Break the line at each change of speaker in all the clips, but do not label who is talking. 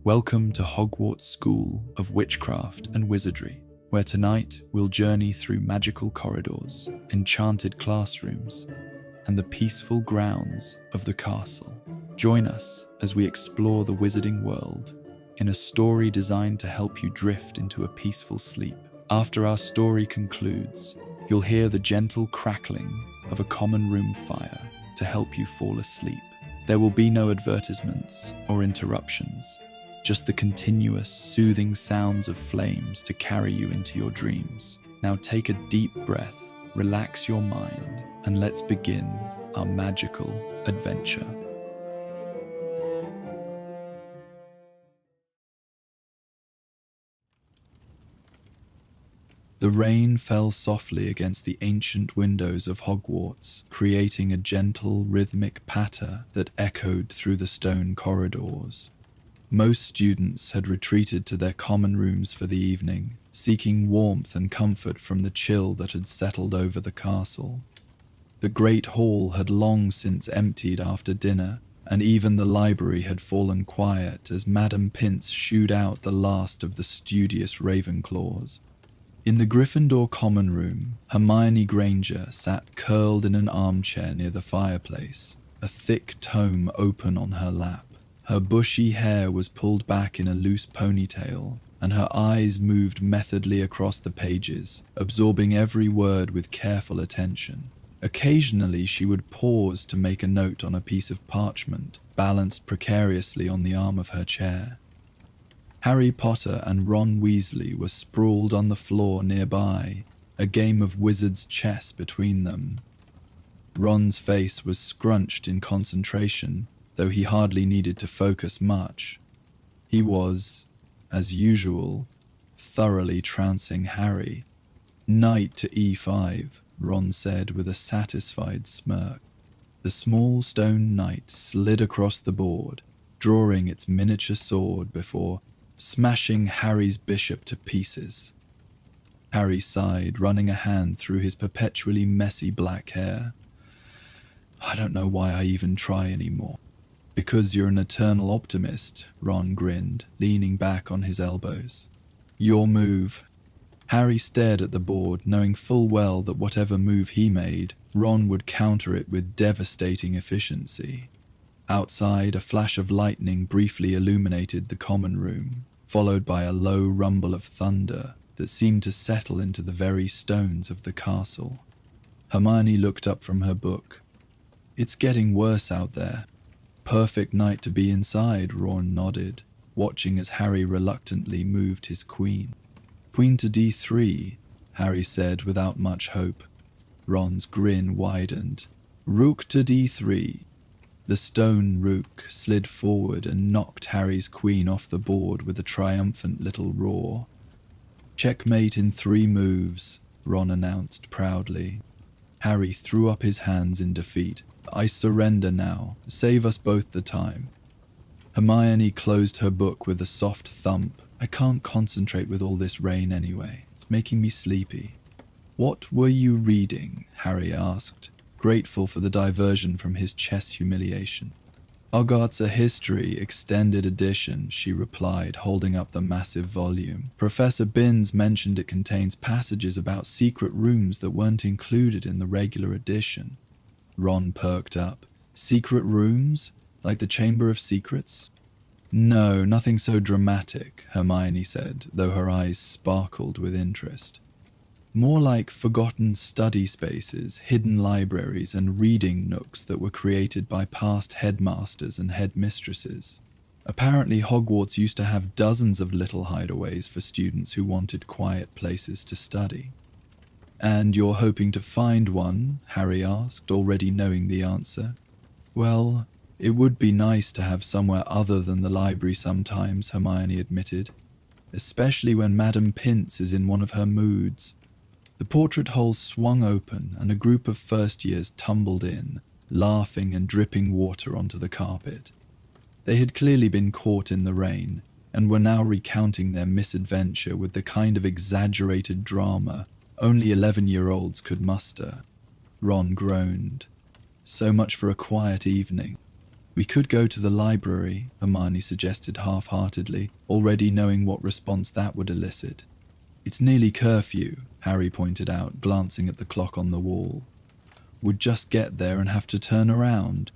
Welcome to Hogwarts School of Witchcraft and Wizardry, where tonight we'll journey through magical corridors, enchanted classrooms, and the peaceful grounds of the castle. Join us as we explore the wizarding world in a story designed to help you drift into a peaceful sleep. After our story concludes, you'll hear the gentle crackling of a common room fire to help you fall asleep. There will be no advertisements or interruptions, just the continuous, soothing sounds of flames to carry you into your dreams. Now take a deep breath, relax your mind, and let's begin our magical adventure. The rain fell softly against the ancient windows of Hogwarts, creating a gentle, rhythmic patter that echoed through the stone corridors. Most students had retreated to their common rooms for the evening, seeking warmth and comfort from the chill that had settled over the castle. The great hall had long since emptied after dinner, and even the library had fallen quiet as Madame Pince shooed out the last of the studious Ravenclaws. In the Gryffindor common room, Hermione Granger sat curled in an armchair near the fireplace, a thick tome open on her lap. Her bushy hair was pulled back in a loose ponytail, and her eyes moved methodically across the pages, absorbing every word with careful attention. Occasionally she would pause to make a note on a piece of parchment, balanced precariously on the arm of her chair. Harry Potter and Ron Weasley were sprawled on the floor nearby, a game of wizard's chess between them. Ron's face was scrunched in concentration, though he hardly needed to focus much. He was, as usual, thoroughly trouncing Harry. "Knight to e5, Ron said with a satisfied smirk. The small stone knight slid across the board, drawing its miniature sword before smashing Harry's bishop to pieces. Harry sighed, running a hand through his perpetually messy black hair. "I don't know why I even try anymore." "Because you're an eternal optimist," Ron grinned, leaning back on his elbows. "Your move." Harry stared at the board, knowing full well that whatever move he made, Ron would counter it with devastating efficiency. Outside, a flash of lightning briefly illuminated the common room, followed by a low rumble of thunder that seemed to settle into the very stones of the castle. Hermione looked up from her book. "It's getting worse out there." "Perfect night to be inside," Ron nodded, watching as Harry reluctantly moved his queen. "Queen to d3, Harry said without much hope. Ron's grin widened. "Rook to d3. The stone rook slid forward and knocked Harry's queen off the board with a triumphant little roar. "Checkmate in 3 moves, Ron announced proudly. Harry threw up his hands in defeat. "I surrender now. Save us both the time." Hermione closed her book with a soft thump. "I can't concentrate with all this rain anyway. It's making me sleepy." "What were you reading?" Harry asked, grateful for the diversion from his chess humiliation. "Hogwarts A History Extended Edition," she replied, holding up the massive volume. "Professor Binns mentioned it contains passages about secret rooms that weren't included in the regular edition." Ron perked up. "Secret rooms? Like the Chamber of Secrets?" "No, nothing so dramatic," Hermione said, though her eyes sparkled with interest. "More like forgotten study spaces, hidden libraries, and reading nooks that were created by past headmasters and headmistresses. Apparently Hogwarts used to have dozens of little hideaways for students who wanted quiet places to study." "And you're hoping to find one?" Harry asked, already knowing the answer. "Well, it would be nice to have somewhere other than the library sometimes," Hermione admitted. "Especially when Madame Pince is in one of her moods." The portrait hole swung open and a group of first years tumbled in, laughing and dripping water onto the carpet. They had clearly been caught in the rain and were now recounting their misadventure with the kind of exaggerated drama only 11-year-olds could muster. Ron groaned. "So much for a quiet evening." We could go to the library, Hermione suggested half-heartedly, already knowing what response that would elicit. It's nearly curfew, Harry pointed out, glancing at the clock on the wall. Would just get there and have to turn around.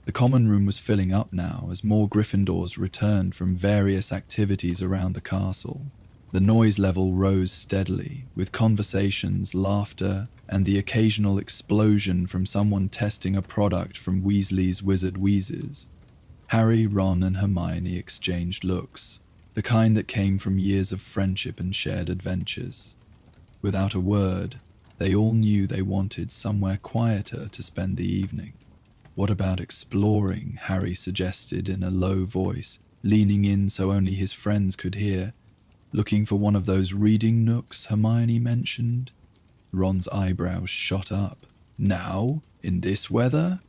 The common room was filling up now as more Gryffindors returned from various activities around the castle. The noise level rose steadily, with conversations, laughter, and the occasional explosion from someone testing a product from Weasley's Wizard Wheezes. Harry, Ron, and Hermione exchanged looks, the kind that came from years of friendship and shared adventures. Without a word, they all knew they wanted somewhere quieter to spend the evening. What about exploring? Harry suggested in a low voice, leaning in so only his friends could hear. Looking for one of those reading nooks Hermione mentioned? Ron's eyebrows shot up. Now? In this weather?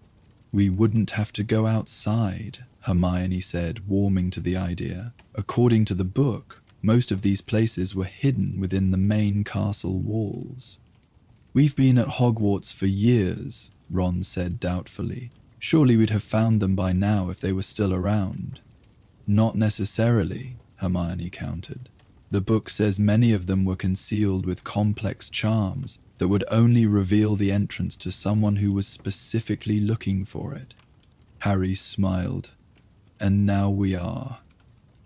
We wouldn't have to go outside, Hermione said, warming to the idea. According to the book, most of these places were hidden within the main castle walls. We've been at Hogwarts for years, Ron said doubtfully. Surely we'd have found them by now if they were still around. Not necessarily, Hermione countered. The book says many of them were concealed with complex charms that would only reveal the entrance to someone who was specifically looking for it. Harry smiled. And now we are.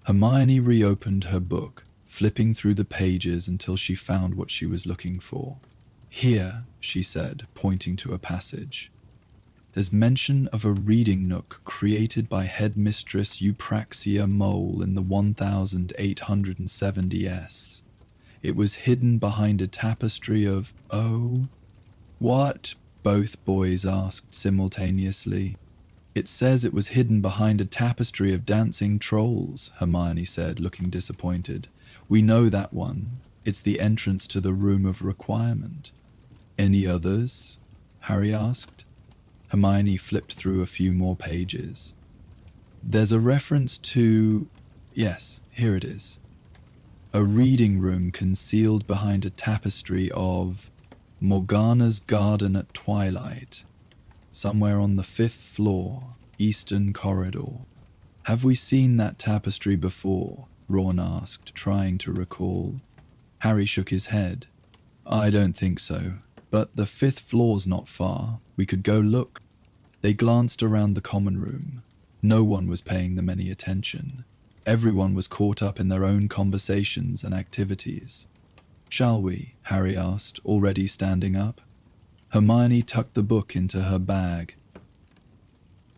Hermione reopened her book, flipping through the pages until she found what she was looking for. Here, she said, pointing to a passage. There's mention of a reading nook created by Headmistress Eupraxia Mole in the 1870s. It was hidden behind a tapestry of... Oh? What? Both boys asked simultaneously. It says it was hidden behind a tapestry of dancing trolls, Hermione said, looking disappointed. We know that one. It's the entrance to the Room of Requirement. Any others? Harry asked. Hermione flipped through a few more pages. There's a reference to... Yes, here it is. A reading room concealed behind a tapestry of Morgana's Garden at Twilight, somewhere on the 5th floor, Eastern Corridor. Have we seen that tapestry before? Ron asked, trying to recall. Harry shook his head. I don't think so. But the 5th floor's not far. We could go look. They glanced around the common room. No one was paying them any attention. Everyone was caught up in their own conversations and activities. Shall we? Harry asked, already standing up. Hermione tucked the book into her bag.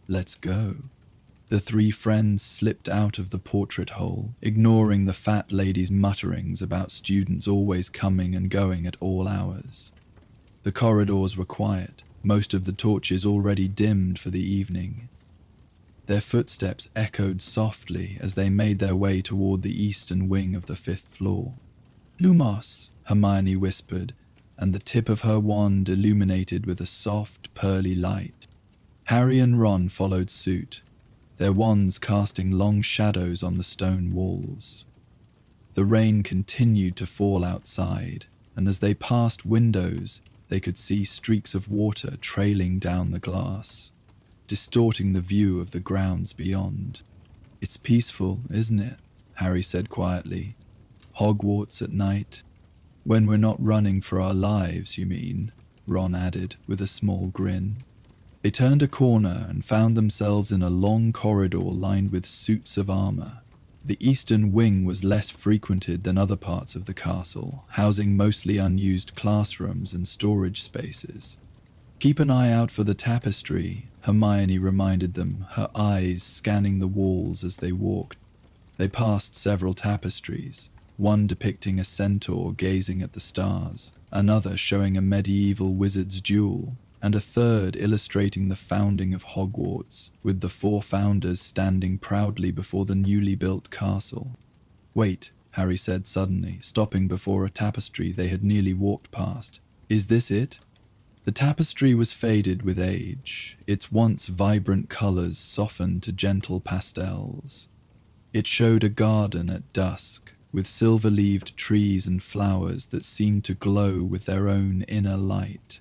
Let's go. The three friends slipped out of the portrait hole, ignoring the fat lady's mutterings about students always coming and going at all hours. The corridors were quiet, most of the torches already dimmed for the evening. Their footsteps echoed softly as they made their way toward the eastern wing of the 5th floor. Lumos, Hermione whispered, and the tip of her wand illuminated with a soft, pearly light. Harry and Ron followed suit, their wands casting long shadows on the stone walls. The rain continued to fall outside, and as they passed windows, they could see streaks of water trailing down the glass, distorting the view of the grounds beyond. It's peaceful, isn't it? Harry said quietly. Hogwarts at night. When we're not running for our lives, you mean? Ron added, with a small grin. They turned a corner and found themselves in a long corridor lined with suits of armor. The eastern wing was less frequented than other parts of the castle, housing mostly unused classrooms and storage spaces. Keep an eye out for the tapestry, Hermione reminded them, her eyes scanning the walls as they walked. They passed several tapestries, one depicting a centaur gazing at the stars, another showing a medieval wizard's duel, and a third illustrating the founding of Hogwarts, with the 4 founders standing proudly before the newly built castle. Wait, Harry said suddenly, stopping before a tapestry they had nearly walked past. Is this it? The tapestry was faded with age, its once vibrant colours softened to gentle pastels. It showed a garden at dusk, with silver-leaved trees and flowers that seemed to glow with their own inner light.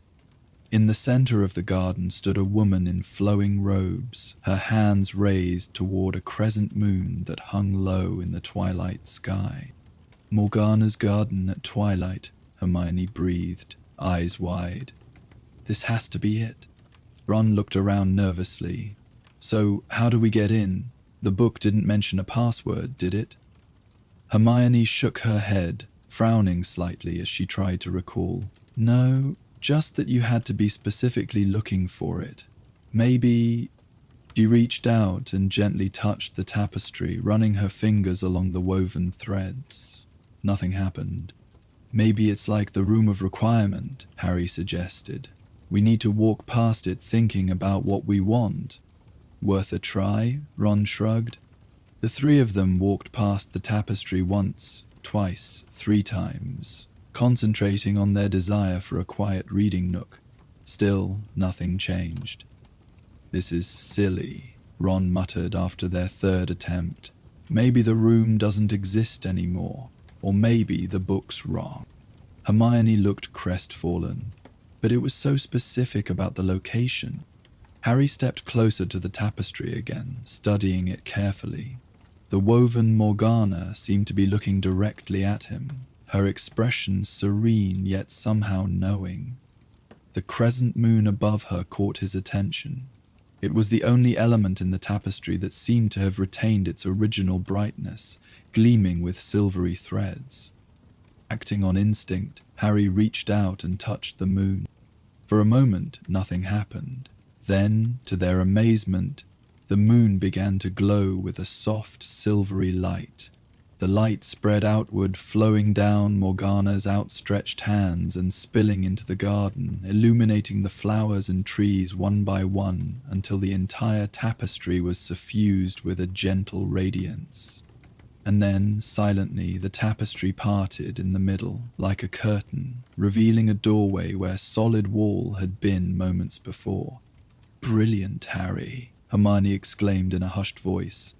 In the center of the garden stood a woman in flowing robes, her hands raised toward a crescent moon that hung low in the twilight sky. Morgana's garden at twilight, Hermione breathed, eyes wide. This has to be it. Ron looked around nervously. So, how do we get in? The book didn't mention a password, did it? Hermione shook her head, frowning slightly as she tried to recall. No, just that you had to be specifically looking for it. Maybe... She reached out and gently touched the tapestry, running her fingers along the woven threads. Nothing happened. Maybe it's like the Room of Requirement, Harry suggested. We need to walk past it thinking about what we want. Worth a try? Ron shrugged. The three of them walked past the tapestry once, twice, 3 times, concentrating on their desire for a quiet reading nook. Still, nothing changed. This is silly, Ron muttered after their 3rd attempt. Maybe the room doesn't exist anymore, or maybe the book's wrong. Hermione looked crestfallen, but it was so specific about the location. Harry stepped closer to the tapestry again, studying it carefully. The woven Morgana seemed to be looking directly at him, her expression serene yet somehow knowing. The crescent moon above her caught his attention. It was the only element in the tapestry that seemed to have retained its original brightness, gleaming with silvery threads. Acting on instinct, Harry reached out and touched the moon. For a moment, nothing happened. Then, to their amazement, the moon began to glow with a soft, silvery light. The light spread outward, flowing down Morgana's outstretched hands and spilling into the garden, illuminating the flowers and trees one by one until the entire tapestry was suffused with a gentle radiance. And then, silently, the tapestry parted in the middle, like a curtain, revealing a doorway where solid wall had been moments before. "Brilliant, Harry," Hermione exclaimed in a hushed voice.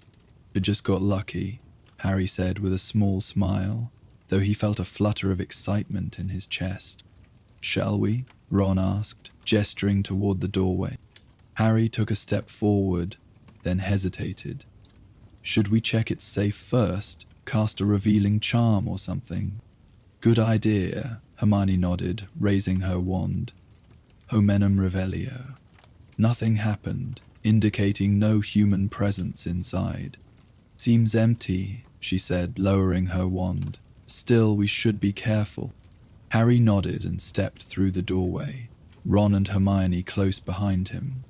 "You just got lucky," Harry said with a small smile, though he felt a flutter of excitement in his chest. "Shall we?" Ron asked, gesturing toward the doorway. Harry took a step forward, then hesitated. "Should we check it's safe first? Cast a revealing charm or something?" "Good idea," Hermione nodded, raising her wand. Homenum Revelio. Nothing happened, indicating no human presence inside. "Seems empty," she said, lowering her wand. "Still, we should be careful." Harry nodded and stepped through the doorway, Ron and Hermione close behind him.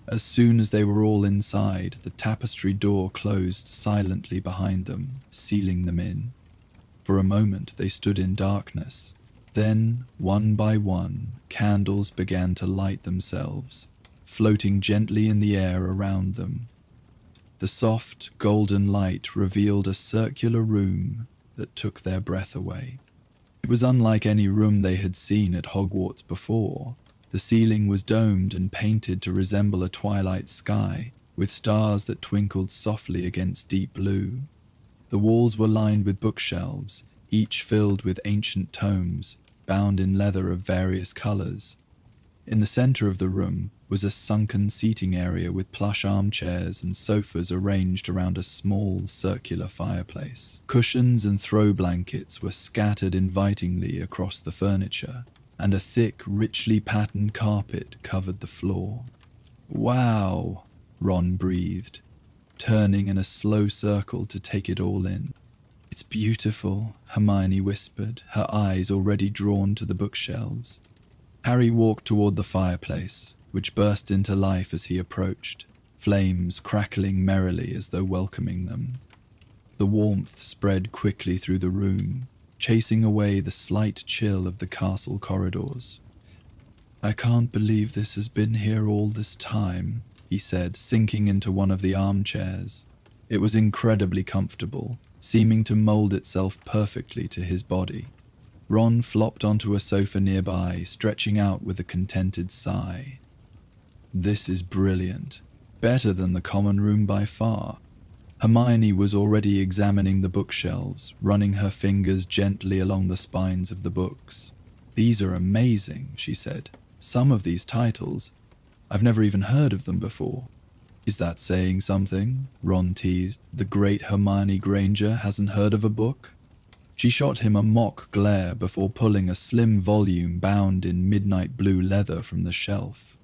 As soon as they were all inside, the tapestry door closed silently behind them, sealing them in. For a moment they stood in darkness. Then, one by one, candles began to light themselves, floating gently in the air around them. The soft, golden light revealed a circular room that took their breath away. It was unlike any room they had seen at Hogwarts before. The ceiling was domed and painted to resemble a twilight sky, with stars that twinkled softly against deep blue. The walls were lined with bookshelves, each filled with ancient tomes, bound in leather of various colors. In the center of the room was a sunken seating area with plush armchairs and sofas arranged around a small, circular fireplace. Cushions and throw blankets were scattered invitingly across the furniture, and a thick, richly patterned carpet covered the floor. "Wow," Ron breathed, turning in a slow circle to take it all in. "It's beautiful," Hermione whispered, her eyes already drawn to the bookshelves. Harry walked toward the fireplace, which burst into life as he approached, flames crackling merrily as though welcoming them. The warmth spread quickly through the room, chasing away the slight chill of the castle corridors. "I can't believe this has been here all this time," he said, sinking into one of the armchairs. It was incredibly comfortable, seeming to mold itself perfectly to his body. Ron flopped onto a sofa nearby, stretching out with a contented sigh. "This is brilliant. Better than the common room by far." Hermione was already examining the bookshelves, running her fingers gently along the spines of the books. "These are amazing," she said, Some of these titles, I've never even heard of them before. Is that saying something? Ron teased. The great Hermione Granger hasn't heard of a book? She shot him a mock glare before pulling a slim volume bound in midnight blue leather from the shelf.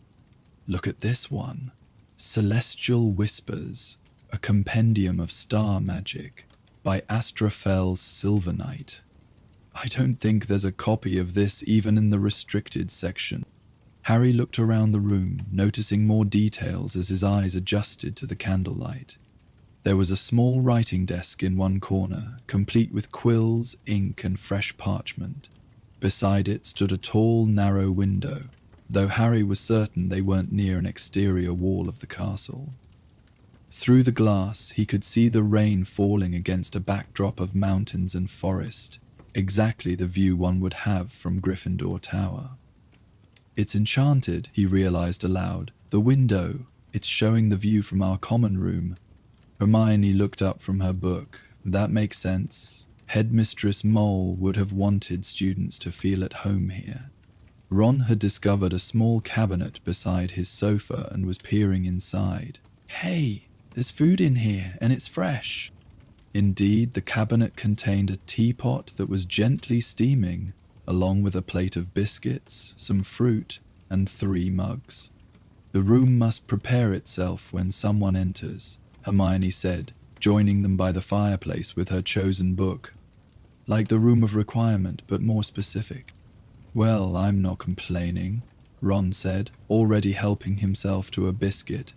Look at this one. Celestial Whispers, a compendium of star magic by Astrophel Silverknight. I don't think there's a copy of this even in the restricted section. Harry looked around the room, noticing more details as his eyes adjusted to the candlelight. There was a small writing desk in one corner, complete with quills, ink, and fresh parchment. Beside it stood a tall, narrow window, though Harry was certain they weren't near an exterior wall of the castle. Through the glass, he could see the rain falling against a backdrop of mountains and forest, exactly the view one would have from Gryffindor Tower. It's enchanted, he realized aloud. The window, it's showing the view from our common room. Hermione looked up from her book. That makes sense. Headmistress Mole would have wanted students to feel at home here. Ron had discovered a small cabinet beside his sofa and was peering inside. Hey, there's food in here, and it's fresh. Indeed, the cabinet contained a teapot that was gently steaming, along with a plate of biscuits, some fruit, and 3 mugs. The room must prepare itself when someone enters, Hermione said, joining them by the fireplace with her chosen book. Like the room of requirement, but more specific. Well, I'm not complaining, Ron said, already helping himself to a biscuit.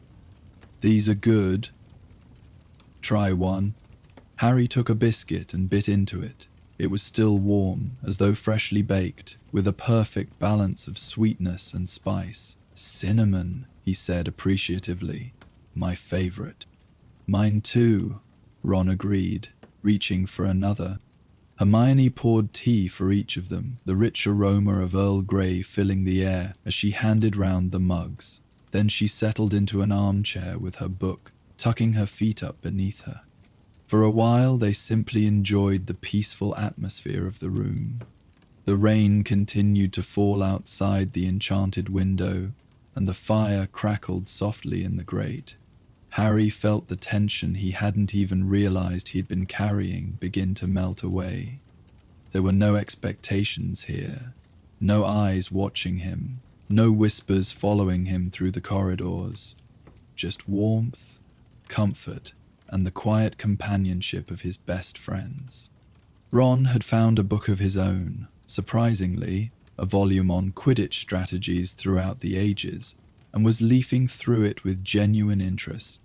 These are good. Try one. Harry took a biscuit and bit into it. It was still warm, as though freshly baked, with a perfect balance of sweetness and spice. Cinnamon, he said appreciatively. My favorite. Mine too, Ron agreed, reaching for another. Hermione poured tea for each of them, the rich aroma of Earl Grey filling the air as she handed round the mugs. Then she settled into an armchair with her book, tucking her feet up beneath her. For a while they simply enjoyed the peaceful atmosphere of the room. The rain continued to fall outside the enchanted window, and the fire crackled softly in the grate. Harry felt the tension he hadn't even realized he'd been carrying begin to melt away. There were no expectations here, no eyes watching him, no whispers following him through the corridors. Just warmth, comfort, and the quiet companionship of his best friends. Ron had found a book of his own, surprisingly, a volume on Quidditch strategies throughout the ages, and was leafing through it with genuine interest.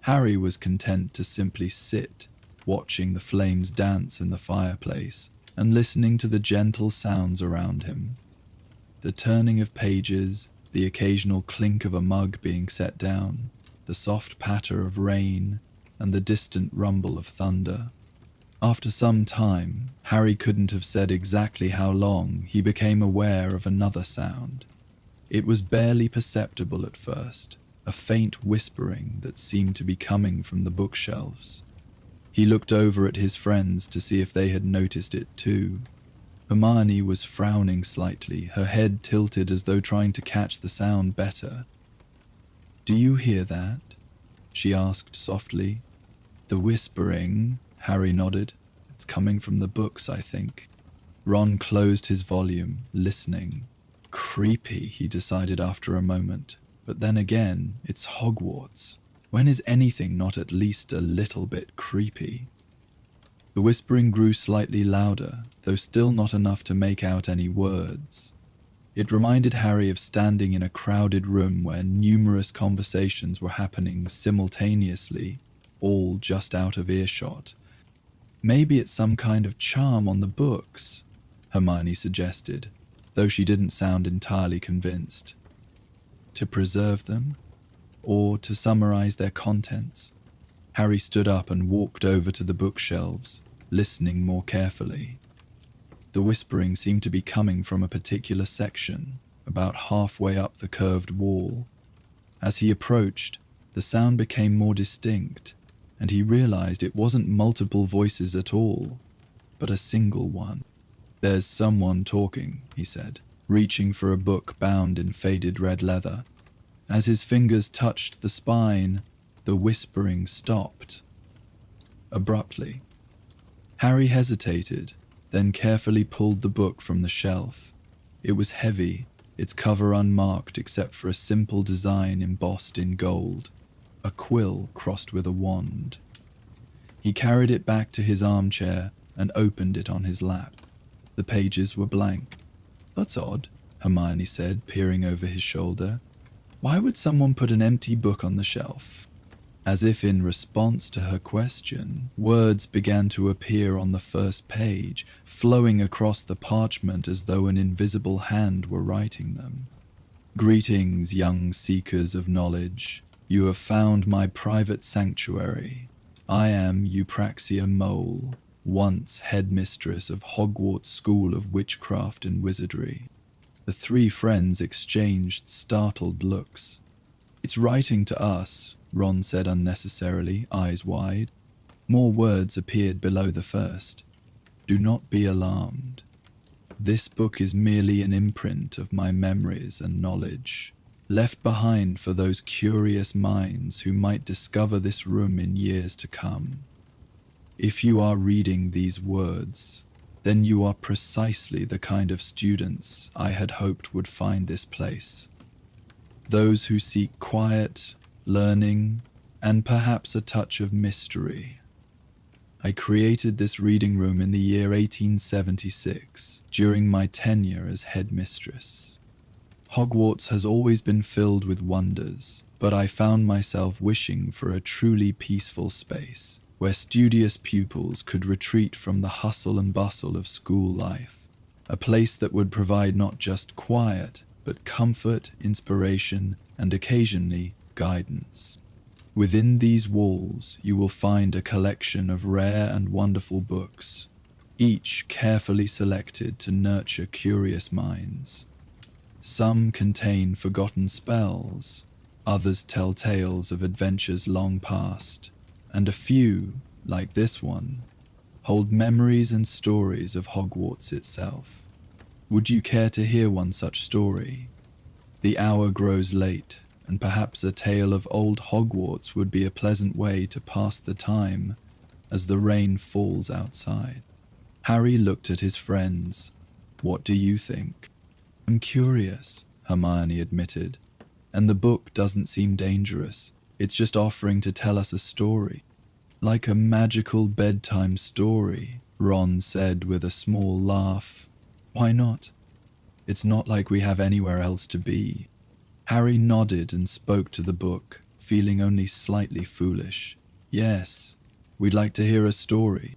Harry was content to simply sit, watching the flames dance in the fireplace and listening to the gentle sounds around him. The turning of pages, the occasional clink of a mug being set down, the soft patter of rain, and the distant rumble of thunder. After some time, Harry couldn't have said exactly how long, he became aware of another sound. It was barely perceptible at first, a faint whispering that seemed to be coming from the bookshelves. He looked over at his friends to see if they had noticed it too. Hermione was frowning slightly, her head tilted as though trying to catch the sound better. "Do you hear that?" she asked softly. "The whispering," Harry nodded. "It's coming from the books, I think." Ron closed his volume, listening. Creepy, he decided after a moment. But then again, it's Hogwarts. When is anything not at least a little bit creepy? The whispering grew slightly louder, though still not enough to make out any words. It reminded Harry of standing in a crowded room where numerous conversations were happening simultaneously, all just out of earshot. Maybe it's some kind of charm on the books, Hermione suggested, though she didn't sound entirely convinced. To preserve them, or to summarize their contents. Harry stood up and walked over to the bookshelves, listening more carefully. The whispering seemed to be coming from a particular section, about halfway up the curved wall. As he approached, the sound became more distinct, and he realized it wasn't multiple voices at all, but a single one. "There's someone talking," he said, reaching for a book bound in faded red leather. As his fingers touched the spine, the whispering stopped. Abruptly. Harry hesitated, then carefully pulled the book from the shelf. It was heavy, its cover unmarked except for a simple design embossed in gold, a quill crossed with a wand. He carried it back to his armchair and opened it on his lap. The pages were blank. "That's odd," Hermione said, peering over his shoulder. "Why would someone put an empty book on the shelf?" As if in response to her question, words began to appear on the first page, flowing across the parchment as though an invisible hand were writing them. "Greetings, young seekers of knowledge. You have found my private sanctuary. I am Eupraxia Mole, once headmistress of Hogwarts School of Witchcraft and Wizardry." The three friends exchanged startled looks. "It's writing to us," Ron said unnecessarily, eyes wide. More words appeared below the first. "Do not be alarmed. This book is merely an imprint of my memories and knowledge, left behind for those curious minds who might discover this room in years to come. If you are reading these words, then you are precisely the kind of students I had hoped would find this place. Those who seek quiet, learning, and perhaps a touch of mystery. I created this reading room in the year 1876, during my tenure as headmistress. Hogwarts has always been filled with wonders, but I found myself wishing for a truly peaceful space, where studious pupils could retreat from the hustle and bustle of school life, a place that would provide not just quiet, but comfort, inspiration, and occasionally guidance. Within these walls, you will find a collection of rare and wonderful books, each carefully selected to nurture curious minds. Some contain forgotten spells, others tell tales of adventures long past, and a few, like this one, hold memories and stories of Hogwarts itself. Would you care to hear one such story? The hour grows late, and perhaps a tale of old Hogwarts would be a pleasant way to pass the time as the rain falls outside. Harry looked at his friends. "What do you think?" "I'm curious," Hermione admitted, "and the book doesn't seem dangerous. It's just offering to tell us a story." "Like a magical bedtime story," Ron said with a small laugh. "Why not? It's not like we have anywhere else to be." Harry nodded and spoke to the book, feeling only slightly foolish. "Yes, we'd like to hear a story."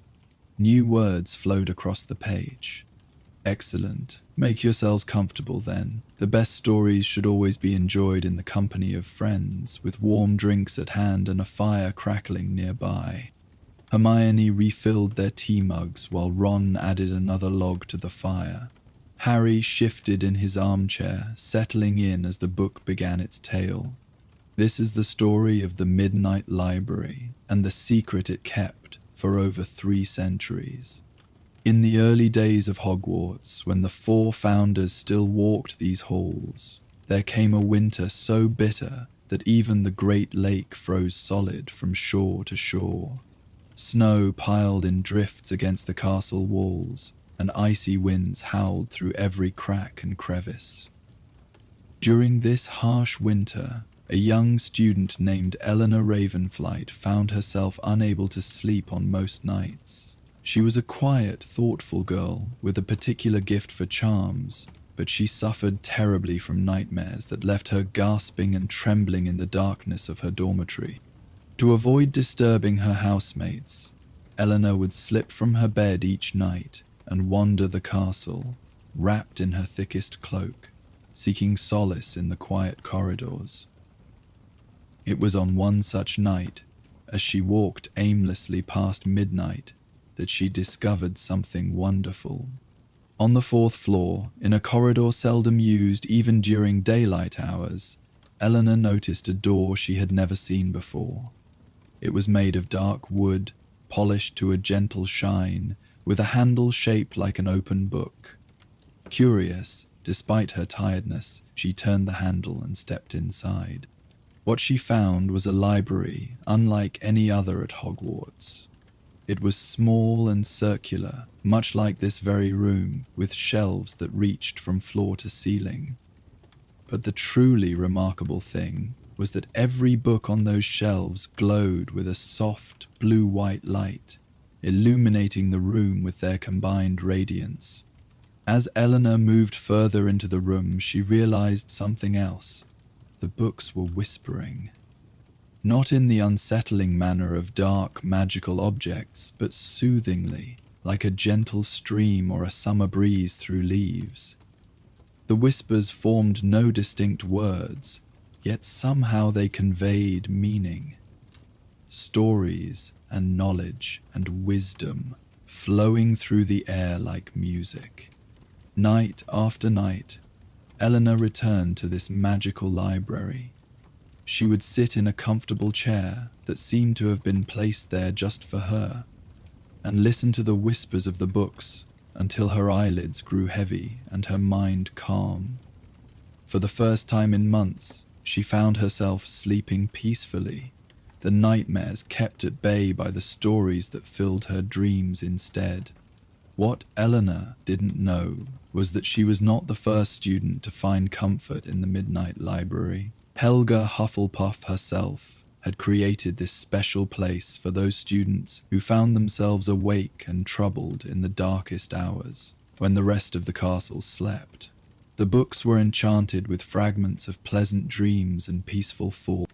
New words flowed across the page. "Excellent. Make yourselves comfortable then. The best stories should always be enjoyed in the company of friends, with warm drinks at hand and a fire crackling nearby." Hermione refilled their tea mugs while Ron added another log to the fire. Harry shifted in his armchair, settling in as the book began its tale. This is the story of the Midnight Library and the secret it kept for over 3 centuries. In the early days of Hogwarts, when the 4 founders still walked these halls, there came a winter so bitter that even the Great Lake froze solid from shore to shore. Snow piled in drifts against the castle walls, and icy winds howled through every crack and crevice. During this harsh winter, a young student named Eleanor Ravenflight found herself unable to sleep on most nights. She was a quiet, thoughtful girl with a particular gift for charms, but she suffered terribly from nightmares that left her gasping and trembling in the darkness of her dormitory. To avoid disturbing her housemates, Eleanor would slip from her bed each night and wander the castle, wrapped in her thickest cloak, seeking solace in the quiet corridors. It was on one such night, as she walked aimlessly past midnight, that she discovered something wonderful. On the 4th floor, in a corridor seldom used even during daylight hours, Eleanor noticed a door she had never seen before. It was made of dark wood, polished to a gentle shine, with a handle shaped like an open book. Curious, Despite her tiredness, she turned the handle and stepped inside. What she found was a library unlike any other at Hogwarts. It was small and circular, much like this very room, with shelves that reached from floor to ceiling. But the truly remarkable thing was that every book on those shelves glowed with a soft blue-white light, illuminating the room with their combined radiance. As Eleanor moved further into the room, she realized something else. The books were whispering. Not in the unsettling manner of dark, magical objects, but soothingly, like a gentle stream or a summer breeze through leaves. The whispers formed no distinct words, yet somehow they conveyed meaning. Stories and knowledge and wisdom flowing through the air like music. Night after night, Eleanor returned to this magical library. She would sit in a comfortable chair that seemed to have been placed there just for her, and listen to the whispers of the books until her eyelids grew heavy and her mind calm. For the first time in months, she found herself sleeping peacefully, the nightmares kept at bay by the stories that filled her dreams instead. What Eleanor didn't know was that she was not the first student to find comfort in the Midnight Library. Helga Hufflepuff herself had created this special place for those students who found themselves awake and troubled in the darkest hours, when the rest of the castle slept. The books were enchanted with fragments of pleasant dreams and peaceful thought.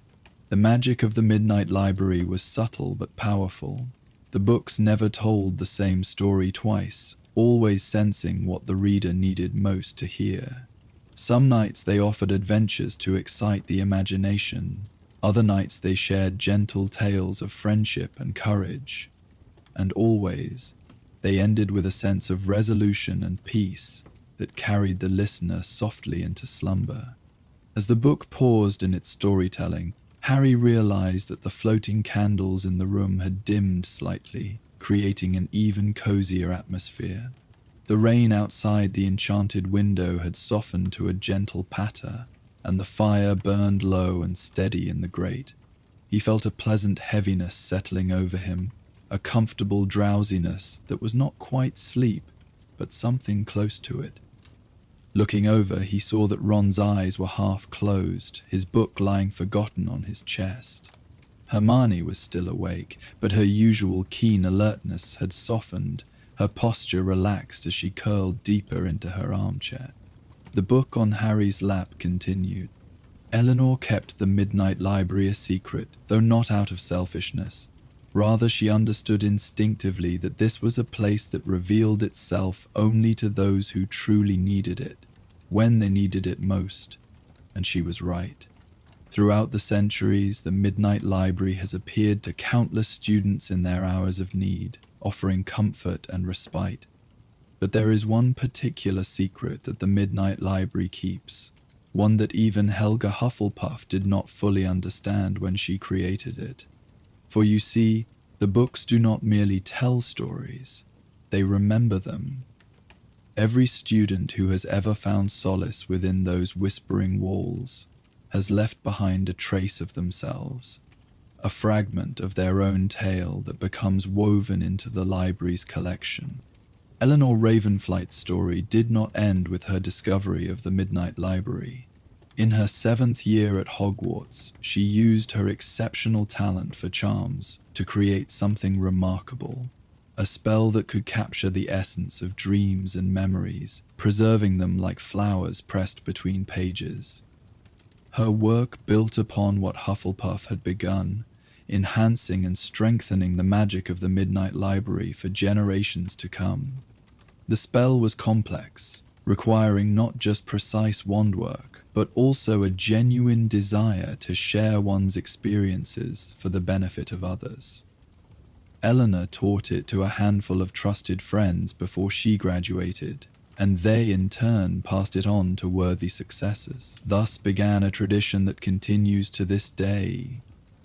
The magic of the Midnight Library was subtle but powerful. The books never told the same story twice, always sensing what the reader needed most to hear. Some nights they offered adventures to excite the imagination. Other nights they shared gentle tales of friendship and courage. And always, they ended with a sense of resolution and peace that carried the listener softly into slumber. As the book paused in its storytelling, Harry realized that the floating candles in the room had dimmed slightly, creating an even cozier atmosphere. The rain outside the enchanted window had softened to a gentle patter, and the fire burned low and steady in the grate. He felt a pleasant heaviness settling over him, a comfortable drowsiness that was not quite sleep, but something close to it. Looking over, he saw that Ron's eyes were half closed, his book lying forgotten on his chest. Hermione was still awake, but her usual keen alertness had softened. Her posture relaxed as she curled deeper into her armchair. The book on Harry's lap continued. Eleanor kept the Midnight Library a secret, though not out of selfishness. Rather, she understood instinctively that this was a place that revealed itself only to those who truly needed it, when they needed it most. And she was right. Throughout the centuries, the Midnight Library has appeared to countless students in their hours of need, offering comfort and respite. But there is one particular secret that the Midnight Library keeps, one that even Helga Hufflepuff did not fully understand when she created it. For you see, the books do not merely tell stories, they remember them. Every student who has ever found solace within those whispering walls has left behind a trace of themselves, a fragment of their own tale that becomes woven into the library's collection. Eleanor Ravenflight's story did not end with her discovery of the Midnight Library. In her 7th year at Hogwarts, she used her exceptional talent for charms to create something remarkable, a spell that could capture the essence of dreams and memories, preserving them like flowers pressed between pages. Her work built upon what Hufflepuff had begun, enhancing and strengthening the magic of the Midnight Library for generations to come. The spell was complex, requiring not just precise wand work, but also a genuine desire to share one's experiences for the benefit of others. Eleanor taught it to a handful of trusted friends before she graduated, and they in turn passed it on to worthy successors. Thus began a tradition that continues to this day,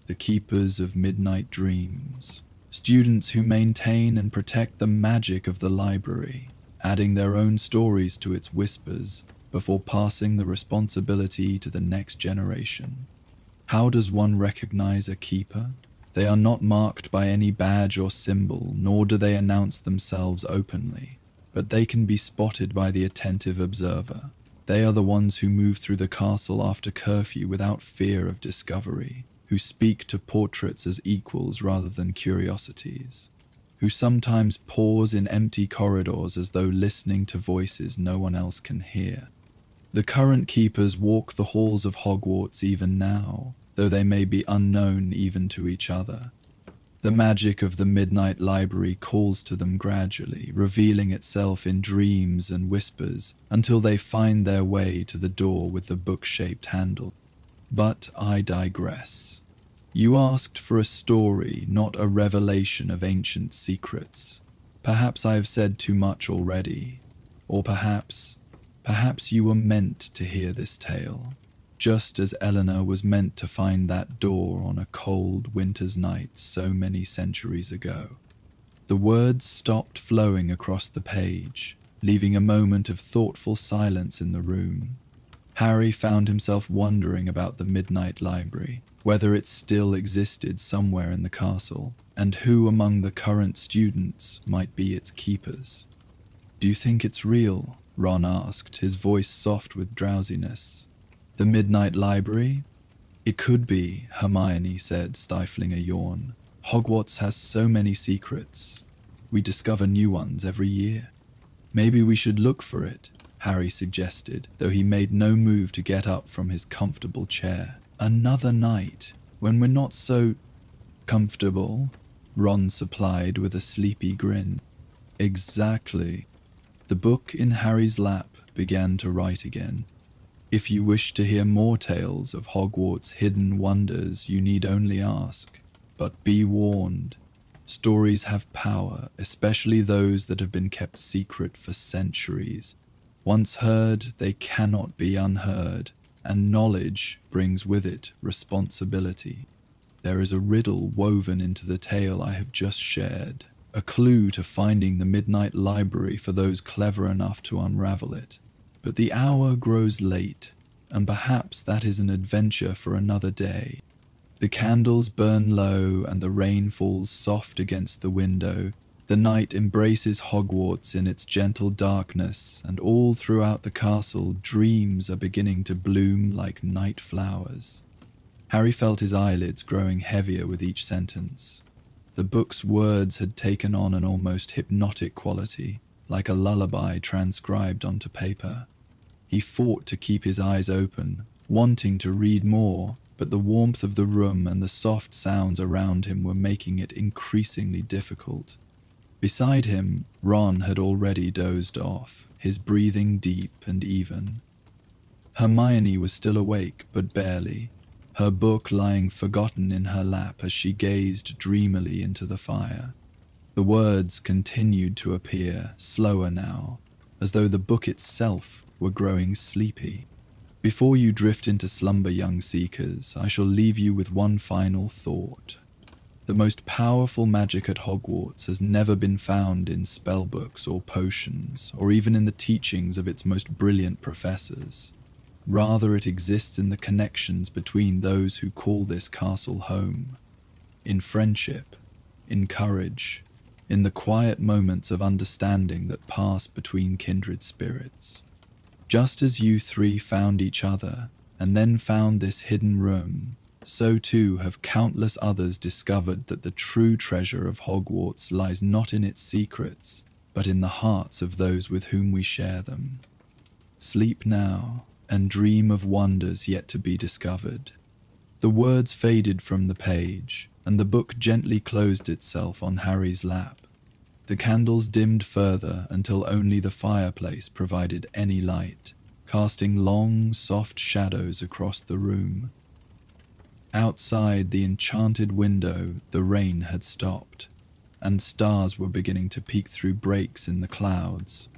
the Keepers of Midnight Dreams, students who maintain and protect the magic of the library, adding their own stories to its whispers, before passing the responsibility to the next generation. How does one recognize a keeper? They are not marked by any badge or symbol, nor do they announce themselves openly, but they can be spotted by the attentive observer. They are the ones who move through the castle after curfew without fear of discovery, who speak to portraits as equals rather than curiosities, who sometimes pause in empty corridors as though listening to voices no one else can hear. The current keepers walk the halls of Hogwarts even now, though they may be unknown even to each other. The magic of the Midnight Library calls to them gradually, revealing itself in dreams and whispers until they find their way to the door with the book-shaped handle. But I digress. You asked for a story, not a revelation of ancient secrets. Perhaps I have said too much already, or perhaps you were meant to hear this tale, just as Eleanor was meant to find that door on a cold winter's night so many centuries ago. The words stopped flowing across the page, leaving a moment of thoughtful silence in the room. Harry found himself wondering about the Midnight Library, whether it still existed somewhere in the castle, and who among the current students might be its keepers. "Do you think it's real?" Ron asked, his voice soft with drowsiness. "The Midnight Library?" "It could be," Hermione said, stifling a yawn. "Hogwarts has so many secrets. We discover new ones every year." "Maybe we should look for it," Harry suggested, though he made no move to get up from his comfortable chair. "Another night, when we're not so comfortable," Ron supplied with a sleepy grin. "Exactly." The book in Harry's lap began to write again. "If you wish to hear more tales of Hogwarts' hidden wonders, you need only ask. But be warned, stories have power, especially those that have been kept secret for centuries. Once heard, they cannot be unheard, and knowledge brings with it responsibility. There is a riddle woven into the tale I have just shared, a clue to finding the Midnight Library for those clever enough to unravel it. But the hour grows late, and perhaps that is an adventure for another day." The candles burn low and the rain falls soft against the window. The night embraces Hogwarts in its gentle darkness, and all throughout the castle dreams are beginning to bloom like night flowers. Harry felt his eyelids growing heavier with each sentence. The book's words had taken on an almost hypnotic quality, like a lullaby transcribed onto paper. He fought to keep his eyes open, wanting to read more, but the warmth of the room and the soft sounds around him were making it increasingly difficult. Beside him, Ron had already dozed off, his breathing deep and even. Hermione was still awake, but barely, her book lying forgotten in her lap as she gazed dreamily into the fire. The words continued to appear, slower now, as though the book itself were growing sleepy. "Before you drift into slumber, young seekers, I shall leave you with one final thought. The most powerful magic at Hogwarts has never been found in spellbooks or potions, or even in the teachings of its most brilliant professors. Rather, it exists in the connections between those who call this castle home. In friendship, in courage, in the quiet moments of understanding that pass between kindred spirits. Just as you three found each other, and then found this hidden room, so too have countless others discovered that the true treasure of Hogwarts lies not in its secrets, but in the hearts of those with whom we share them. Sleep now, and dream of wonders yet to be discovered." The words faded from the page, and the book gently closed itself on Harry's lap. The candles dimmed further until only the fireplace provided any light, casting long, soft shadows across the room. Outside the enchanted window, the rain had stopped, and stars were beginning to peek through breaks in the clouds.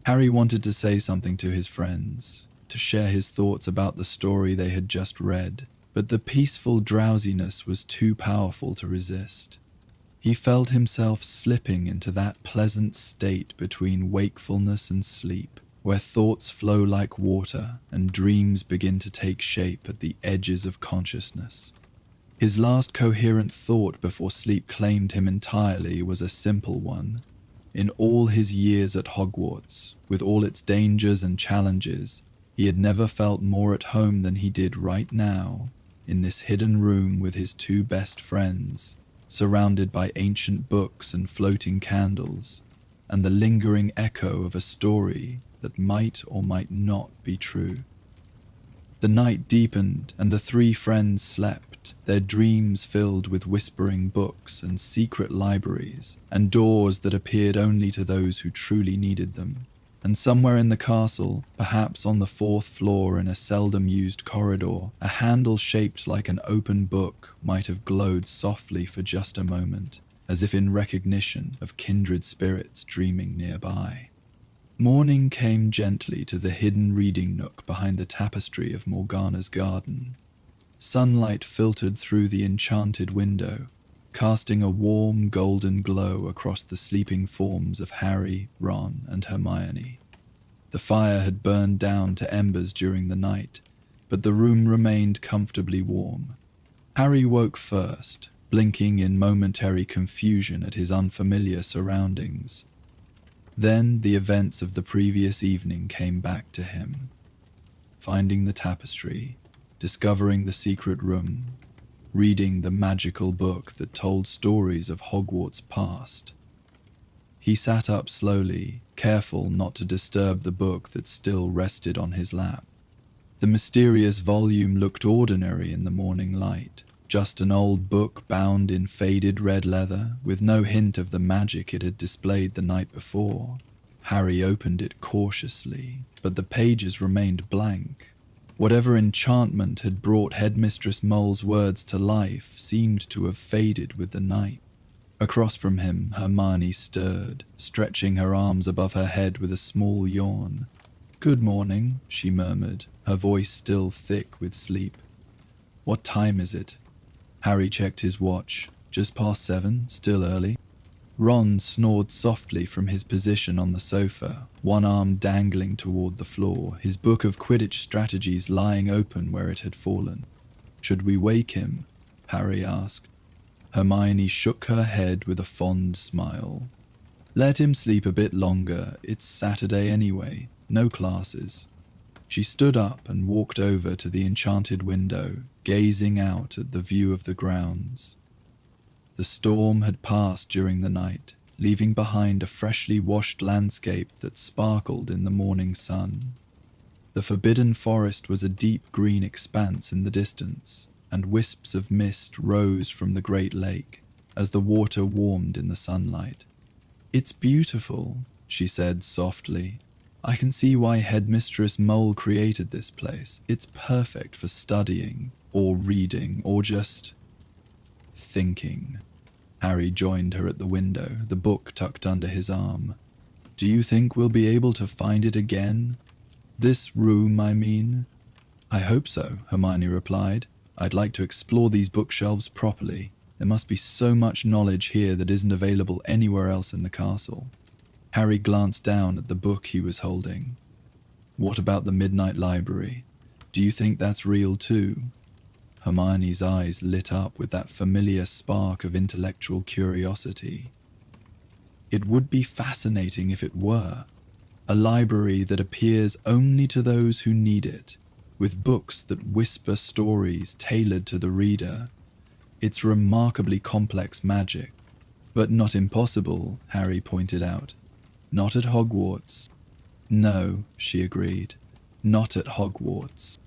Harry wanted to say something to his friends, to share his thoughts about the story they had just read, but the peaceful drowsiness was too powerful to resist. He felt himself slipping into that pleasant state between wakefulness and sleep, where thoughts flow like water and dreams begin to take shape at the edges of consciousness. His last coherent thought before sleep claimed him entirely was a simple one. In all his years at Hogwarts, with all its dangers and challenges, he had never felt more at home than he did right now, in this hidden room with his two best friends, surrounded by ancient books and floating candles, and the lingering echo of a story that might or might not be true. The night deepened and the three friends slept, their dreams filled with whispering books and secret libraries, and doors that appeared only to those who truly needed them. And somewhere in the castle, perhaps on the 4th floor in a seldom-used corridor, a handle shaped like an open book might have glowed softly for just a moment, as if in recognition of kindred spirits dreaming nearby. Morning came gently to the hidden reading nook behind the tapestry of Morgana's garden. Sunlight filtered through the enchanted window, casting a warm golden glow across the sleeping forms of Harry, Ron, and Hermione. The fire had burned down to embers during the night, but the room remained comfortably warm. Harry woke first, blinking in momentary confusion at his unfamiliar surroundings. Then the events of the previous evening came back to him. Finding the tapestry, discovering the secret room, reading the magical book that told stories of Hogwarts' past. He sat up slowly, careful not to disturb the book that still rested on his lap. The mysterious volume looked ordinary in the morning light, just an old book bound in faded red leather, with no hint of the magic it had displayed the night before. Harry opened it cautiously, but the pages remained blank. Whatever enchantment had brought Headmistress Mole's words to life seemed to have faded with the night. Across from him, Hermione stirred, stretching her arms above her head with a small yawn. "Good morning," she murmured, her voice still thick with sleep. "What time is it?" Harry checked his watch. Just past 7, still early. Ron snored softly from his position on the sofa, one arm dangling toward the floor, his book of Quidditch strategies lying open where it had fallen. "Should we wake him?" Harry asked. Hermione shook her head with a fond smile. "Let him sleep a bit longer. It's Saturday anyway. No classes." She stood up and walked over to the enchanted window, gazing out at the view of the grounds. The storm had passed during the night, leaving behind a freshly washed landscape that sparkled in the morning sun. The Forbidden Forest was a deep green expanse in the distance, and wisps of mist rose from the Great Lake as the water warmed in the sunlight. "It's beautiful," she said softly. "I can see why Headmistress Mole created this place. It's perfect for studying, or reading, or just thinking." Harry joined her at the window, the book tucked under his arm. "Do you think we'll be able to find it again? This room, I mean?" "I hope so," Hermione replied. "I'd like to explore these bookshelves properly. There must be so much knowledge here that isn't available anywhere else in the castle." Harry glanced down at the book he was holding. "What about the Midnight Library? Do you think that's real too?" Hermione's eyes lit up with that familiar spark of intellectual curiosity. "It would be fascinating if it were. A library that appears only to those who need it, with books that whisper stories tailored to the reader. It's remarkably complex magic, but not impossible," Harry pointed out. "Not at Hogwarts." "No," she agreed. "Not at Hogwarts."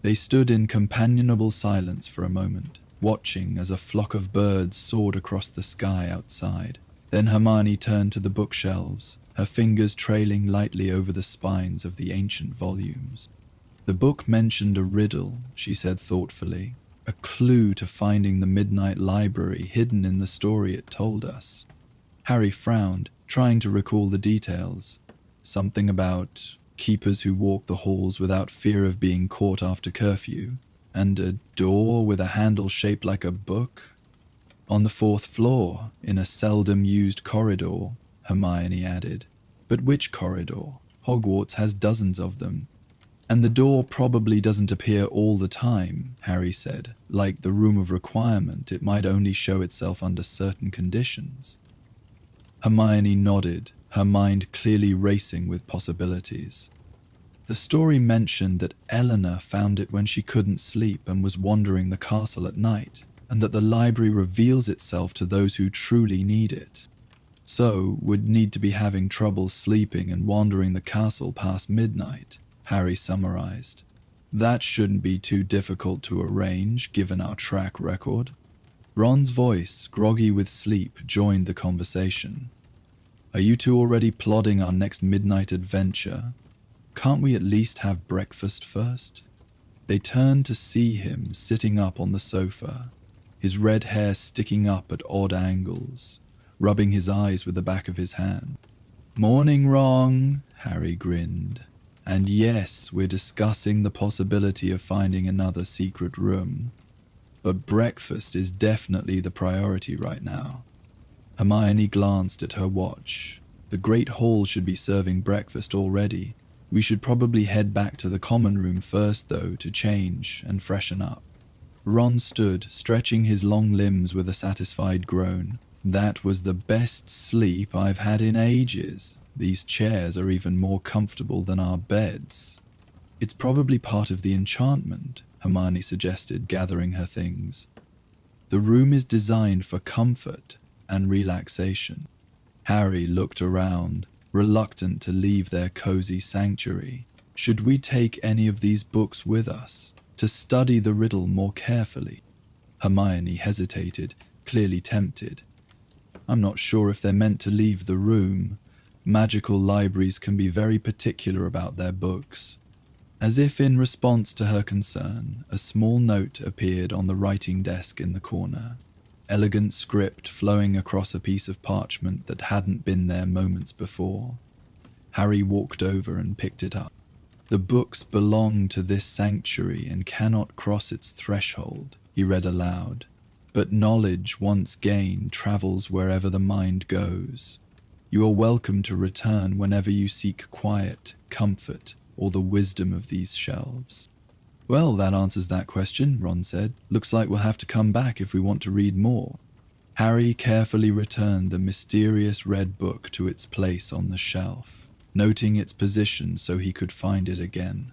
They stood in companionable silence for a moment, watching as a flock of birds soared across the sky outside. Then Hermione turned to the bookshelves, her fingers trailing lightly over the spines of the ancient volumes. "The book mentioned a riddle," she said thoughtfully, "a clue to finding the Midnight Library hidden in the story it told us." Harry frowned, trying to recall the details. Something about keepers who walk the halls without fear of being caught after curfew, and a door with a handle shaped like a book. "On the 4th floor, in a seldom-used corridor," Hermione added. "But which corridor? Hogwarts has dozens of them. And the door probably doesn't appear all the time, Harry said. Like the Room of Requirement, it might only show itself under certain conditions. Hermione nodded, her mind clearly racing with possibilities. The story mentioned that Eleanor found it when she couldn't sleep and was wandering the castle at night, and that the library reveals itself to those who truly need it. So, would need to be having trouble sleeping and wandering the castle past midnight, Harry summarized. That shouldn't be too difficult to arrange, given our track record. Ron's voice, groggy with sleep, joined the conversation. Are you two already plotting our next midnight adventure? Can't we at least have breakfast first? They turned to see him sitting up on the sofa, his red hair sticking up at odd angles, rubbing his eyes with the back of his hand. Morning, Ron, Harry grinned. And yes, we're discussing the possibility of finding another secret room. But breakfast is definitely the priority right now. Hermione glanced at her watch. The Great Hall should be serving breakfast already. We should probably head back to the common room first, though, to change and freshen up. Ron stood, stretching his long limbs with a satisfied groan. That was the best sleep I've had in ages. These chairs are even more comfortable than our beds. It's probably part of the enchantment, Hermione suggested, gathering her things. The room is designed for comfort and relaxation. Harry looked around, reluctant to leave their cozy sanctuary. Should we take any of these books with us, to study the riddle more carefully? Hermione hesitated, clearly tempted. I'm not sure if they're meant to leave the room. Magical libraries can be very particular about their books. As if in response to her concern, a small note appeared on the writing desk in the corner. Elegant script flowing across a piece of parchment that hadn't been there moments before. Harry walked over and picked it up. The books belong to this sanctuary and cannot cross its threshold, he read aloud. But knowledge once gained travels wherever the mind goes. You are welcome to return whenever you seek quiet, comfort, or the wisdom of these shelves. Well, that answers that question, Ron said. Looks like we'll have to come back if we want to read more. Harry carefully returned the mysterious red book to its place on the shelf, noting its position so he could find it again.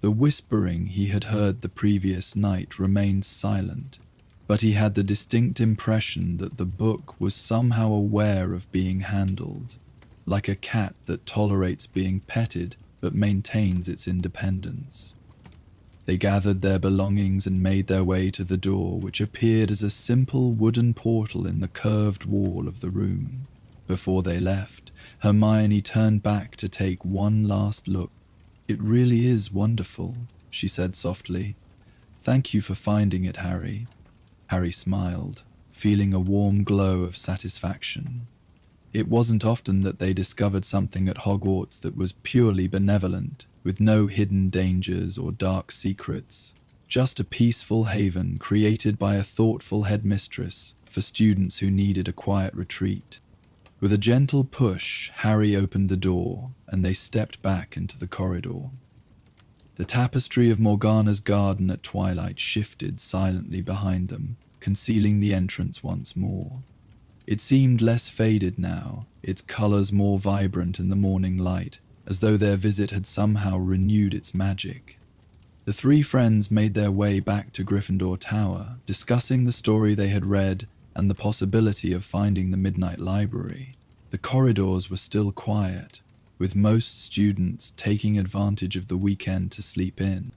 The whispering he had heard the previous night remained silent, but he had the distinct impression that the book was somehow aware of being handled, like a cat that tolerates being petted but maintains its independence. They gathered their belongings and made their way to the door, which appeared as a simple wooden portal in the curved wall of the room. Before they left, Hermione turned back to take one last look. It really is wonderful, she said softly. Thank you for finding it, Harry. Harry smiled, feeling a warm glow of satisfaction. It wasn't often that they discovered something at Hogwarts that was purely benevolent, with no hidden dangers or dark secrets. Just a peaceful haven created by a thoughtful headmistress for students who needed a quiet retreat. With a gentle push, Harry opened the door, and they stepped back into the corridor. The tapestry of Morgana's garden at twilight shifted silently behind them, concealing the entrance once more. It seemed less faded now, its colors more vibrant in the morning light, as though their visit had somehow renewed its magic. The three friends made their way back to Gryffindor Tower, discussing the story they had read and the possibility of finding the Midnight Library. The corridors were still quiet, with most students taking advantage of the weekend to sleep in.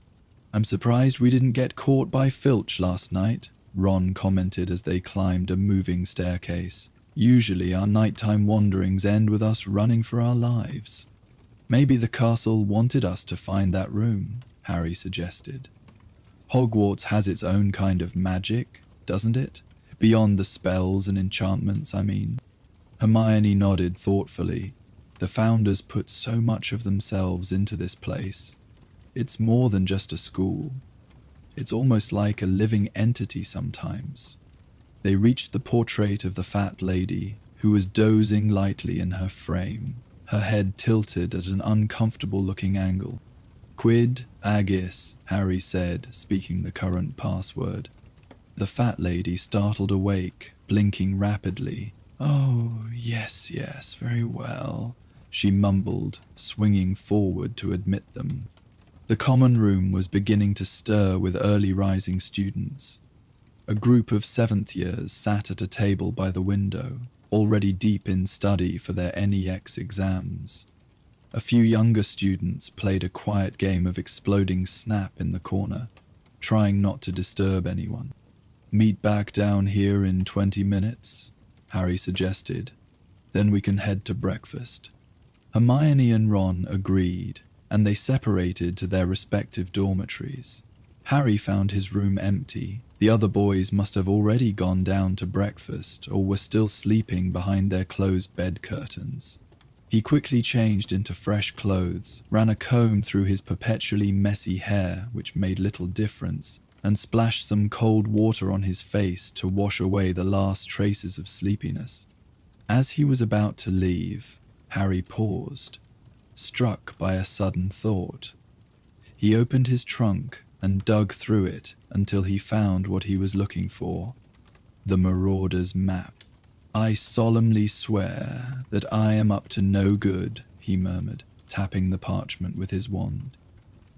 I'm surprised we didn't get caught by Filch last night, Ron commented as they climbed a moving staircase. Usually our nighttime wanderings end with us running for our lives. Maybe the castle wanted us to find that room, Harry suggested. Hogwarts has its own kind of magic, doesn't it? Beyond the spells and enchantments, I mean. Hermione nodded thoughtfully. The founders put so much of themselves into this place. It's more than just a school. It's almost like a living entity sometimes. They reached the portrait of the fat lady, who was dozing lightly in her frame, her head tilted at an uncomfortable-looking angle. "Quid agis," Harry said, speaking the current password. The fat lady startled awake, blinking rapidly. "Oh, yes, very well," she mumbled, swinging forward to admit them. The common room was beginning to stir with early rising students. A group of 7th years sat at a table by the window, already deep in study for their NEX exams. A few younger students played a quiet game of exploding snap in the corner, trying not to disturb anyone. "Meet back down here in 20 minutes, Harry suggested. "Then we can head to breakfast." Hermione and Ron agreed, and they separated to their respective dormitories. Harry found his room empty. The other boys must have already gone down to breakfast or were still sleeping behind their closed bed curtains. He quickly changed into fresh clothes, ran a comb through his perpetually messy hair, which made little difference, and splashed some cold water on his face to wash away the last traces of sleepiness. As he was about to leave, Harry paused, struck by a sudden thought. He opened his trunk and dug through it until he found what he was looking for: the Marauder's map. "I solemnly swear that I am up to no good," he murmured, tapping the parchment with his wand.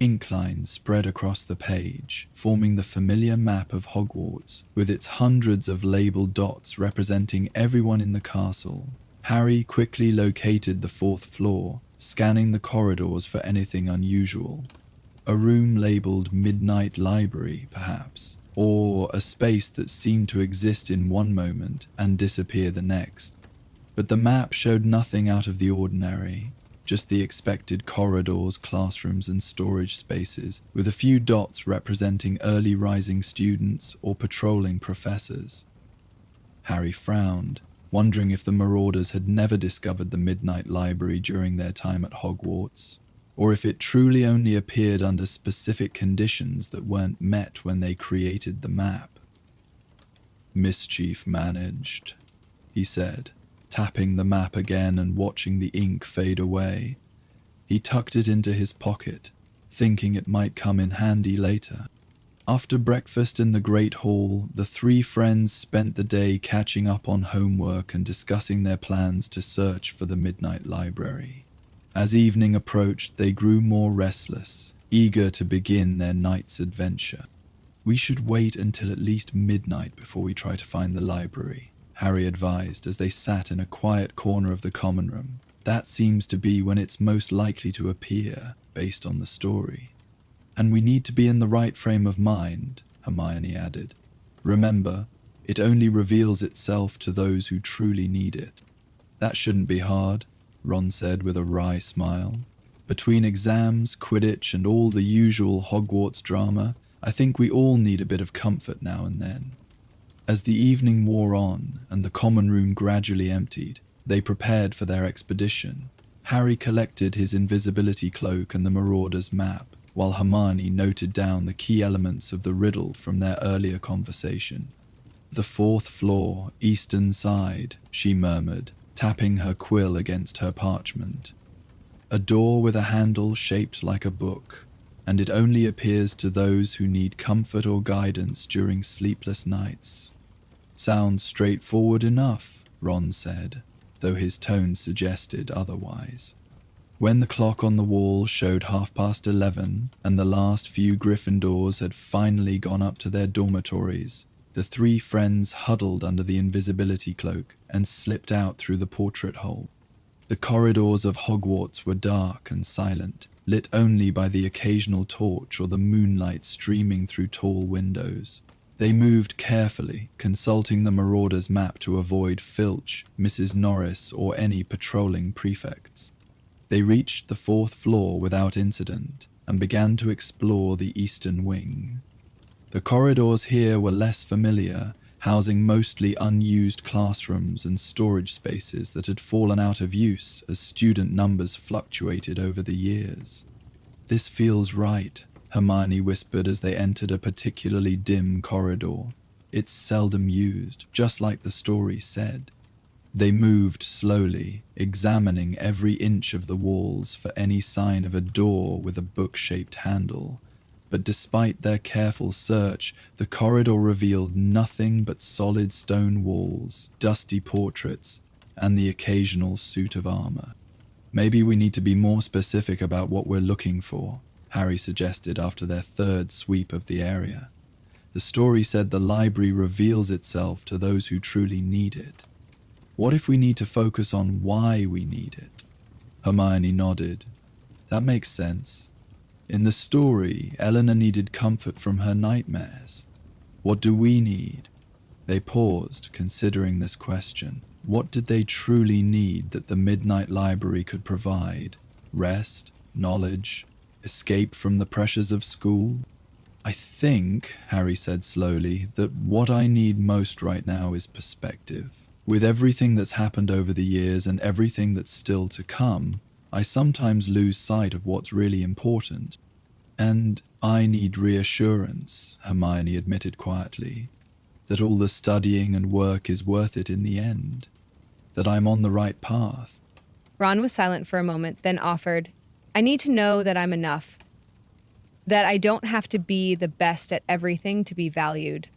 Ink lines spread across the page, forming the familiar map of Hogwarts, with its hundreds of labeled dots representing everyone in the castle. Harry quickly located the 4th floor, scanning the corridors for anything unusual. A room labeled Midnight Library, perhaps, or a space that seemed to exist in one moment and disappear the next. But the map showed nothing out of the ordinary, just the expected corridors, classrooms, and storage spaces, with a few dots representing early rising students or patrolling professors. Harry frowned, wondering if the Marauders had never discovered the Midnight Library during their time at Hogwarts, or if it truly only appeared under specific conditions that weren't met when they created the map. "Mischief managed," he said, tapping the map again and watching the ink fade away. He tucked it into his pocket, thinking it might come in handy later. After breakfast in the Great Hall, the 3 friends spent the day catching up on homework and discussing their plans to search for the Midnight Library. As evening approached, they grew more restless, eager to begin their night's adventure. "We should wait until at least midnight before we try to find the library," Harry advised as they sat in a quiet corner of the common room. "That seems to be when it's most likely to appear, based on the story." "And we need to be in the right frame of mind," Hermione added. "Remember, it only reveals itself to those who truly need it." "That shouldn't be hard," Ron said with a wry smile. "Between exams, Quidditch, and all the usual Hogwarts drama, I think we all need a bit of comfort now and then." As the evening wore on and the common room gradually emptied, they prepared for their expedition. Harry collected his invisibility cloak and the Marauder's map, while Hermione noted down the key elements of the riddle from their earlier conversation. "The 4th floor, eastern side," she murmured, tapping her quill against her parchment. "A door with a handle shaped like a book, and it only appears to those who need comfort or guidance during sleepless nights." "Sounds straightforward enough," Ron said, though his tone suggested otherwise. When the clock on the wall showed 11:30 and the last few Gryffindors had finally gone up to their dormitories, the 3 friends huddled under the invisibility cloak and slipped out through the portrait hole. The corridors of Hogwarts were dark and silent, lit only by the occasional torch or the moonlight streaming through tall windows. They moved carefully, consulting the Marauder's map to avoid Filch, Mrs. Norris, or any patrolling prefects. They reached the 4th floor without incident and began to explore the eastern wing. The corridors here were less familiar, housing mostly unused classrooms and storage spaces that had fallen out of use as student numbers fluctuated over the years. "This feels right," Hermione whispered as they entered a particularly dim corridor. "It's seldom used, just like the story said." They moved slowly, examining every inch of the walls for any sign of a door with a book-shaped handle. But despite their careful search, the corridor revealed nothing but solid stone walls, dusty portraits, and the occasional suit of armor. Maybe we need to be more specific about what we're looking for, Harry suggested after their third sweep of the area. The story said the library reveals itself to those who truly need it. What if we need to focus on why we need it? Hermione nodded. That makes sense. In the story, Eleanor needed comfort from her nightmares. What do we need? They paused, considering this question. What did they truly need that the Midnight Library could provide? Rest, knowledge, escape from the pressures of school? I think, Harry said slowly, that what I need most right now is perspective. With everything that's happened over the years and everything that's still to come, I sometimes lose sight of what's really important. And I need reassurance, Hermione admitted quietly, that all the studying and work is worth it in the end, that I'm on the right path.
Ron was silent for a moment, then offered, I need to know that I'm enough, that I don't have to be the best at everything to be valued.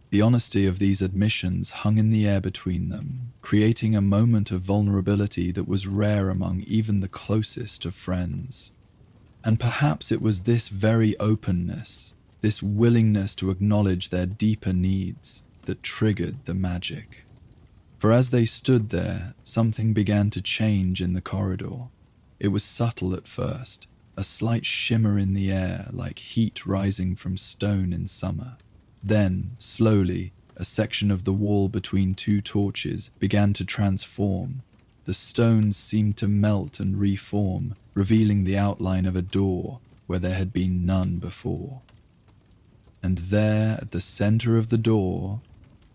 The honesty of these admissions hung in the air between them, creating a moment of vulnerability that was rare among even the closest of friends. And perhaps it was this very openness, this willingness to acknowledge their deeper needs, that triggered the magic. For as they stood there, something began to change in the corridor. It was subtle at first, a slight shimmer in the air like heat rising from stone in summer. Then, slowly, a section of the wall between two torches began to transform. The stones seemed to melt and reform, revealing the outline of a door where there had been none before. And there, at the center of the door,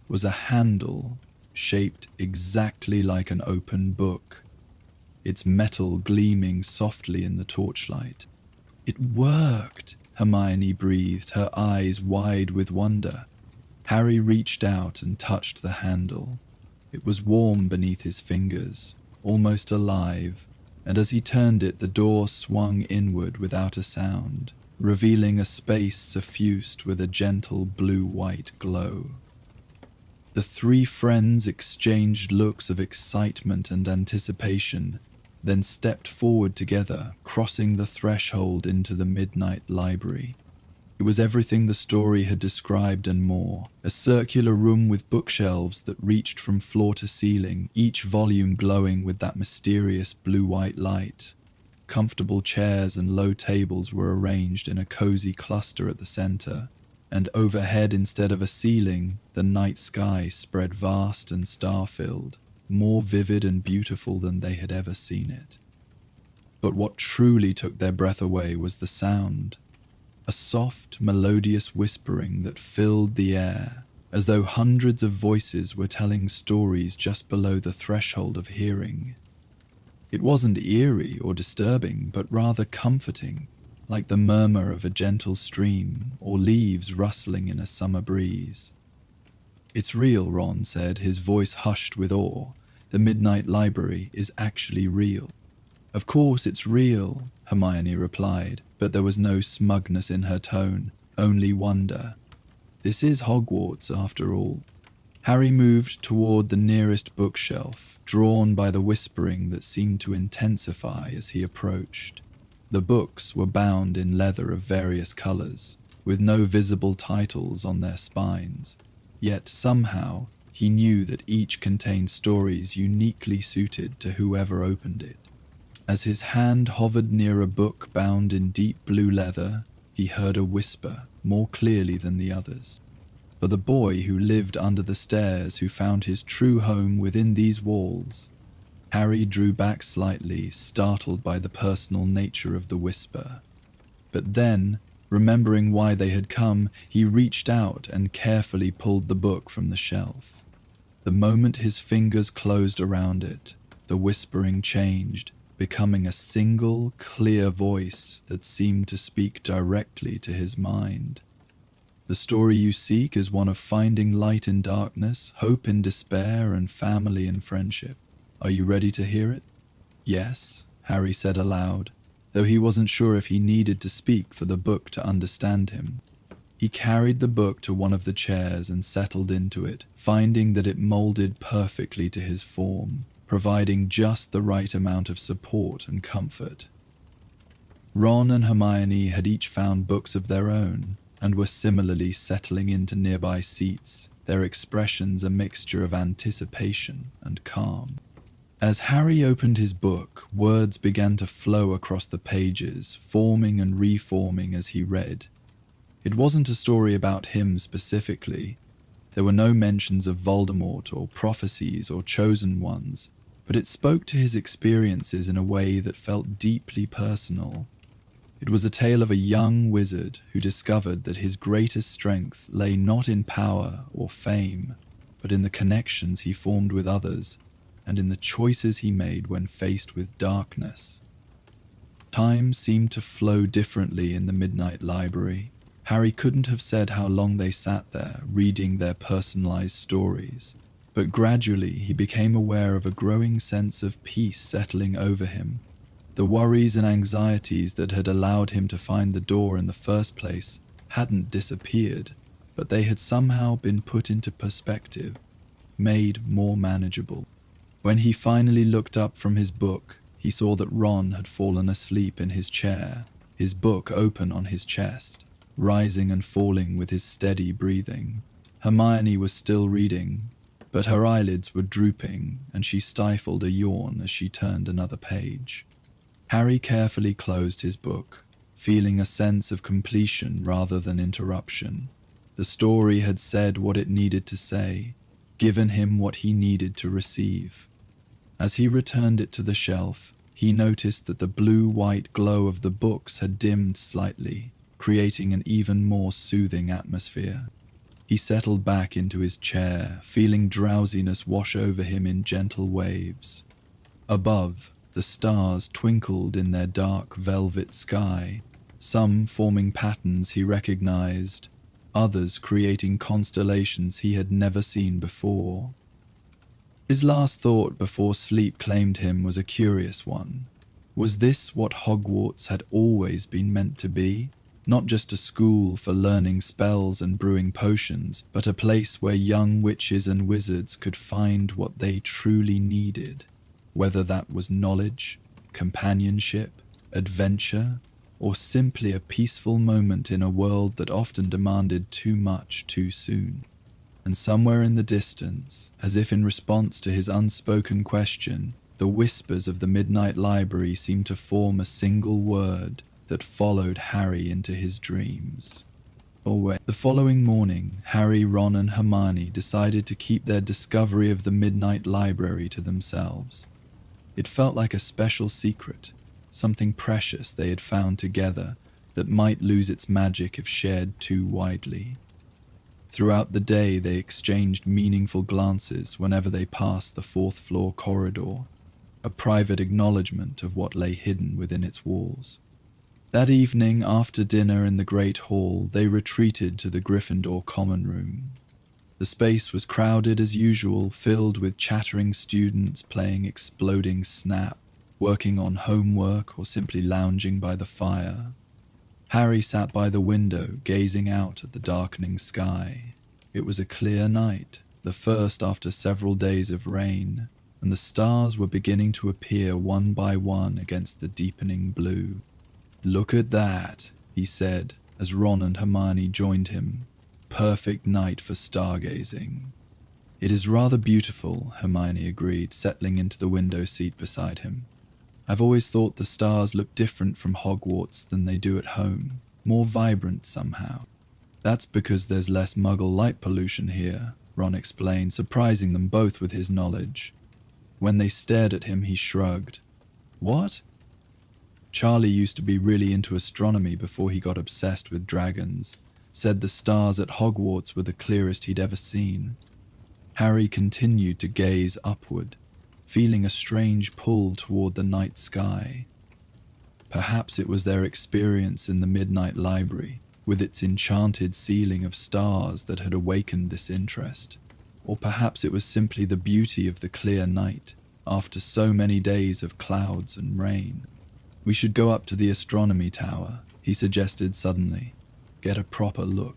was a handle shaped exactly like an open book, its metal gleaming softly in the torchlight. It worked! Hermione breathed, her eyes wide with wonder. Harry reached out and touched the handle. It was warm beneath his fingers, almost alive, and as he turned it, the door swung inward without a sound, revealing a space suffused with a gentle blue-white glow. The three friends exchanged looks of excitement and anticipation, then stepped forward together, crossing the threshold into the Midnight Library. It was everything the story had described and more, a circular room with bookshelves that reached from floor to ceiling, each volume glowing with that mysterious blue-white light. Comfortable chairs and low tables were arranged in a cozy cluster at the center, and overhead instead of a ceiling, the night sky spread vast and star-filled, more vivid and beautiful than they had ever seen it. But what truly took their breath away was the sound, a soft, melodious whispering that filled the air, as though hundreds of voices were telling stories just below the threshold of hearing. It wasn't eerie or disturbing, but rather comforting, like the murmur of a gentle stream or leaves rustling in a summer breeze. It's real, Ron said, his voice hushed with awe. The Midnight Library is actually real. Of course it's real, Hermione replied, but there was no smugness in her tone, only wonder. This is Hogwarts, after all. Harry moved toward the nearest bookshelf, drawn by the whispering that seemed to intensify as he approached. The books were bound in leather of various colors, with no visible titles on their spines. Yet somehow, he knew that each contained stories uniquely suited to whoever opened it. As his hand hovered near a book bound in deep blue leather, he heard a whisper more clearly than the others. For the boy who lived under the stairs, who found his true home within these walls. Harry drew back slightly, startled by the personal nature of the whisper. But then, remembering why they had come, he reached out and carefully pulled the book from the shelf. The moment his fingers closed around it, the whispering changed, becoming a single, clear voice that seemed to speak directly to his mind. The story you seek is one of finding light in darkness, hope in despair, and family in friendship. Are you ready to hear it?" "Yes," Harry said aloud, though he wasn't sure if he needed to speak for the book to understand him. He carried the book to one of the chairs and settled into it, finding that it molded perfectly to his form, providing just the right amount of support and comfort. Ron and Hermione had each found books of their own, and were similarly settling into nearby seats, their expressions a mixture of anticipation and calm. As Harry opened his book, words began to flow across the pages, forming and reforming as he read. It wasn't a story about him specifically. There were no mentions of Voldemort or prophecies or chosen ones, but it spoke to his experiences in a way that felt deeply personal. It was a tale of a young wizard who discovered that his greatest strength lay not in power or fame, but in the connections he formed with others and in the choices he made when faced with darkness. Time seemed to flow differently in the Midnight Library. Harry couldn't have said how long they sat there, reading their personalized stories, but gradually he became aware of a growing sense of peace settling over him. The worries and anxieties that had allowed him to find the door in the first place hadn't disappeared, but they had somehow been put into perspective, made more manageable. When he finally looked up from his book, he saw that Ron had fallen asleep in his chair, his book open on his chest, rising and falling with his steady breathing. Hermione was still reading, but her eyelids were drooping, and she stifled a yawn as she turned another page. Harry carefully closed his book, feeling a sense of completion rather than interruption. The story had said what it needed to say, given him what he needed to receive. As he returned it to the shelf, he noticed that the blue-white glow of the books had dimmed slightly, creating an even more soothing atmosphere. He settled back into his chair, feeling drowsiness wash over him in gentle waves. Above, the stars twinkled in their dark velvet sky, some forming patterns he recognized, others creating constellations he had never seen before. His last thought before sleep claimed him was a curious one. Was this what Hogwarts had always been meant to be? Not just a school for learning spells and brewing potions, but a place where young witches and wizards could find what they truly needed, whether that was knowledge, companionship, adventure, or simply a peaceful moment in a world that often demanded too much too soon. And somewhere in the distance, as if in response to his unspoken question, the whispers of the Midnight Library seemed to form a single word that followed Harry into his dreams. The following morning, Harry, Ron, and Hermione decided to keep their discovery of the Midnight Library to themselves. It felt like a special secret, something precious they had found together that might lose its magic if shared too widely. Throughout the day, they exchanged meaningful glances whenever they passed the fourth-floor corridor, a private acknowledgement of what lay hidden within its walls. That evening, after dinner in the Great Hall, they retreated to the Gryffindor common room. The space was crowded as usual, filled with chattering students playing exploding Snap, working on homework, or simply lounging by the fire. Harry sat by the window, gazing out at the darkening sky. It was a clear night, the first after several days of rain, and the stars were beginning to appear one by one against the deepening blue. "Look at that," he said, as Ron and Hermione joined him. "Perfect night for stargazing." "It is rather beautiful," Hermione agreed, settling into the window seat beside him. "I've always thought the stars look different from Hogwarts than they do at home, more vibrant somehow." "That's because there's less Muggle light pollution here," Ron explained, surprising them both with his knowledge. When they stared at him, he shrugged. "What?" "Charlie used to be really into astronomy before he got obsessed with dragons. Said the stars at Hogwarts were the clearest he'd ever seen." Harry continued to gaze upward, feeling a strange pull toward the night sky. Perhaps it was their experience in the Midnight Library, with its enchanted ceiling of stars that had awakened this interest. Or perhaps it was simply the beauty of the clear night after so many days of clouds and rain. We should go up to the astronomy tower, he suggested suddenly. Get a proper look.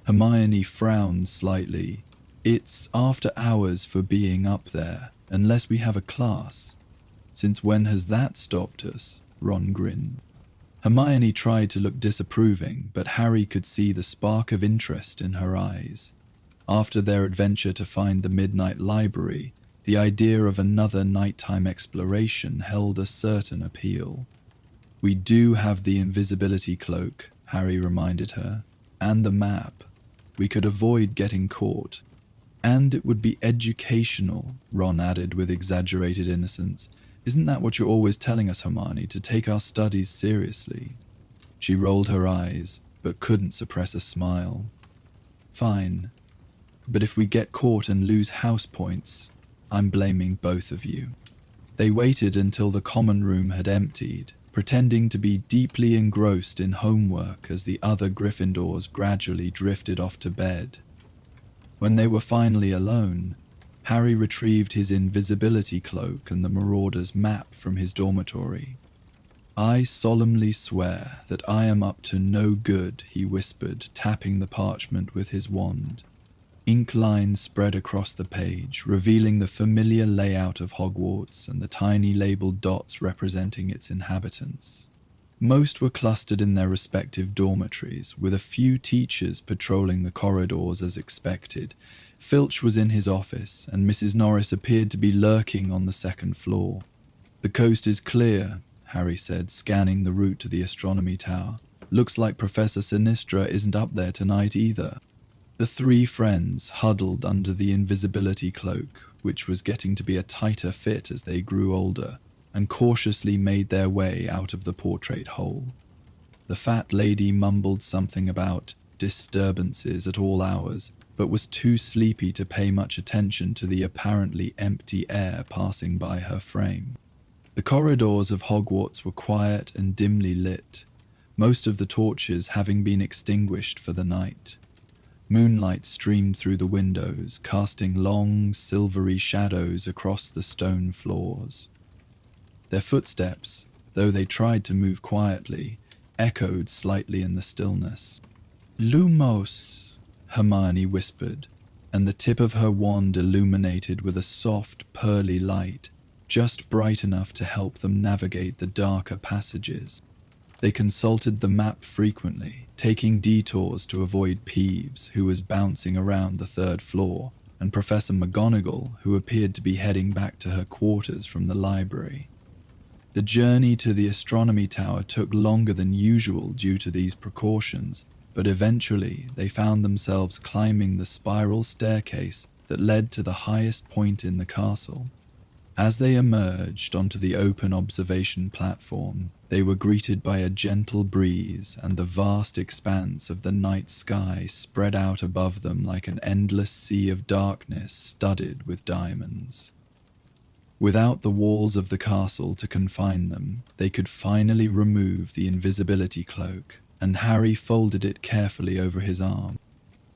Hermione frowned slightly. It's after hours for being up there, unless we have a class. Since when has that stopped us? Ron grinned. Hermione tried to look disapproving, but Harry could see the spark of interest in her eyes. After their adventure to find the Midnight Library, the idea of another nighttime exploration held a certain appeal. We do have the invisibility cloak, Harry reminded her, and the map. We could avoid getting caught. And it would be educational, Ron added with exaggerated innocence. Isn't that what you're always telling us, Hermione, to take our studies seriously? She rolled her eyes, but couldn't suppress a smile. Fine. But if we get caught and lose house points, I'm blaming both of you. They waited until the common room had emptied, pretending to be deeply engrossed in homework as the other Gryffindors gradually drifted off to bed. When they were finally alone, Harry retrieved his invisibility cloak and the Marauder's map from his dormitory. I solemnly swear that I am up to no good, he whispered, tapping the parchment with his wand. Ink lines spread across the page, revealing the familiar layout of Hogwarts and the tiny labeled dots representing its inhabitants. Most were clustered in their respective dormitories, with a few teachers patrolling the corridors as expected. Filch was in his office, and Mrs. Norris appeared to be lurking on the second floor. The coast is clear, Harry said, scanning the route to the astronomy tower. Looks like Professor Sinistra isn't up there tonight either. The three friends huddled under the invisibility cloak, which was getting to be a tighter fit as they grew older, and cautiously made their way out of the portrait hole. The fat lady mumbled something about disturbances at all hours, but was too sleepy to pay much attention to the apparently empty air passing by her frame. The corridors of Hogwarts were quiet and dimly lit, most of the torches having been extinguished for the night. Moonlight streamed through the windows, casting long, silvery shadows across the stone floors. Their footsteps, though they tried to move quietly, echoed slightly in the stillness. "Lumos," Hermione whispered, and the tip of her wand illuminated with a soft, pearly light, just bright enough to help them navigate the darker passages. They consulted the map frequently, taking detours to avoid Peeves, who was bouncing around the third floor, and Professor McGonagall, who appeared to be heading back to her quarters from the library. The journey to the astronomy tower took longer than usual due to these precautions, but eventually they found themselves climbing the spiral staircase that led to the highest point in the castle. As they emerged onto the open observation platform, they were greeted by a gentle breeze, and the vast expanse of the night sky spread out above them like an endless sea of darkness studded with diamonds. Without the walls of the castle to confine them, they could finally remove the invisibility cloak, and Harry folded it carefully over his arm.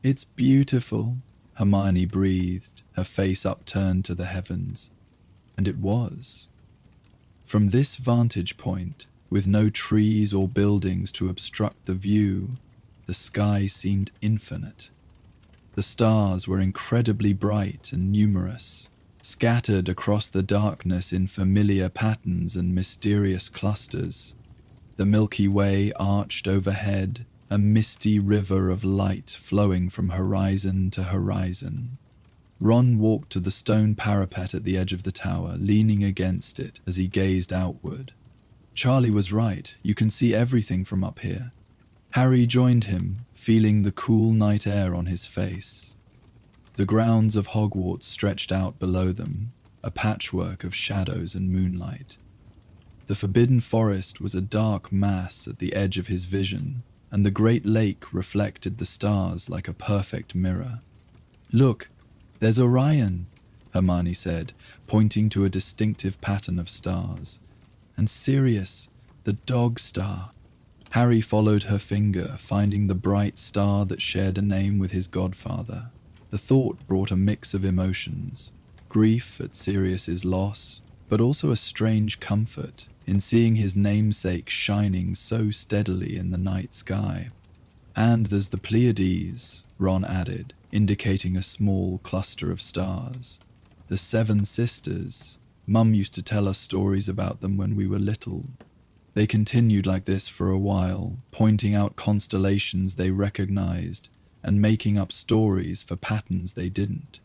"It's beautiful," Hermione breathed, her face upturned to the heavens. And it was. From this vantage point, with no trees or buildings to obstruct the view, the sky seemed infinite. The stars were incredibly bright and numerous, scattered across the darkness in familiar patterns and mysterious clusters. The Milky Way arched overhead, a misty river of light flowing from horizon to horizon. Ron walked to the stone parapet at the edge of the tower, leaning against it as he gazed outward. Charlie was right, you can see everything from up here. Harry joined him, feeling the cool night air on his face. The grounds of Hogwarts stretched out below them, a patchwork of shadows and moonlight. The Forbidden Forest was a dark mass at the edge of his vision, and the Great Lake reflected the stars like a perfect mirror. "Look, there's Orion," Hermione said, pointing to a distinctive pattern of stars. "And Sirius, the dog star." Harry followed her finger, finding the bright star that shared a name with his godfather. The thought brought a mix of emotions: grief at Sirius's loss, but also a strange comfort in seeing his namesake shining so steadily in the night sky. "And there's the Pleiades," Ron added, indicating a small cluster of stars. "The Seven Sisters. Mum used to tell us stories about them when we were little." They continued like this for a while, pointing out constellations they recognized and making up stories for patterns they didn't.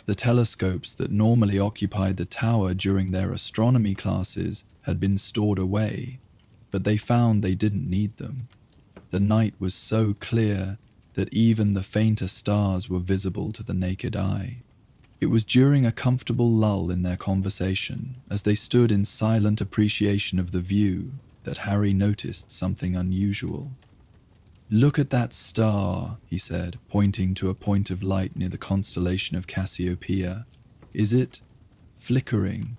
The telescopes that normally occupied the tower during their astronomy classes had been stored away, but they found they didn't need them. The night was so clear that even the fainter stars were visible to the naked eye. It was during a comfortable lull in their conversation, as they stood in silent appreciation of the view, that Harry noticed something unusual. "Look at that star," he said, pointing to a point of light near the constellation of Cassiopeia. "Is it flickering?"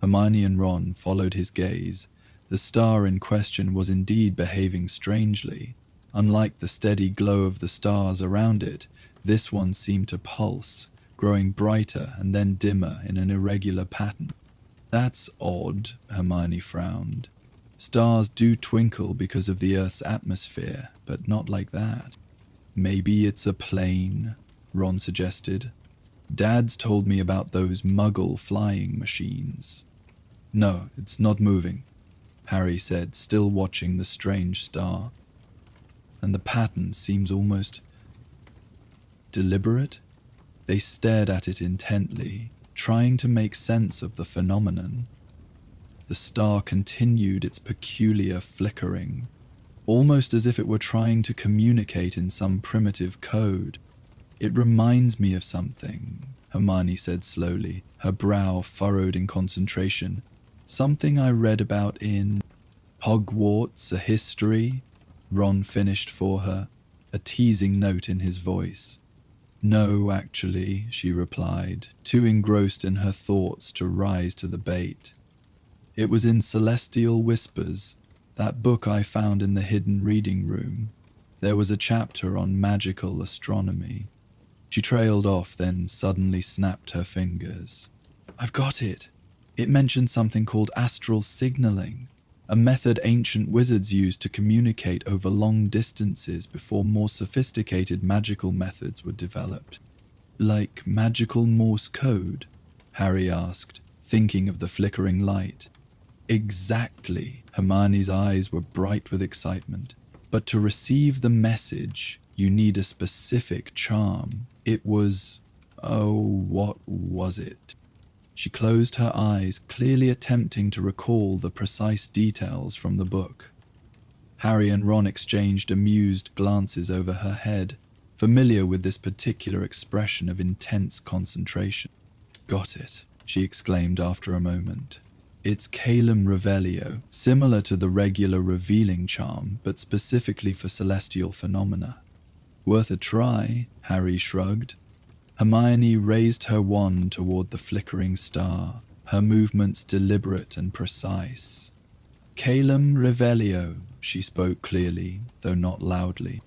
Hermione and Ron followed his gaze. The star in question was indeed behaving strangely. Unlike the steady glow of the stars around it, this one seemed to pulse, growing brighter and then dimmer in an irregular pattern. "That's odd," Hermione frowned. "Stars do twinkle because of the Earth's atmosphere, but not like that." "Maybe it's a plane," Ron suggested. "Dad's told me about those Muggle flying machines." "No, it's not moving," Harry said, still watching the strange star. "And the pattern seems almost deliberate." They stared at it intently, trying to make sense of the phenomenon. The star continued its peculiar flickering, almost as if it were trying to communicate in some primitive code. "It reminds me of something," Hermione said slowly, her brow furrowed in concentration. "Something I read about in Hogwarts, a history," Ron finished for her, a teasing note in his voice. "No, actually," she replied, too engrossed in her thoughts to rise to the bait. "It was in Celestial Whispers, that book I found in the hidden reading room. There was a chapter on magical astronomy." She trailed off, then suddenly snapped her fingers. "I've got it! It mentioned something called astral signaling, a method ancient wizards used to communicate over long distances before more sophisticated magical methods were developed." "Like magical Morse code?" Harry asked, thinking of the flickering light. "Exactly." Hermione's eyes were bright with excitement. "But to receive the message, you need a specific charm. It was... oh, what was it?" She closed her eyes, clearly attempting to recall the precise details from the book. Harry and Ron exchanged amused glances over her head, familiar with this particular expression of intense concentration. "Got it," she exclaimed after a moment. "It's Calum Revelio, similar to the regular revealing charm, but specifically for celestial phenomena." "Worth a try," Harry shrugged. Hermione raised her wand toward the flickering star, her movements deliberate and precise. "Calum Revelio," she spoke clearly, though not loudly.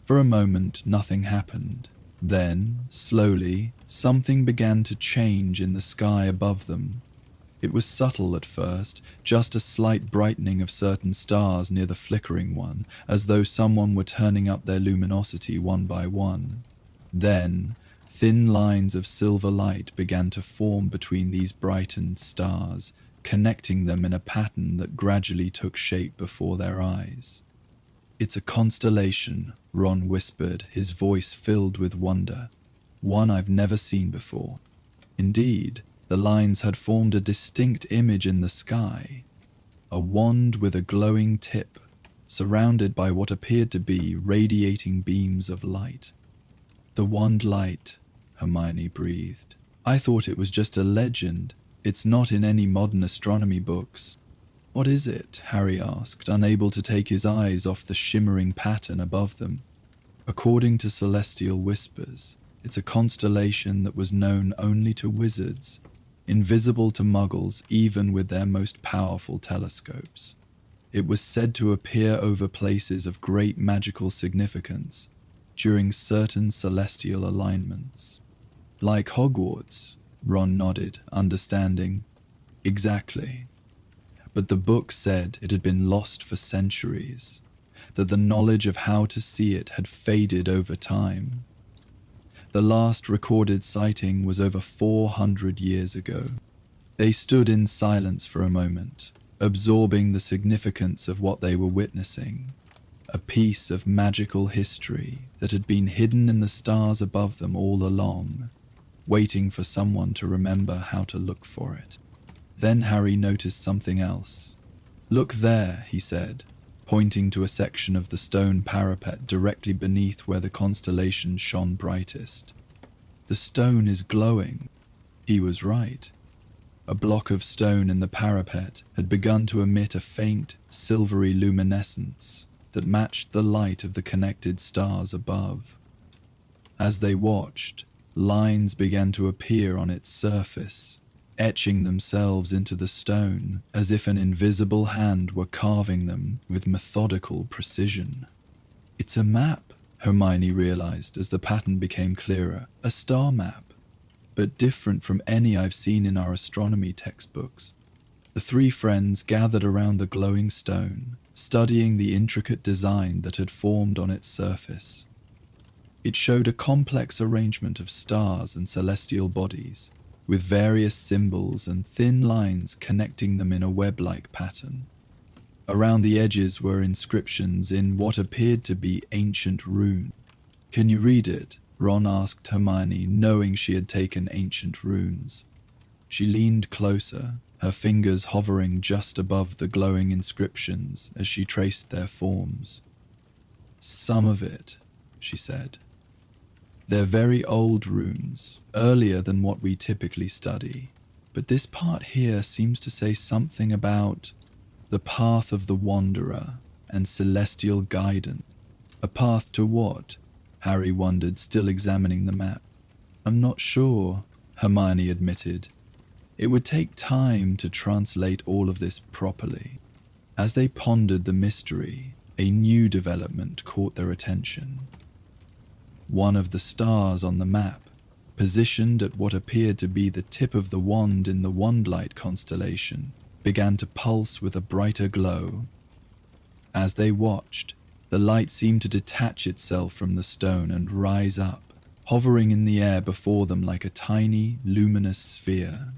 For a moment, nothing happened. Then, slowly, something began to change in the sky above them. It was subtle at first, just a slight brightening of certain stars near the flickering one, as though someone were turning up their luminosity one by one. Then, thin lines of silver light began to form between these brightened stars, connecting them in a pattern that gradually took shape before their eyes. "It's a constellation," Ron whispered, his voice filled with wonder. "One I've never seen before." Indeed, the lines had formed a distinct image in the sky. A wand with a glowing tip, surrounded by what appeared to be radiating beams of light. "The wand light," Hermione breathed. "I thought it was just a legend. It's not in any modern astronomy books." "What is it?" Harry asked, unable to take his eyes off the shimmering pattern above them. "According to Celestial Whispers, it's a constellation that was known only to wizards, invisible to muggles even with their most powerful telescopes." It was said to appear over places of great magical significance during certain celestial alignments. Like Hogwarts, Ron nodded, understanding. Exactly. But the book said it had been lost for centuries, that the knowledge of how to see it had faded over time. The last recorded sighting was over 400 years ago. They stood in silence for a moment, absorbing the significance of what they were witnessing, a piece of magical history that had been hidden in the stars above them all along, waiting for someone to remember how to look for it. Then Harry noticed something else. "Look there," he said, pointing to a section of the stone parapet directly beneath where the constellation shone brightest. "The stone is glowing." He was right. A block of stone in the parapet had begun to emit a faint, silvery luminescence that matched the light of the connected stars above. As they watched, lines began to appear on its surface, etching themselves into the stone as if an invisible hand were carving them with methodical precision. "It's a map," Hermione realized as the pattern became clearer. "A star map, but different from any I've seen in our astronomy textbooks." The three friends gathered around the glowing stone, studying the intricate design that had formed on its surface. It showed a complex arrangement of stars and celestial bodies, with various symbols and thin lines connecting them in a web-like pattern. Around the edges were inscriptions in what appeared to be ancient runes. "Can you read it?" Ron asked Hermione, knowing she had taken ancient runes. She leaned closer, her fingers hovering just above the glowing inscriptions as she traced their forms. "Some of it," she said. "They're very old runes, earlier than what we typically study, but this part here seems to say something about the path of the wanderer and celestial guidance." "A path to what?" Harry wondered, still examining the map. "I'm not sure," Hermione admitted. "It would take time to translate all of this properly." As they pondered the mystery, a new development caught their attention. One of the stars on the map, positioned at what appeared to be the tip of the wand in the Wandlight constellation, began to pulse with a brighter glow. As they watched, the light seemed to detach itself from the stone and rise up, hovering in the air before them like a tiny, luminous sphere.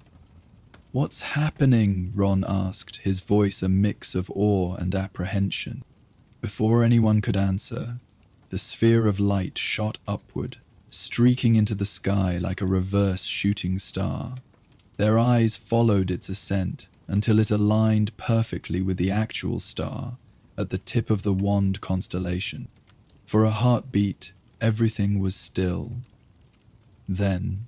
"What's happening?" Ron asked, his voice a mix of awe and apprehension. Before anyone could answer, the sphere of light shot upward, streaking into the sky like a reverse shooting star. Their eyes followed its ascent until it aligned perfectly with the actual star at the tip of the wand constellation. For a heartbeat, everything was still. Then,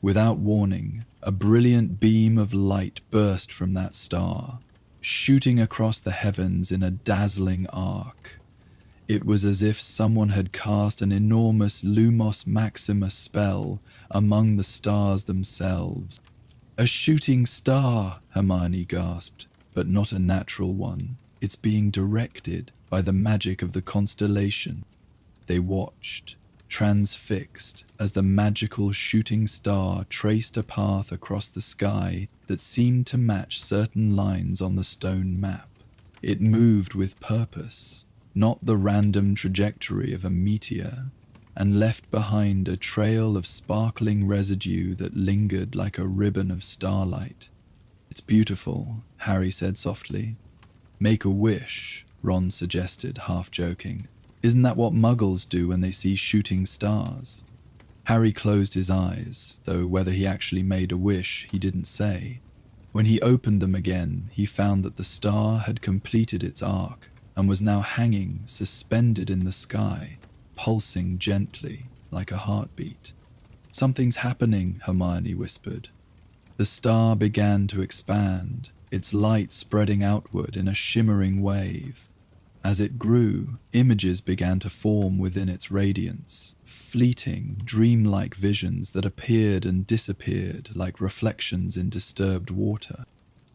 without warning, a brilliant beam of light burst from that star, shooting across the heavens in a dazzling arc. It was as if someone had cast an enormous Lumos Maxima spell among the stars themselves. "A shooting star," Hermione gasped, "but not a natural one. It's being directed by the magic of the constellation." They watched, transfixed, as the magical shooting star traced a path across the sky that seemed to match certain lines on the stone map. It moved with purpose, not the random trajectory of a meteor, and left behind a trail of sparkling residue that lingered like a ribbon of starlight. "It's beautiful," Harry said softly. "Make a wish," Ron suggested, half joking. "Isn't that what muggles do when they see shooting stars?" Harry closed his eyes, though whether he actually made a wish, he didn't say. When he opened them again, he found that the star had completed its arc and was now hanging, suspended in the sky, pulsing gently, like a heartbeat. "Something's happening," Hermione whispered. The star began to expand, its light spreading outward in a shimmering wave. As it grew, images began to form within its radiance, fleeting, dreamlike visions that appeared and disappeared like reflections in disturbed water.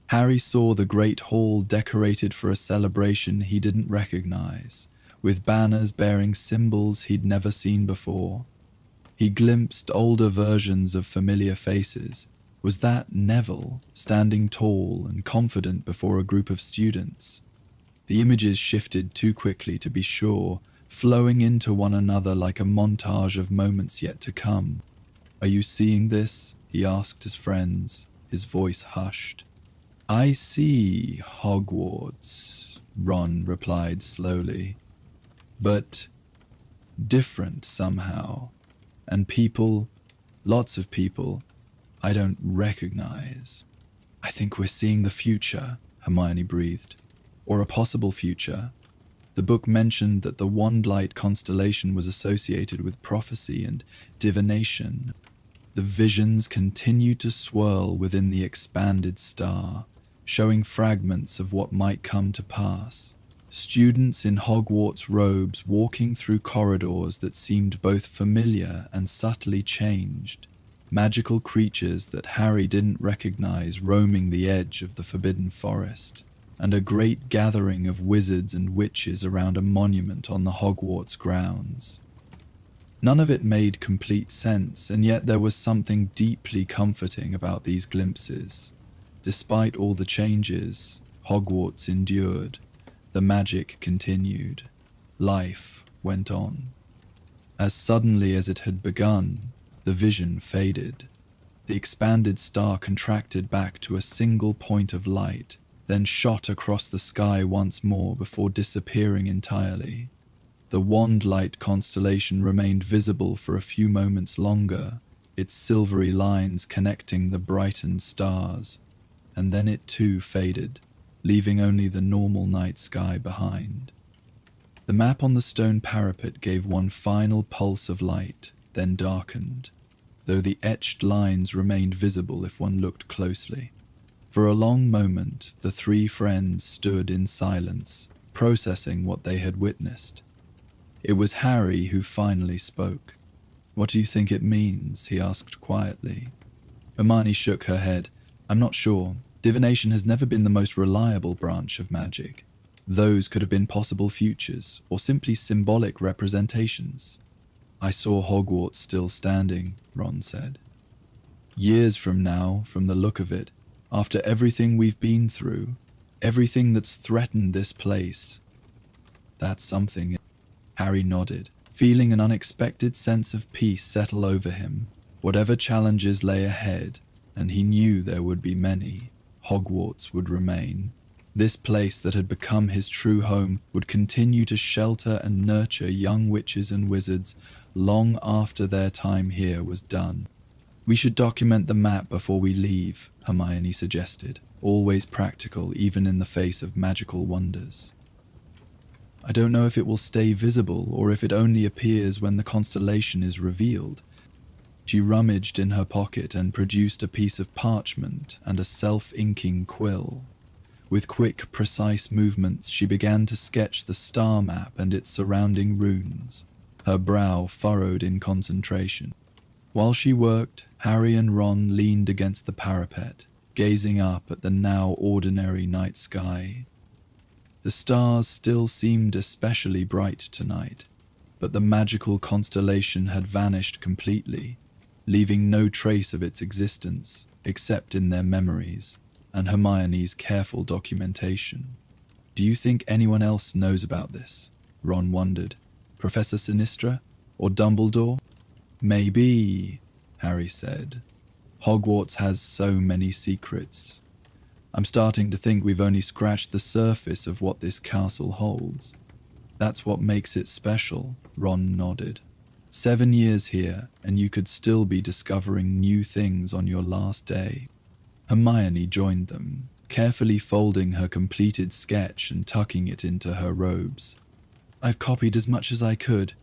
Harry saw the great hall decorated for a celebration he didn't recognize, with banners bearing symbols he'd never seen before. He glimpsed older versions of familiar faces. Was that Neville, standing tall and confident before a group of students? The images shifted too quickly to be sure, flowing into one another like a montage of moments yet to come. "Are you seeing this?" he asked his friends, his voice hushed. "I see Hogwarts," Ron replied slowly. "But different somehow. And people, lots of people, I don't recognize." "I think we're seeing the future," Hermione breathed. "Or a possible future." The book mentioned that the Wandlight constellation was associated with prophecy and divination. The visions continued to swirl within the expanded star, showing fragments of what might come to pass. Students in Hogwarts robes walking through corridors that seemed both familiar and subtly changed. Magical creatures that Harry didn't recognize roaming the edge of the Forbidden Forest, and a great gathering of wizards and witches around a monument on the Hogwarts grounds. None of it made complete sense, and yet there was something deeply comforting about these glimpses. Despite all the changes Hogwarts endured, the magic continued. Life went on. As suddenly as it had begun, the vision faded. The expanded star contracted back to a single point of light, then shot across the sky once more before disappearing entirely. The Wandlight constellation remained visible for a few moments longer, its silvery lines connecting the brightened stars, and then it too faded, leaving only the normal night sky behind. The map on the stone parapet gave one final pulse of light, then darkened, though the etched lines remained visible if one looked closely. For a long moment, the three friends stood in silence, processing what they had witnessed. It was Harry who finally spoke. "What do you think it means?" he asked quietly. Hermione shook her head. "I'm not sure. Divination has never been the most reliable branch of magic. Those could have been possible futures, or simply symbolic representations." "I saw Hogwarts still standing," Ron said. "Years from now, from the look of it, after everything we've been through, everything that's threatened this place. That's something." Harry nodded, feeling an unexpected sense of peace settle over him. Whatever challenges lay ahead, and he knew there would be many, Hogwarts would remain. This place that had become his true home would continue to shelter and nurture young witches and wizards long after their time here was done. "We should document the map before we leave," Hermione suggested, always practical even in the face of magical wonders. "I don't know if it will stay visible or if it only appears when the constellation is revealed." She rummaged in her pocket and produced a piece of parchment and a self-inking quill. With quick, precise movements, she began to sketch the star map and its surrounding runes, her brow furrowed in concentration. While she worked, Harry and Ron leaned against the parapet, gazing up at the now ordinary night sky. The stars still seemed especially bright tonight, but the magical constellation had vanished completely, leaving no trace of its existence except in their memories and Hermione's careful documentation. "Do you think anyone else knows about this?" Ron wondered. "Professor Sinistra? Or Dumbledore?" "Maybe," Harry said. "Hogwarts has so many secrets. I'm starting to think we've only scratched the surface of what this castle holds." "That's what makes it special," Ron nodded. 7 years here, and you could still be discovering new things on your last day." Hermione joined them, carefully folding her completed sketch and tucking it into her robes. "I've copied as much as I could.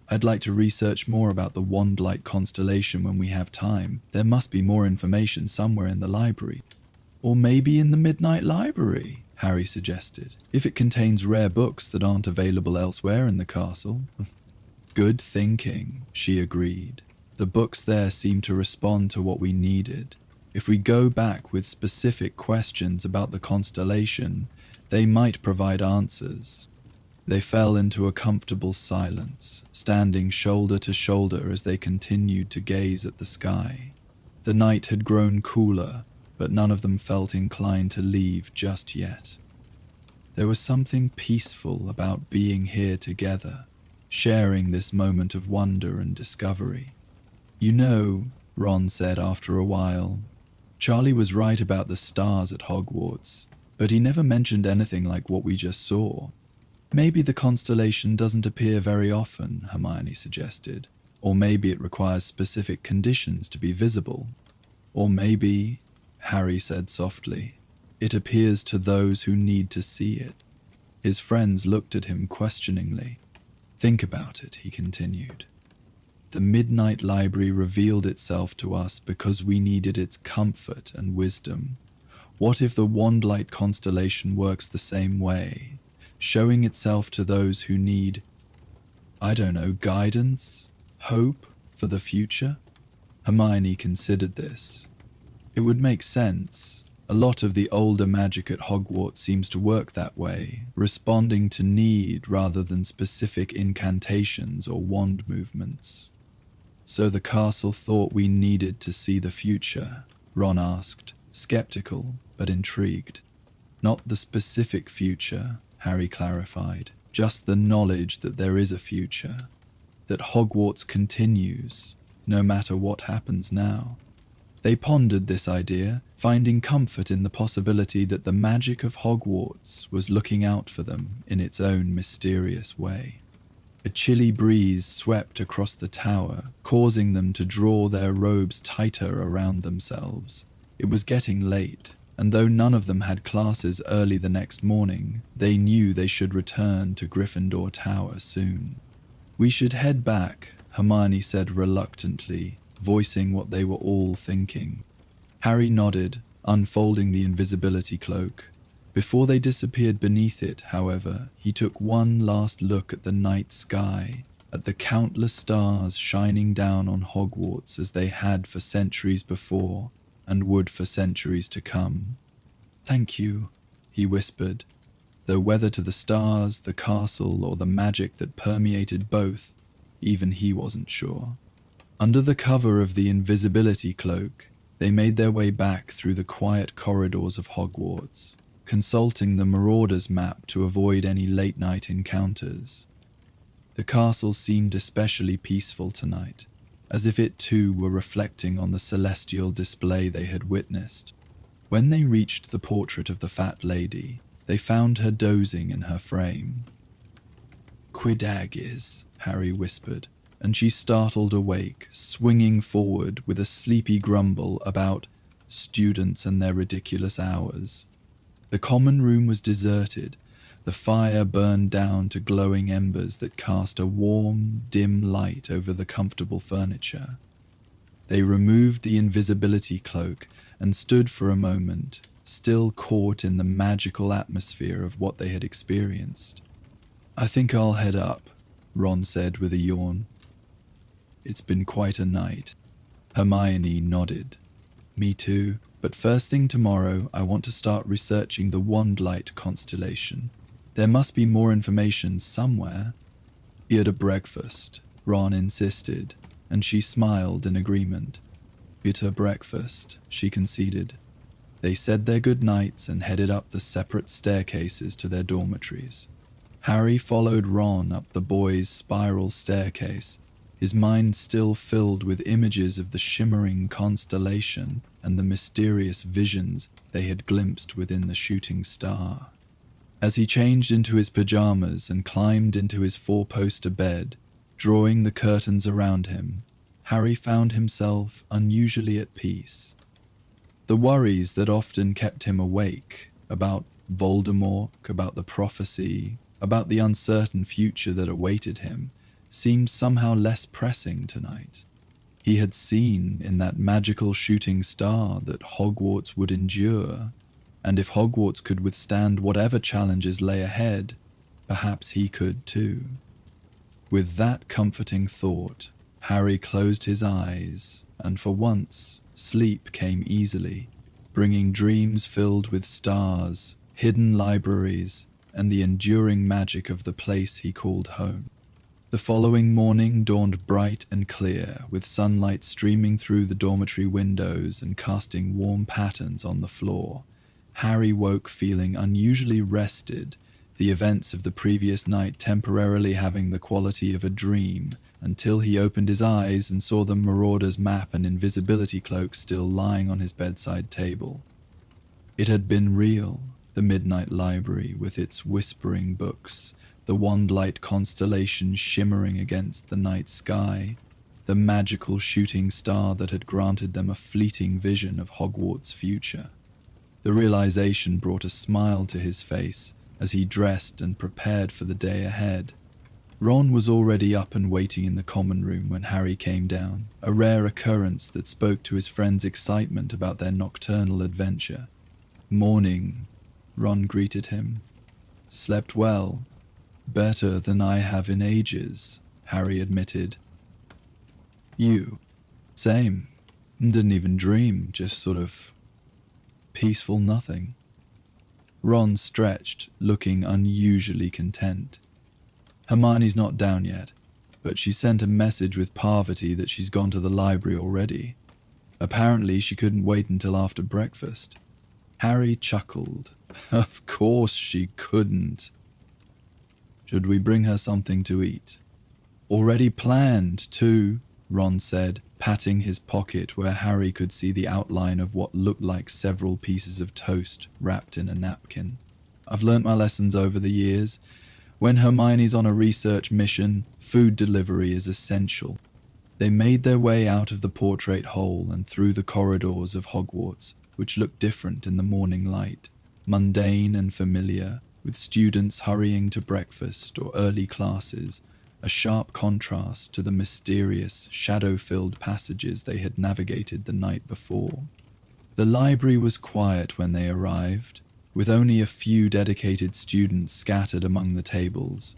I'd like to research more about the Wandlight constellation when we have time. There must be more information somewhere in the library." "Or maybe in the Midnight Library," Harry suggested, "if it contains rare books that aren't available elsewhere in the castle." "Good thinking," she agreed. "The books there seem to respond to what we needed. If we go back with specific questions about the constellation, they might provide answers. They fell into a comfortable silence, standing shoulder to shoulder as they continued to gaze at the sky. The night had grown cooler, but none of them felt inclined to leave just yet. There was something peaceful about being here together, sharing this moment of wonder and discovery. "You know," Ron said after a while, "Charlie was right about the stars at Hogwarts, but he never mentioned anything like what we just saw." "Maybe the constellation doesn't appear very often," Hermione suggested. "Or maybe it requires specific conditions to be visible. Or maybe," Harry said softly, "it appears to those who need to see it." His friends looked at him questioningly. "Think about it," he continued. "The Midnight Library revealed itself to us because we needed its comfort and wisdom. What if the Wandlight constellation works the same way, showing itself to those who need, I don't know, guidance, hope for the future?" Hermione considered this. It would make sense. A lot of the older magic at Hogwarts seems to work that way, responding to need rather than specific incantations or wand movements. "So the castle thought we needed to see the future?" Ron asked, skeptical but intrigued. "Not the specific future," Harry clarified, "just the knowledge that there is a future, that Hogwarts continues, no matter what happens now." They pondered this idea, finding comfort in the possibility that the magic of Hogwarts was looking out for them in its own mysterious way. A chilly breeze swept across the tower, causing them to draw their robes tighter around themselves. It was getting late, and though none of them had classes early the next morning, they knew they should return to Gryffindor Tower soon. "We should head back," Hermione said reluctantly, voicing what they were all thinking. Harry nodded, unfolding the invisibility cloak. Before they disappeared beneath it, however, he took one last look at the night sky, at the countless stars shining down on Hogwarts as they had for centuries before, and would for centuries to come. "Thank you," he whispered, though whether to the stars, the castle, or the magic that permeated both, even he wasn't sure. Under the cover of the invisibility cloak, they made their way back through the quiet corridors of Hogwarts, consulting the Marauders map to avoid any late-night encounters. The castle seemed especially peaceful tonight, as if it too were reflecting on the celestial display they had witnessed. When they reached the portrait of the Fat Lady, they found her dozing in her frame. "Quiddagiz," Harry whispered, and she startled awake, swinging forward with a sleepy grumble about students and their ridiculous hours. The common room was deserted. The fire burned down to glowing embers that cast a warm, dim light over the comfortable furniture. They removed the invisibility cloak and stood for a moment, still caught in the magical atmosphere of what they had experienced. "I think I'll head up," Ron said with a yawn. "It's been quite a night." Hermione nodded. "Me too, but first thing tomorrow I want to start researching the Wandlight constellation. There must be more information somewhere." "Be at a breakfast," Ron insisted, and she smiled in agreement. "At her breakfast," she conceded. They said their goodnights and headed up the separate staircases to their dormitories. Harry followed Ron up the boys' spiral staircase, his mind still filled with images of the shimmering constellation and the mysterious visions they had glimpsed within the shooting star. As he changed into his pajamas and climbed into his four-poster bed, drawing the curtains around him, Harry found himself unusually at peace. The worries that often kept him awake, about Voldemort, about the prophecy, about the uncertain future that awaited him, seemed somehow less pressing tonight. He had seen in that magical shooting star that Hogwarts would endure, and if Hogwarts could withstand whatever challenges lay ahead, perhaps he could too. With that comforting thought, Harry closed his eyes and for once Sleep came easily, bringing dreams filled with stars, hidden libraries, and the enduring magic of the place he called home. The following morning dawned bright and clear, with sunlight streaming through the dormitory windows and casting warm patterns on the floor. Harry woke feeling unusually rested, the events of the previous night temporarily having the quality of a dream, until he opened his eyes and saw the Marauder's map and invisibility cloak still lying on his bedside table. It had been real, the Midnight Library with its whispering books, the Wandlight constellation shimmering against the night sky, the magical shooting star that had granted them a fleeting vision of Hogwarts' future. The realization brought a smile to his face as he dressed and prepared for the day ahead. Ron was already up and waiting in the common room when Harry came down, a rare occurrence that spoke to his friend's excitement about their nocturnal adventure. "Morning," Ron greeted him. "Slept well. Better than I have in ages," Harry admitted. "You? Same. Didn't even dream, just sort of peaceful nothing." Ron stretched, looking unusually content. "Hermione's not down yet, but she sent a message with Parvati that she's gone to the library already. Apparently she couldn't wait until after breakfast." Harry chuckled. "Of course she couldn't. Should we bring her something to eat?" "Already planned, too," Ron said, patting his pocket where Harry could see the outline of what looked like several pieces of toast wrapped in a napkin. "I've learnt my lessons over the years. When Hermione's on a research mission, food delivery is essential." They made their way out of the portrait hole and through the corridors of Hogwarts, which looked different in the morning light, mundane and familiar, with students hurrying to breakfast or early classes, a sharp contrast to the mysterious, shadow-filled passages they had navigated the night before. The library was quiet when they arrived, with only a few dedicated students scattered among the tables.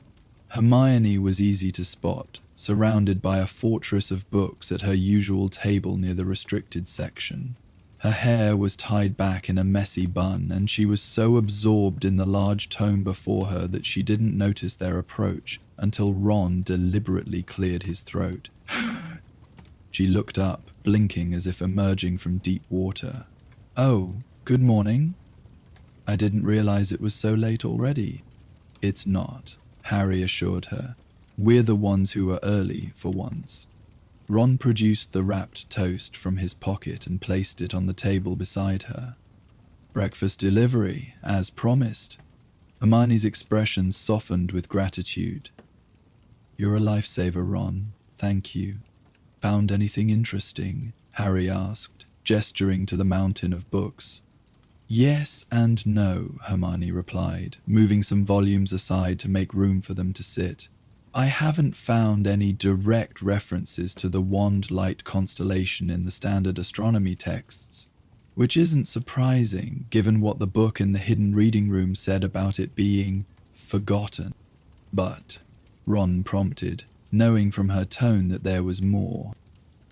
Hermione was easy to spot, surrounded by a fortress of books at her usual table near the restricted section. Her hair was tied back in a messy bun, and she was so absorbed in the large tome before her that she didn't notice their approach until Ron deliberately cleared his throat. She looked up, blinking as if emerging from deep water. "Oh, good morning. I didn't realize it was so late already." "It's not," Harry assured her. "We're the ones who are early, for once." Ron produced the wrapped toast from his pocket and placed it on the table beside her. "Breakfast delivery, as promised." Hermione's expression softened with gratitude. "You're a lifesaver, Ron. Thank you." "Found anything interesting?" Harry asked, gesturing to the mountain of books. "Yes and no," Hermione replied, moving some volumes aside to make room for them to sit. "I haven't found any direct references to the Wandlight constellation in the standard astronomy texts, which isn't surprising given what the book in the hidden reading room said about it being forgotten. But," Ron prompted, knowing from her tone that there was more.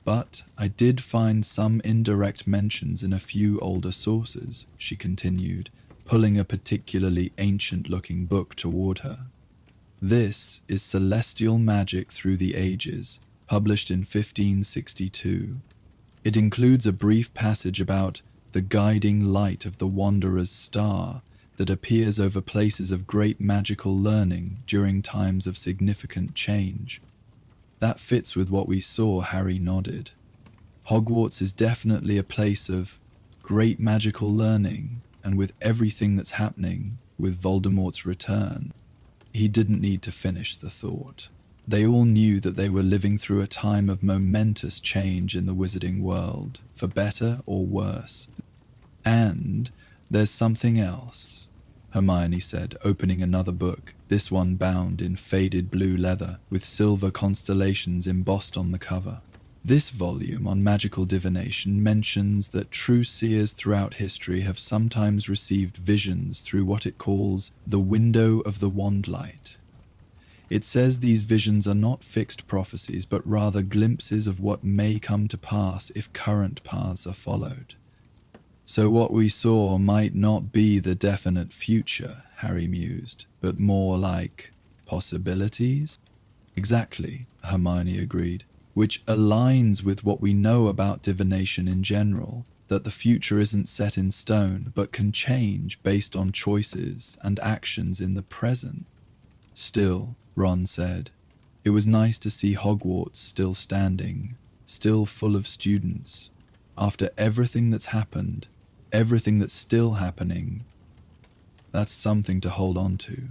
"But I did find some indirect mentions in a few older sources," she continued, pulling a particularly ancient-looking book toward her. "This is Celestial Magic Through the Ages, published in 1562. It includes a brief passage about the guiding light of the Wanderer's star that appears over places of great magical learning during times of significant change." "That fits with what we saw," Harry nodded. "Hogwarts is definitely a place of great magical learning, and with everything that's happening with Voldemort's return." He didn't need to finish the thought. They all knew that they were living through a time of momentous change in the wizarding world, for better or worse. "And there's something else," Hermione said, opening another book, this one bound in faded blue leather with silver constellations embossed on the cover. "This volume on magical divination mentions that true seers throughout history have sometimes received visions through what it calls the window of the Wandlight. It says these visions are not fixed prophecies, but rather glimpses of what may come to pass if current paths are followed. So what we saw might not be the definite future, Harry mused, but more like possibilities? Exactly, Hermione agreed, which aligns with what we know about divination in general, that the future isn't set in stone, but can change based on choices and actions in the present. Still, Ron said, it was nice to see Hogwarts still standing, still full of students. After everything that's happened, everything that's still happening, that's something to hold on to.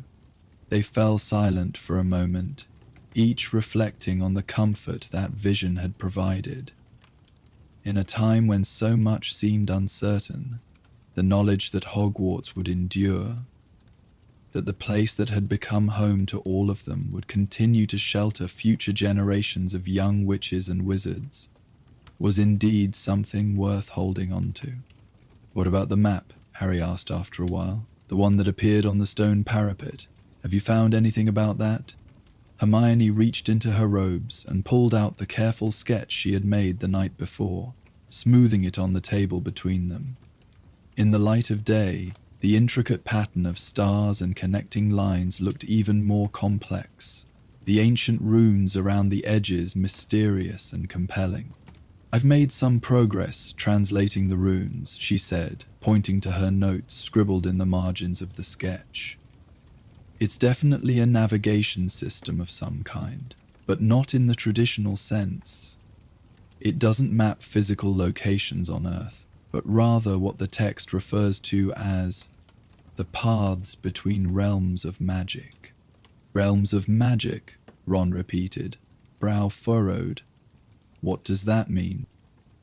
They fell silent for a moment, each reflecting on the comfort that vision had provided. In a time when so much seemed uncertain, the knowledge that Hogwarts would endure, that the place that had become home to all of them would continue to shelter future generations of young witches and wizards, was indeed something worth holding on to. What about the map? Harry asked after a while. The one that appeared on the stone parapet. Have you found anything about that? Hermione reached into her robes and pulled out the careful sketch she had made the night before, smoothing it on the table between them. In the light of day, the intricate pattern of stars and connecting lines looked even more complex, the ancient runes around the edges mysterious and compelling. I've made some progress translating the runes, she said, pointing to her notes scribbled in the margins of the sketch. It's definitely a navigation system of some kind, but not in the traditional sense. It doesn't map physical locations on Earth, but rather what the text refers to as the paths between realms of magic. Realms of magic, Ron repeated, brow furrowed. What does that mean?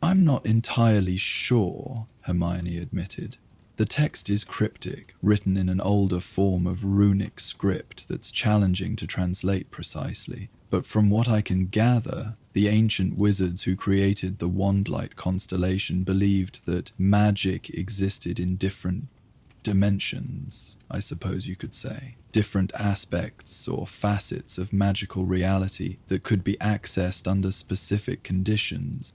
I'm not entirely sure, Hermione admitted. The text is cryptic, written in an older form of runic script that's challenging to translate precisely. But from what I can gather, the ancient wizards who created the Wandlight constellation believed that magic existed in different dimensions, I suppose you could say. Different aspects or facets of magical reality that could be accessed under specific conditions.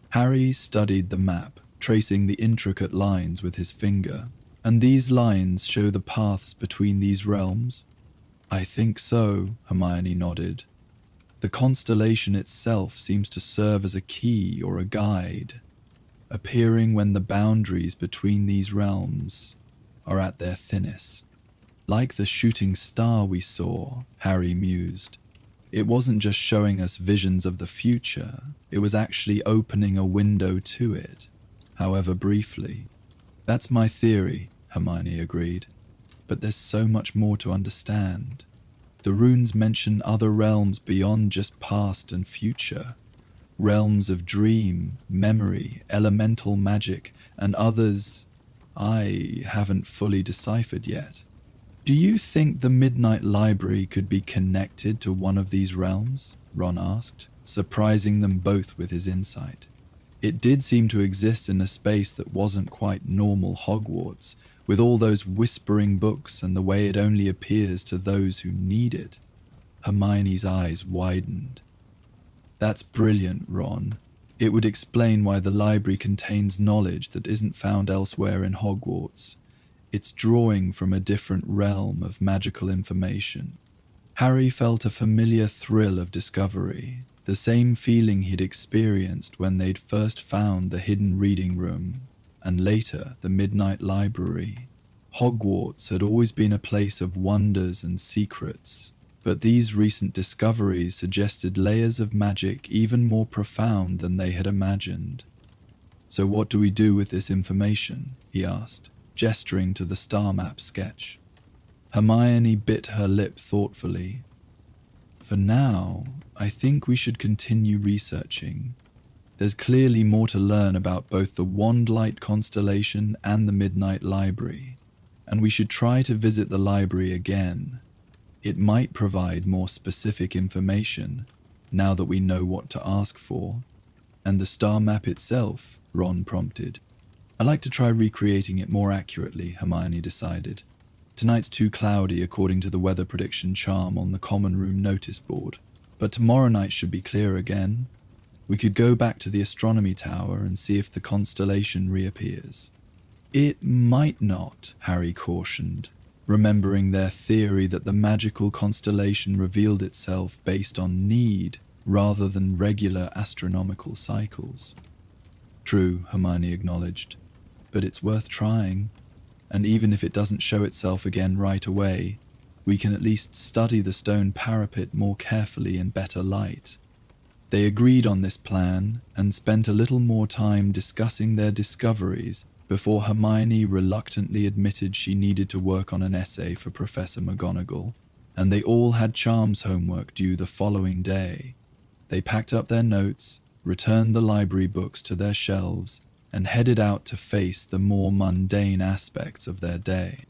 Harry studied the map, tracing the intricate lines with his finger. And these lines show the paths between these realms? I think so, Hermione nodded. The constellation itself seems to serve as a key or a guide, appearing when the boundaries between these realms are at their thinnest. Like the shooting star we saw, Harry mused. It wasn't just showing us visions of the future, it was actually opening a window to it, however briefly. That's my theory, Hermione agreed. But there's so much more to understand. The runes mention other realms beyond just past and future. Realms of dream, memory, elemental magic, and others I haven't fully deciphered yet. Do you think the Midnight Library could be connected to one of these realms? Ron asked, surprising them both with his insight. It did seem to exist in a space that wasn't quite normal Hogwarts, with all those whispering books and the way it only appears to those who need it. Hermione's eyes widened. That's brilliant, Ron. It would explain why the library contains knowledge that isn't found elsewhere in Hogwarts. It's drawing from a different realm of magical information. Harry felt a familiar thrill of discovery, the same feeling he'd experienced when they'd first found the hidden reading room, and later the Midnight Library. Hogwarts had always been a place of wonders and secrets, but these recent discoveries suggested layers of magic even more profound than they had imagined. So what do we do with this information? He asked, gesturing to the star map sketch. Hermione bit her lip thoughtfully. For now, I think we should continue researching. There's clearly more to learn about both the Wandlight constellation and the Midnight Library, and we should try to visit the library again. It might provide more specific information, now that we know what to ask for. And the star map itself, Ron prompted. I'd like to try recreating it more accurately, Hermione decided. Tonight's too cloudy according to the weather prediction charm on the common room notice board, but tomorrow night should be clear again. We could go back to the astronomy tower and see if the constellation reappears. It might not, Harry cautioned, remembering their theory that the magical constellation revealed itself based on need rather than regular astronomical cycles. True, Hermione acknowledged, but it's worth trying, and even if it doesn't show itself again right away, we can at least study the stone parapet more carefully in better light. They agreed on this plan and spent a little more time discussing their discoveries before Hermione reluctantly admitted she needed to work on an essay for Professor McGonagall, and they all had charms homework due the following day. They packed up their notes, returned the library books to their shelves, and headed out to face the more mundane aspects of their day.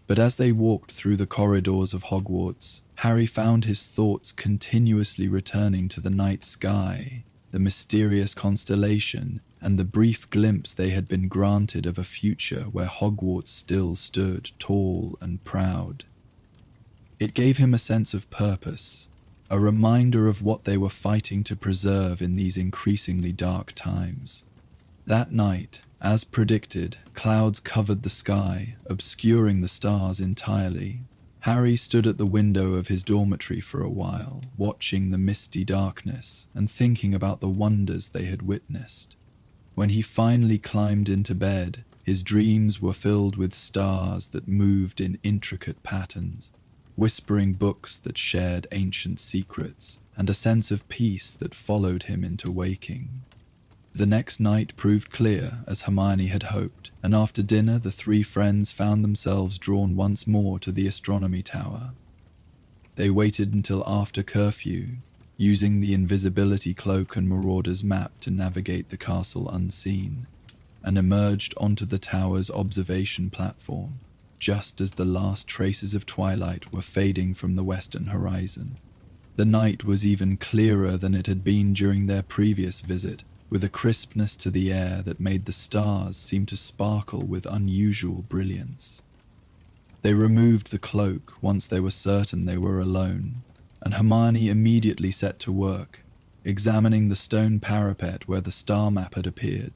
But as they walked through the corridors of Hogwarts, Harry found his thoughts continuously returning to the night sky, the mysterious constellation, and the brief glimpse they had been granted of a future where Hogwarts still stood tall and proud. It gave him a sense of purpose, a reminder of what they were fighting to preserve in these increasingly dark times. That night, as predicted, clouds covered the sky, obscuring the stars entirely. Harry stood at the window of his dormitory for a while, watching the misty darkness and thinking about the wonders they had witnessed. When he finally climbed into bed, his dreams were filled with stars that moved in intricate patterns, whispering books that shared ancient secrets, and a sense of peace that followed him into waking. The next night proved clear, as Hermione had hoped, and after dinner the three friends found themselves drawn once more to the astronomy tower. They waited until after curfew, using the invisibility cloak and Marauder's map to navigate the castle unseen, and emerged onto the tower's observation platform, just as the last traces of twilight were fading from the western horizon. The night was even clearer than it had been during their previous visit, with a crispness to the air that made the stars seem to sparkle with unusual brilliance. They removed the cloak once they were certain they were alone, and Hermione immediately set to work, examining the stone parapet where the star map had appeared.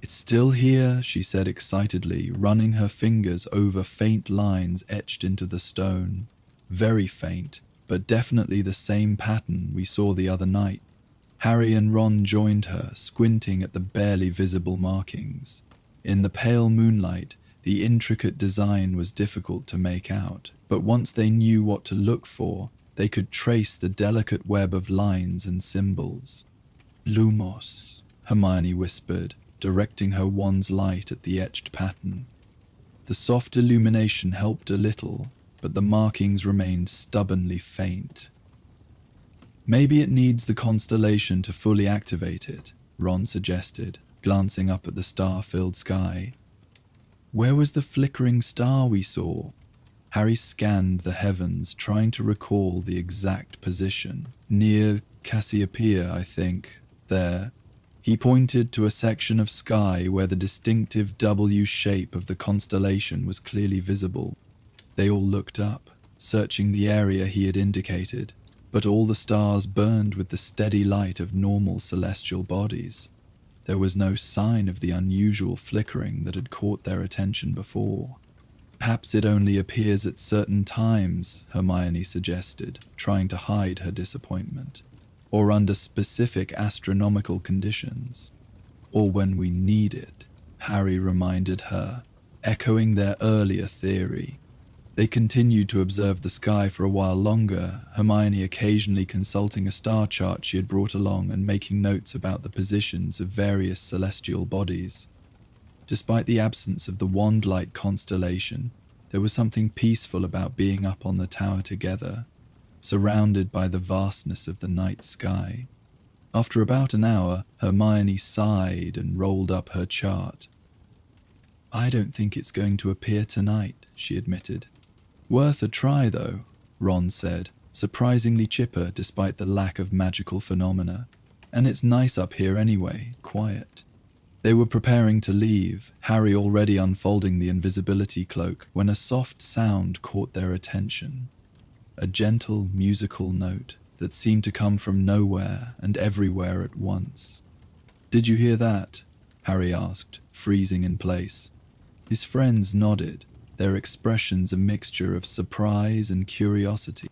"It's still here," she said excitedly, running her fingers over faint lines etched into the stone. Very faint, but definitely the same pattern we saw the other night. Harry and Ron joined her, squinting at the barely visible markings. In the pale moonlight, the intricate design was difficult to make out, but once they knew what to look for, they could trace the delicate web of lines and symbols. "Lumos," Hermione whispered, directing her wand's light at the etched pattern. The soft illumination helped a little, but the markings remained stubbornly faint. "Maybe it needs the constellation to fully activate it," Ron suggested, glancing up at the star-filled sky. "Where was the flickering star we saw?" Harry scanned the heavens, trying to recall the exact position. "Near Cassiopeia, I think. There." He pointed to a section of sky where the distinctive W shape of the constellation was clearly visible. They all looked up, searching the area he had indicated, but all the stars burned with the steady light of normal celestial bodies. There was no sign of the unusual flickering that had caught their attention before. "Perhaps it only appears at certain times," Hermione suggested, trying to hide her disappointment. "Or under specific astronomical conditions. Or when we need it," Harry reminded her, echoing their earlier theory. They continued to observe the sky for a while longer, Hermione occasionally consulting a star chart she had brought along and making notes about the positions of various celestial bodies. Despite the absence of the wand-like constellation, there was something peaceful about being up on the tower together, surrounded by the vastness of the night sky. After about an hour, Hermione sighed and rolled up her chart. "I don't think it's going to appear tonight," she admitted. "Worth a try, though," Ron said, surprisingly chipper despite the lack of magical phenomena. "And it's nice up here anyway, quiet." They were preparing to leave, Harry already unfolding the invisibility cloak, when a soft sound caught their attention. A gentle musical note that seemed to come from nowhere and everywhere at once. "Did you hear that?" Harry asked, freezing in place. His friends nodded, their expressions a mixture of surprise and curiosity.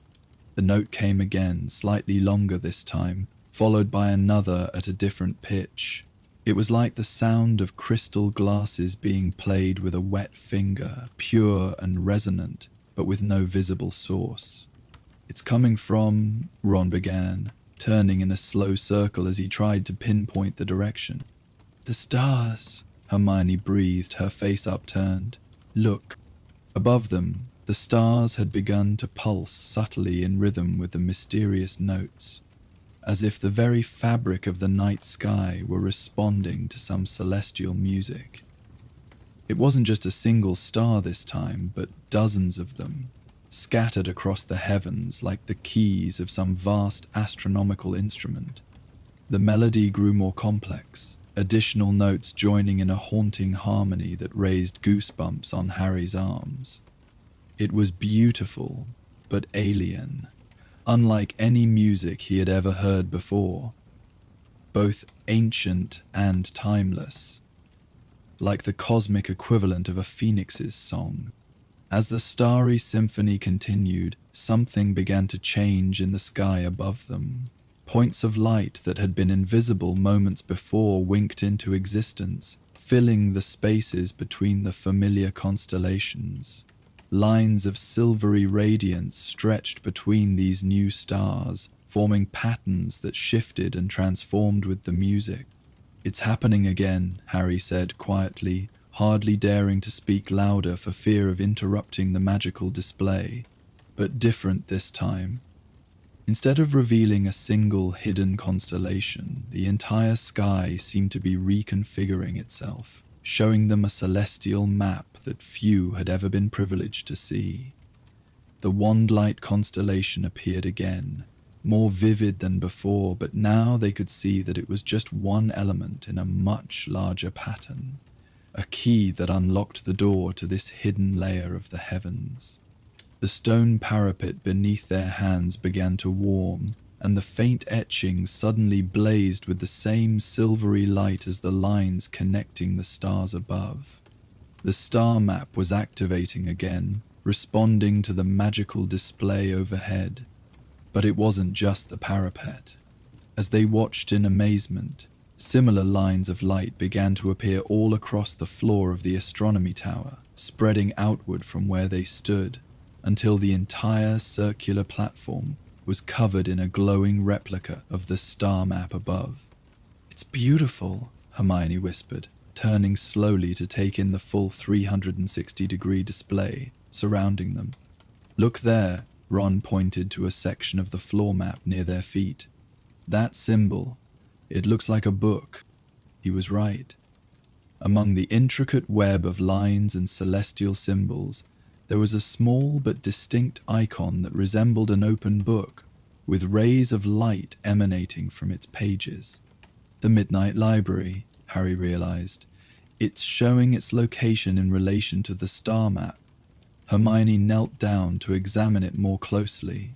The note came again, slightly longer this time, followed by another at a different pitch. It was like the sound of crystal glasses being played with a wet finger, pure and resonant, but with no visible source. "It's coming from," Ron began, turning in a slow circle as he tried to pinpoint the direction. "The stars," Hermione breathed, her face upturned. "Look." Above them, the stars had begun to pulse subtly in rhythm with the mysterious notes, as if the very fabric of the night sky were responding to some celestial music. It wasn't just a single star this time, but dozens of them, scattered across the heavens like the keys of some vast astronomical instrument. The melody grew more complex, additional notes joining in a haunting harmony that raised goosebumps on Harry's arms. It was beautiful, but alien, unlike any music he had ever heard before, both ancient and timeless, like the cosmic equivalent of a phoenix's song. As the starry symphony continued, something began to change in the sky above them. Points of light that had been invisible moments before winked into existence, filling the spaces between the familiar constellations. Lines of silvery radiance stretched between these new stars, forming patterns that shifted and transformed with the music. "It's happening again," Harry said quietly, hardly daring to speak louder for fear of interrupting the magical display, but different this time. Instead of revealing a single hidden constellation, the entire sky seemed to be reconfiguring itself, showing them a celestial map that few had ever been privileged to see. The Wandlight constellation appeared again, more vivid than before, but now they could see that it was just one element in a much larger pattern, a key that unlocked the door to this hidden layer of the heavens. The stone parapet beneath their hands began to warm, and the faint etchings suddenly blazed with the same silvery light as the lines connecting the stars above. The star map was activating again, responding to the magical display overhead. But it wasn't just the parapet. As they watched in amazement, similar lines of light began to appear all across the floor of the astronomy tower, spreading outward from where they stood, until the entire circular platform was covered in a glowing replica of the star map above. "It's beautiful," Hermione whispered, turning slowly to take in the full 360-degree display surrounding them. "Look there," Ron pointed to a section of the floor map near their feet. "That symbol, it looks like a book." He was right. Among the intricate web of lines and celestial symbols, there was a small but distinct icon that resembled an open book, with rays of light emanating from its pages. The Midnight Library, Harry realized. It's showing its location in relation to the star map. Hermione knelt down to examine it more closely.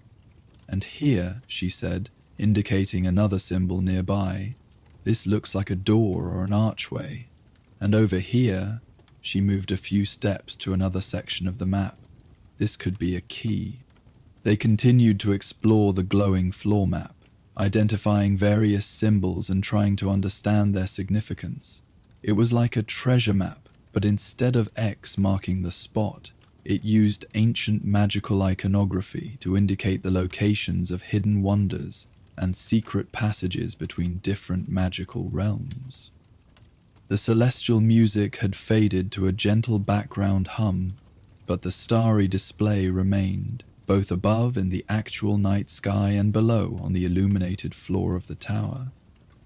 "And here," she said, indicating another symbol nearby, "this looks like a door or an archway. And over here," she moved a few steps to another section of the map, "this could be a key." They continued to explore the glowing floor map, identifying various symbols and trying to understand their significance. It was like a treasure map, but instead of X marking the spot, it used ancient magical iconography to indicate the locations of hidden wonders and secret passages between different magical realms. The celestial music had faded to a gentle background hum, but the starry display remained, both above in the actual night sky and below on the illuminated floor of the tower.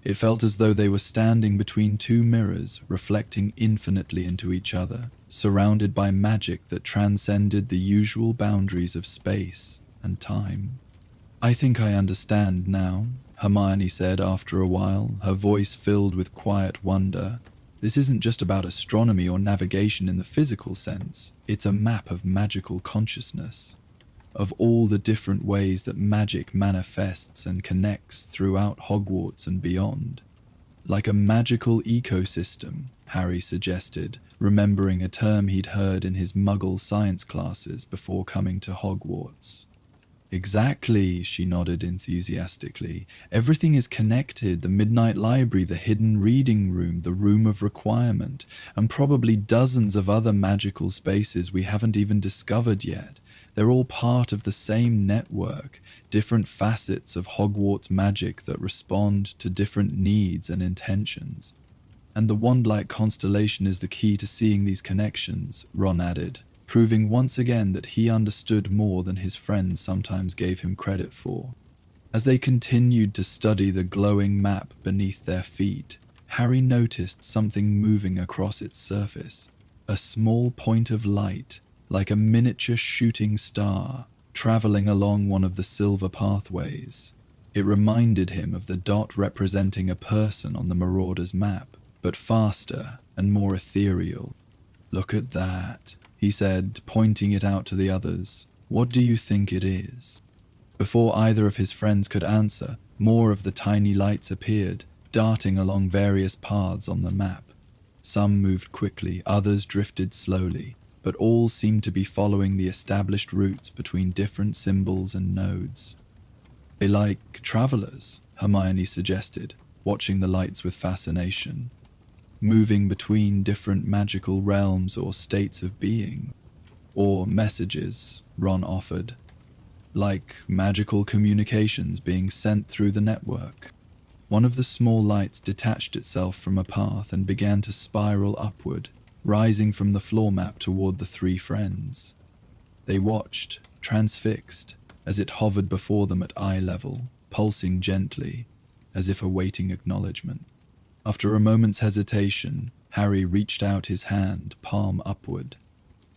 It felt as though they were standing between two mirrors, reflecting infinitely into each other, surrounded by magic that transcended the usual boundaries of space and time. "I think I understand now," Hermione said after a while, her voice filled with quiet wonder. This isn't just about astronomy or navigation in the physical sense. It's a map of magical consciousness, of all the different ways that magic manifests and connects throughout Hogwarts and beyond. Like a magical ecosystem, Harry suggested, remembering a term he'd heard in his Muggle science classes before coming to Hogwarts. Exactly, she nodded enthusiastically. Everything is connected: the Midnight Library, the Hidden Reading Room, the Room of Requirement, and probably dozens of other magical spaces we haven't even discovered yet. They're all part of the same network, different facets of Hogwarts magic that respond to different needs and intentions. And the wand-like constellation is the key to seeing these connections, Ron added, proving once again that he understood more than his friends sometimes gave him credit for. As they continued to study the glowing map beneath their feet, Harry noticed something moving across its surface. A small point of light, like a miniature shooting star, traveling along one of the silver pathways. It reminded him of the dot representing a person on the Marauder's map, but faster and more ethereal. "Look at that," he said, pointing it out to the others. "What do you think it is?" Before either of his friends could answer, more of the tiny lights appeared, darting along various paths on the map. Some moved quickly, others drifted slowly, but all seemed to be following the established routes between different symbols and nodes. "They like travelers," Hermione suggested, watching the lights with fascination. "Moving between different magical realms or states of being." "Or messages," Ron offered. "Like magical communications being sent through the network." One of the small lights detached itself from a path and began to spiral upward, rising from the floor map toward the three friends. They watched, transfixed, as it hovered before them at eye level, pulsing gently, as if awaiting acknowledgement. After a moment's hesitation, Harry reached out his hand, palm upward.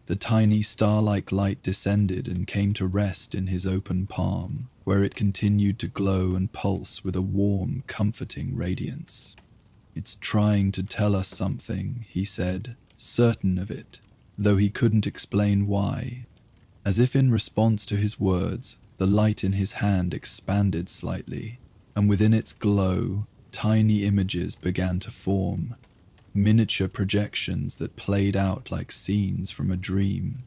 The tiny star-like light descended and came to rest in his open palm, where it continued to glow and pulse with a warm, comforting radiance. "It's trying to tell us something," he said, certain of it, though he couldn't explain why. As if in response to his words, the light in his hand expanded slightly, and within its glow, tiny images began to form, miniature projections that played out like scenes from a dream.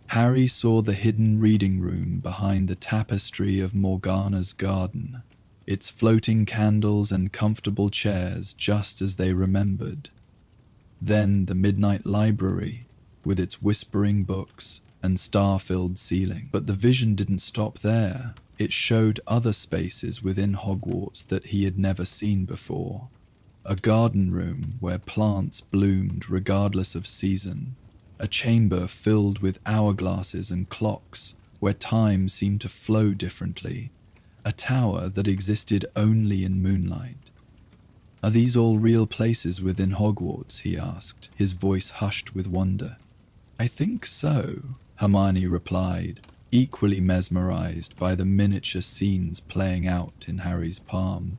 Harry saw the hidden reading room behind the tapestry of Morgana's garden, its floating candles and comfortable chairs just as they remembered. Then the Midnight Library, with its whispering books and star-filled ceiling. But the vision didn't stop there. It showed other spaces within Hogwarts that he had never seen before. A garden room where plants bloomed regardless of season. A chamber filled with hourglasses and clocks where time seemed to flow differently. A tower that existed only in moonlight. "Are these all real places within Hogwarts?" he asked, his voice hushed with wonder. "I think so," Hermione replied, equally mesmerized by the miniature scenes playing out in Harry's palm.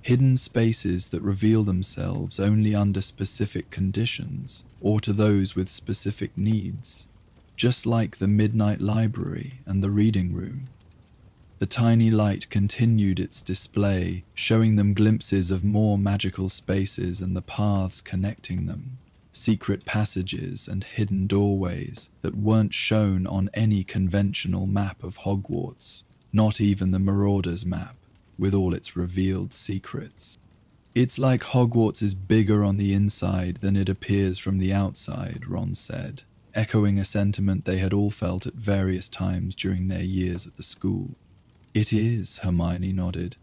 Hidden spaces that reveal themselves only under specific conditions, or to those with specific needs, just like the Midnight Library and the Reading Room. The tiny light continued its display, showing them glimpses of more magical spaces and the paths connecting them. Secret passages and hidden doorways that weren't shown on any conventional map of Hogwarts, not even the Marauder's map, with all its revealed secrets. "It's like Hogwarts is bigger on the inside than it appears from the outside," Ron said, echoing a sentiment they had all felt at various times during their years at the school. "It is," Hermione nodded.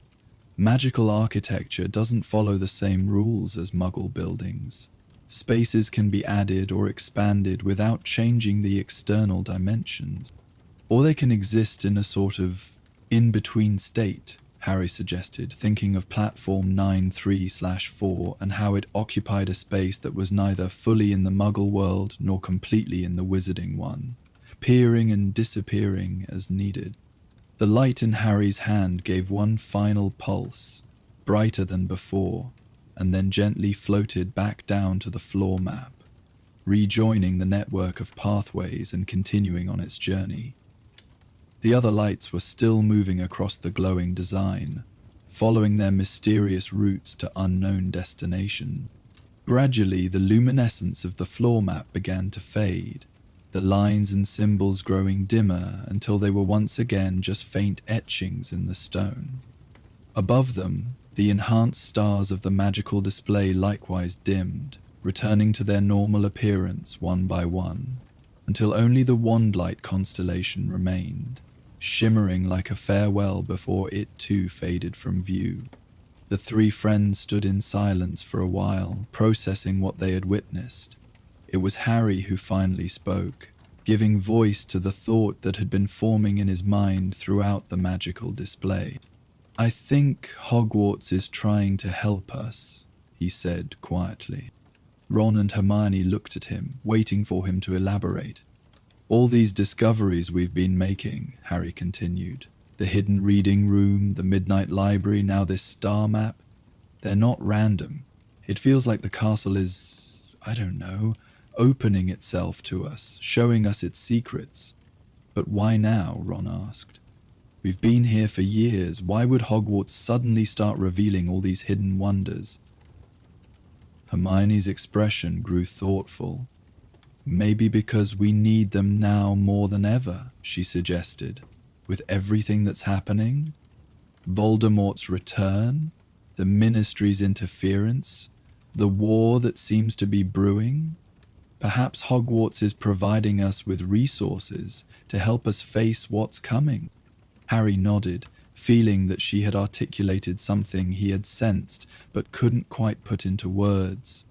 "Magical architecture doesn't follow the same rules as Muggle buildings. Spaces can be added or expanded without changing the external dimensions. Or they can exist in a sort of in-between state," Harry suggested, thinking of Platform 9-3/4 and how it occupied a space that was neither fully in the Muggle world nor completely in the Wizarding one, appearing and disappearing as needed. The light in Harry's hand gave one final pulse, brighter than before, and then gently floated back down to the floor map, rejoining the network of pathways and continuing on its journey. The other lights were still moving across the glowing design, following their mysterious routes to unknown destinations. Gradually, the luminescence of the floor map began to fade, the lines and symbols growing dimmer until they were once again just faint etchings in the stone. Above them, the enhanced stars of the magical display likewise dimmed, returning to their normal appearance one by one, until only the Wandlight constellation remained, shimmering like a farewell before it too faded from view. The three friends stood in silence for a while, processing what they had witnessed. It was Harry who finally spoke, giving voice to the thought that had been forming in his mind throughout the magical display. "I think Hogwarts is trying to help us," he said quietly. Ron and Hermione looked at him, waiting for him to elaborate. "All these discoveries we've been making," Harry continued, "the hidden reading room, the Midnight Library, now this star map, they're not random. It feels like the castle is, I don't know, opening itself to us, showing us its secrets." "But why now?" Ron asked. "We've been here for years. Why would Hogwarts suddenly start revealing all these hidden wonders?" Hermione's expression grew thoughtful. "Maybe because we need them now more than ever," she suggested. "With everything that's happening, Voldemort's return, the Ministry's interference, the war that seems to be brewing, perhaps Hogwarts is providing us with resources to help us face what's coming." Harry nodded, feeling that she had articulated something he had sensed but couldn't quite put into words.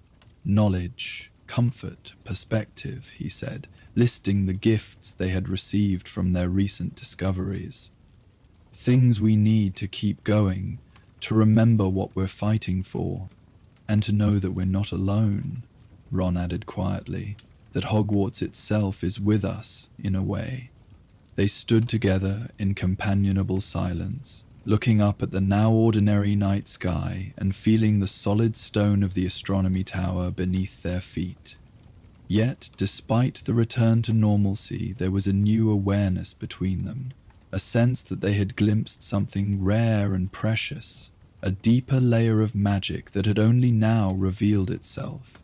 "Knowledge, comfort, perspective," he said, listing the gifts they had received from their recent discoveries. "Things we need to keep going, to remember what we're fighting for, and to know that we're not alone," Ron added quietly, "that Hogwarts itself is with us, in a way." They stood together in companionable silence, looking up at the now ordinary night sky and feeling the solid stone of the astronomy tower beneath their feet. Yet, despite the return to normalcy, there was a new awareness between them, a sense that they had glimpsed something rare and precious, a deeper layer of magic that had only now revealed itself.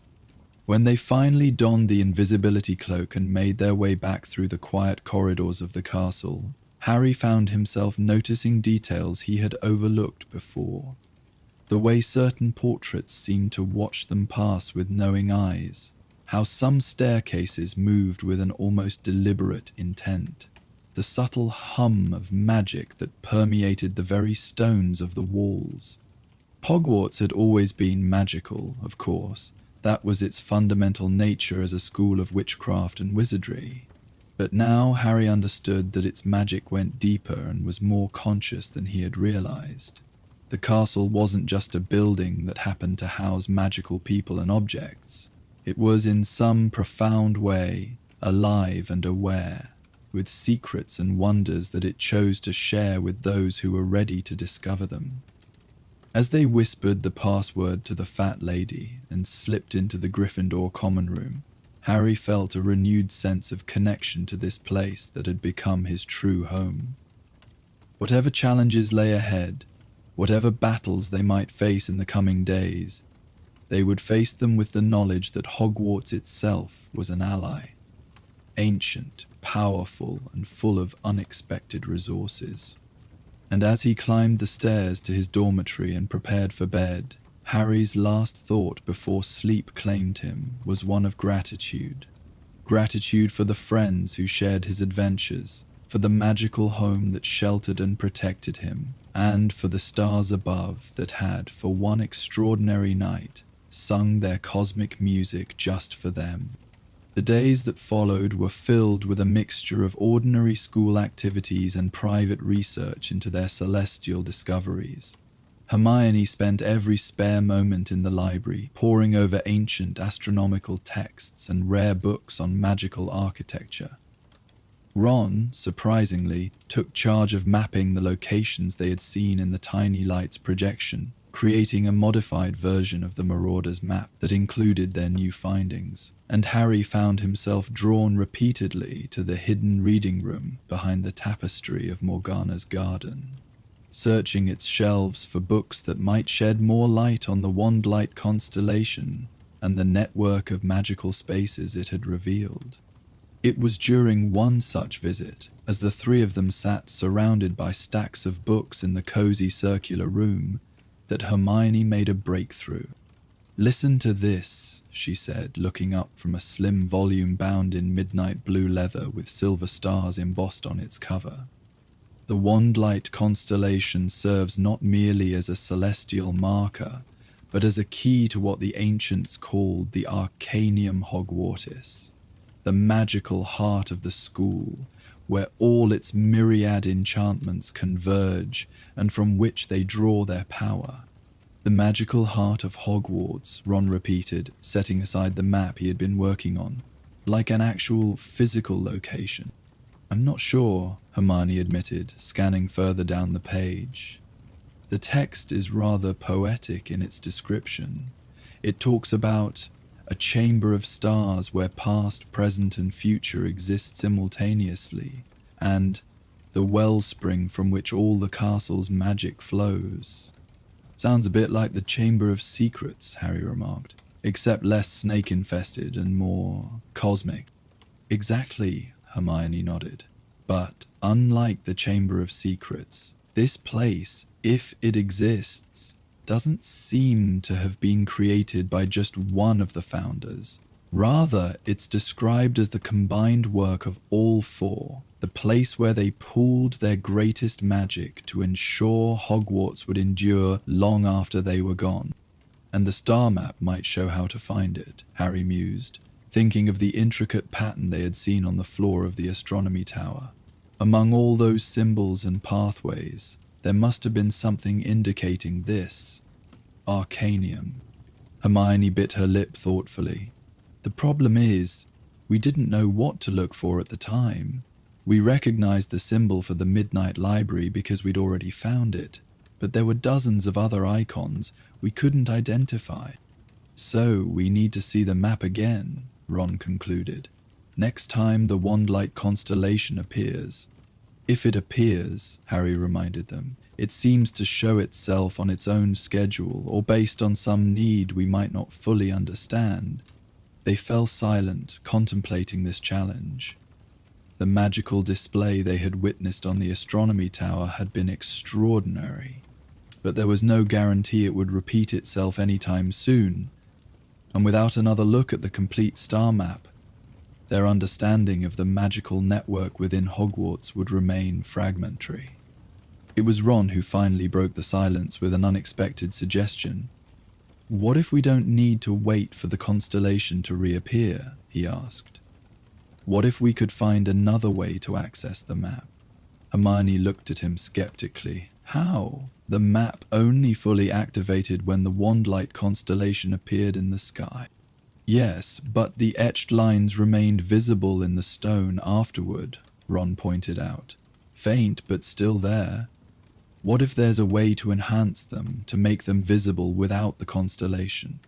When they finally donned the invisibility cloak and made their way back through the quiet corridors of the castle, Harry found himself noticing details he had overlooked before. The way certain portraits seemed to watch them pass with knowing eyes, how some staircases moved with an almost deliberate intent, the subtle hum of magic that permeated the very stones of the walls. Hogwarts had always been magical, of course. That was its fundamental nature as a school of witchcraft and wizardry. But now Harry understood that its magic went deeper and was more conscious than he had realized. The castle wasn't just a building that happened to house magical people and objects. It was in some profound way alive and aware, with secrets and wonders that it chose to share with those who were ready to discover them. As they whispered the password to the fat lady and slipped into the Gryffindor common room, Harry felt a renewed sense of connection to this place that had become his true home. Whatever challenges lay ahead, whatever battles they might face in the coming days, they would face them with the knowledge that Hogwarts itself was an ally, ancient, powerful, and full of unexpected resources. And as he climbed the stairs to his dormitory and prepared for bed, Harry's last thought before sleep claimed him was one of gratitude. Gratitude for the friends who shared his adventures, for the magical home that sheltered and protected him, and for the stars above that had, for one extraordinary night, sung their cosmic music just for them. The days that followed were filled with a mixture of ordinary school activities and private research into their celestial discoveries. Hermione spent every spare moment in the library poring over ancient astronomical texts and rare books on magical architecture. Ron, surprisingly, took charge of mapping the locations they had seen in the tiny light's projection, creating a modified version of the Marauders map that included their new findings, and Harry found himself drawn repeatedly to the hidden reading room behind the tapestry of Morgana's garden, searching its shelves for books that might shed more light on the Wandlight constellation and the network of magical spaces it had revealed. It was during one such visit, as the three of them sat surrounded by stacks of books in the cozy circular room, that Hermione made a breakthrough. "Listen to this," she said, looking up from a slim volume bound in midnight blue leather with silver stars embossed on its cover. "The Wandlight constellation serves not merely as a celestial marker, but as a key to what the ancients called the Arcanium Hogwartis, the magical heart of the school, where all its myriad enchantments converge and from which they draw their power." "The magical heart of Hogwarts," Ron repeated, setting aside the map he had been working on, "like an actual physical location." "I'm not sure," Hermione admitted, scanning further down the page. "The text is rather poetic in its description. It talks about a chamber of stars where past, present, and future exist simultaneously, and the wellspring from which all the castle's magic flows." "Sounds a bit like the Chamber of Secrets," Harry remarked, "except less snake-infested and more cosmic." "Exactly," Hermione nodded. "But unlike the Chamber of Secrets, this place, if it exists, doesn't seem to have been created by just one of the founders. Rather, it's described as the combined work of all four, the place where they pooled their greatest magic to ensure Hogwarts would endure long after they were gone. And the star map might show how to find it," Harry mused, thinking of the intricate pattern they had seen on the floor of the astronomy tower. Among all those symbols and pathways, there must have been something indicating this. Arcanium. Hermione bit her lip thoughtfully. "The problem is, we didn't know what to look for at the time. We recognized the symbol for the Midnight Library because we'd already found it, but there were dozens of other icons we couldn't identify. So we need to see the map again," Ron concluded. "Next time the Wandlight constellation appears." "If it appears," Harry reminded them, "it seems to show itself on its own schedule or based on some need we might not fully understand." They fell silent, contemplating this challenge. The magical display they had witnessed on the astronomy tower had been extraordinary, but there was no guarantee it would repeat itself anytime soon, and without another look at the complete star map, their understanding of the magical network within Hogwarts would remain fragmentary. It was Ron who finally broke the silence with an unexpected suggestion. "What if we don't need to wait for the constellation to reappear?" he asked. "What if we could find another way to access the map?" Hermione looked at him skeptically. "How? The map only fully activated when the Wandlight constellation appeared in the sky." "Yes, but the etched lines remained visible in the stone afterward," Ron pointed out. "Faint, but still there. What if there's a way to enhance them, to make them visible without the constellation?"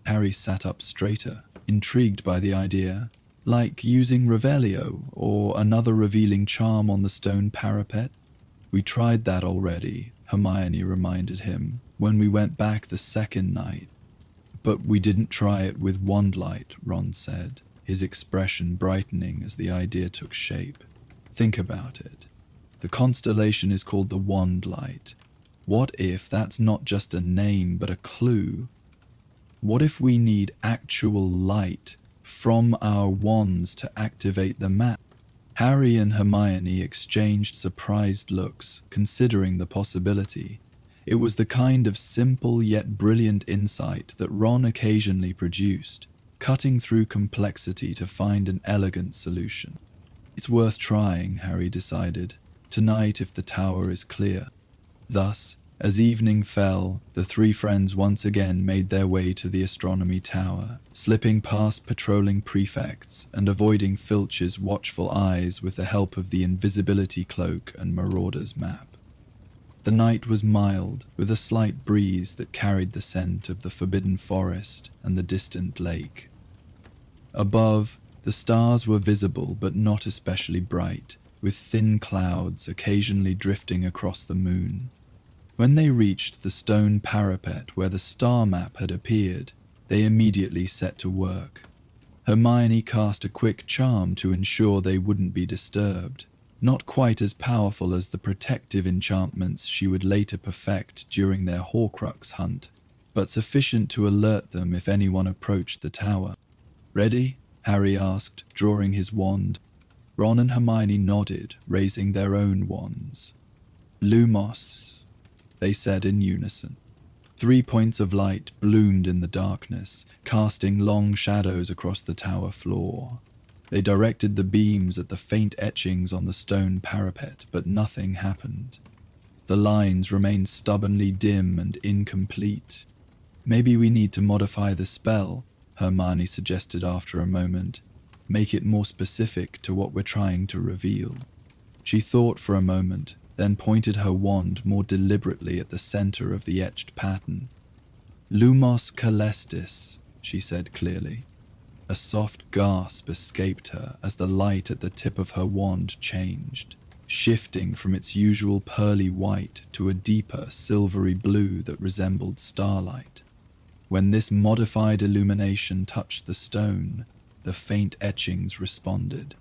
Harry sat up straighter, intrigued by the idea. "Like using Revelio or another revealing charm on the stone parapet?" "We tried that already," Hermione reminded him, "when we went back the second night." "But we didn't try it with Wandlight," Ron said, his expression brightening as the idea took shape. "Think about it. The constellation is called the Wandlight. What if that's not just a name but a clue? What if we need actual light from our wands to activate the map?" Harry and Hermione exchanged surprised looks, considering the possibility. It was the kind of simple yet brilliant insight that Ron occasionally produced, cutting through complexity to find an elegant solution. "It's worth trying," Harry decided, "tonight if the tower is clear." Thus, as evening fell, the three friends once again made their way to the astronomy tower, slipping past patrolling prefects and avoiding Filch's watchful eyes with the help of the invisibility cloak and Marauder's map. The night was mild, with a slight breeze that carried the scent of the forbidden forest and the distant lake. Above, the stars were visible but not especially bright, with thin clouds occasionally drifting across the moon. When they reached the stone parapet where the star map had appeared, they immediately set to work. Hermione cast a quick charm to ensure they wouldn't be disturbed, not quite as powerful as the protective enchantments she would later perfect during their Horcrux hunt, but sufficient to alert them if anyone approached the tower. "Ready?" Harry asked, drawing his wand. Ron and Hermione nodded, raising their own wands. "Lumos," they said in unison. 3 points of light bloomed in the darkness, casting long shadows across the tower floor. They directed the beams at the faint etchings on the stone parapet, but nothing happened. The lines remained stubbornly dim and incomplete. "Maybe we need to modify the spell," Hermione suggested after a moment. "Make it more specific to what we're trying to reveal." She thought for a moment, then pointed her wand more deliberately at the center of the etched pattern. "Lumos Celestis," she said clearly. A soft gasp escaped her as the light at the tip of her wand changed, shifting from its usual pearly white to a deeper silvery blue that resembled starlight. When this modified illumination touched the stone, the faint etchings responded,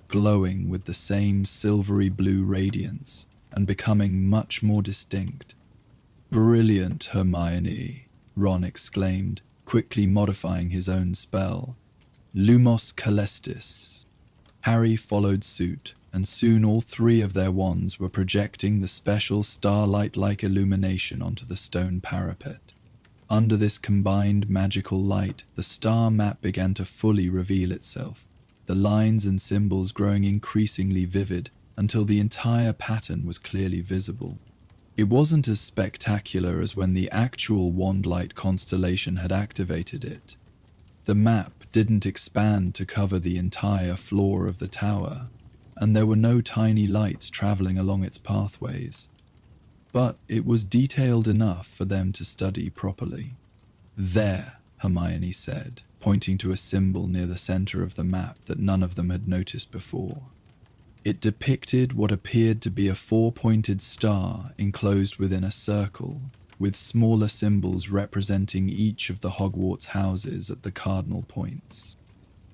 glowing with the same silvery blue radiance and becoming much more distinct. "Brilliant, Hermione," Ron exclaimed, quickly modifying his own spell. "Lumos Celestis." Harry followed suit, and soon all 3 of their wands were projecting the special starlight-like illumination onto the stone parapet. Under this combined magical light, the star map began to fully reveal itself, the lines and symbols growing increasingly vivid until the entire pattern was clearly visible. It wasn't as spectacular as when the actual wand-light constellation had activated it. The map didn't expand to cover the entire floor of the tower, and there were no tiny lights traveling along its pathways. But it was detailed enough for them to study properly. "There," Hermione said, pointing to a symbol near the center of the map that none of them had noticed before. It depicted what appeared to be a 4-pointed star enclosed within a circle, with smaller symbols representing each of the Hogwarts houses at the cardinal points.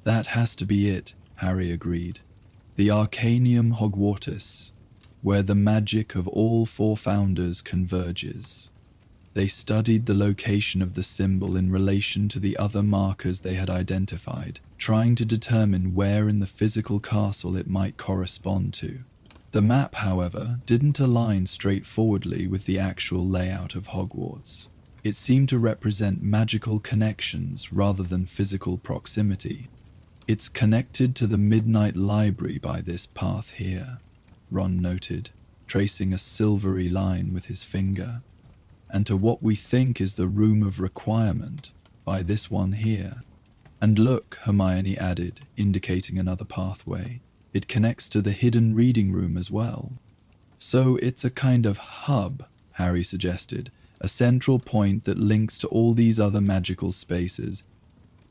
"That has to be it," Harry agreed. "The Arcanium Hogwartus, where the magic of all 4 founders converges." They studied the location of the symbol in relation to the other markers they had identified, trying to determine where in the physical castle it might correspond to. The map, however, didn't align straightforwardly with the actual layout of Hogwarts. It seemed to represent magical connections rather than physical proximity. "It's connected to the Midnight Library by this path here," Ron noted, tracing a silvery line with his finger, "and to what we think is the Room of Requirement by this one here. And look," Hermione added, indicating another pathway, "it connects to the Hidden Reading Room as well." "So it's a kind of hub," Harry suggested, "a central point that links to all these other magical spaces."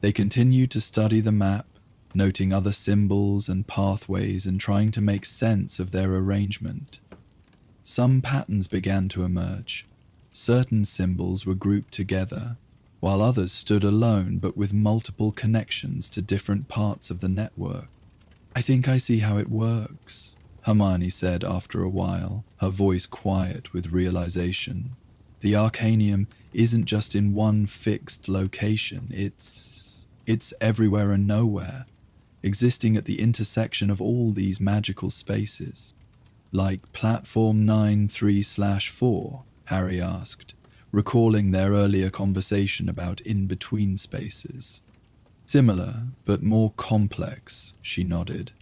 They continued to study the map, noting other symbols and pathways and trying to make sense of their arrangement. Some patterns began to emerge. Certain symbols were grouped together, while others stood alone but with multiple connections to different parts of the network. "I think I see how it works," Hermione said after a while, her voice quiet with realization. "The Arcanium isn't just in one fixed location, it's everywhere and nowhere, existing at the intersection of all these magical spaces." "Like Platform 9-3/4, Harry asked, recalling their earlier conversation about in-between spaces. "Similar, but more complex," she nodded.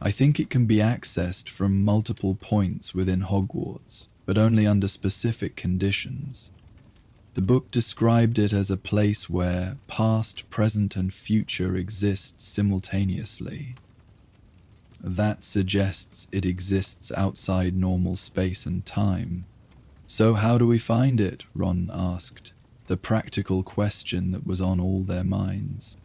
"I think it can be accessed from multiple points within Hogwarts, but only under specific conditions. The book described it as a place where past, present, and future exist simultaneously. That suggests it exists outside normal space and time. "So how do we find it?" Ron asked, the practical question that was on all their minds.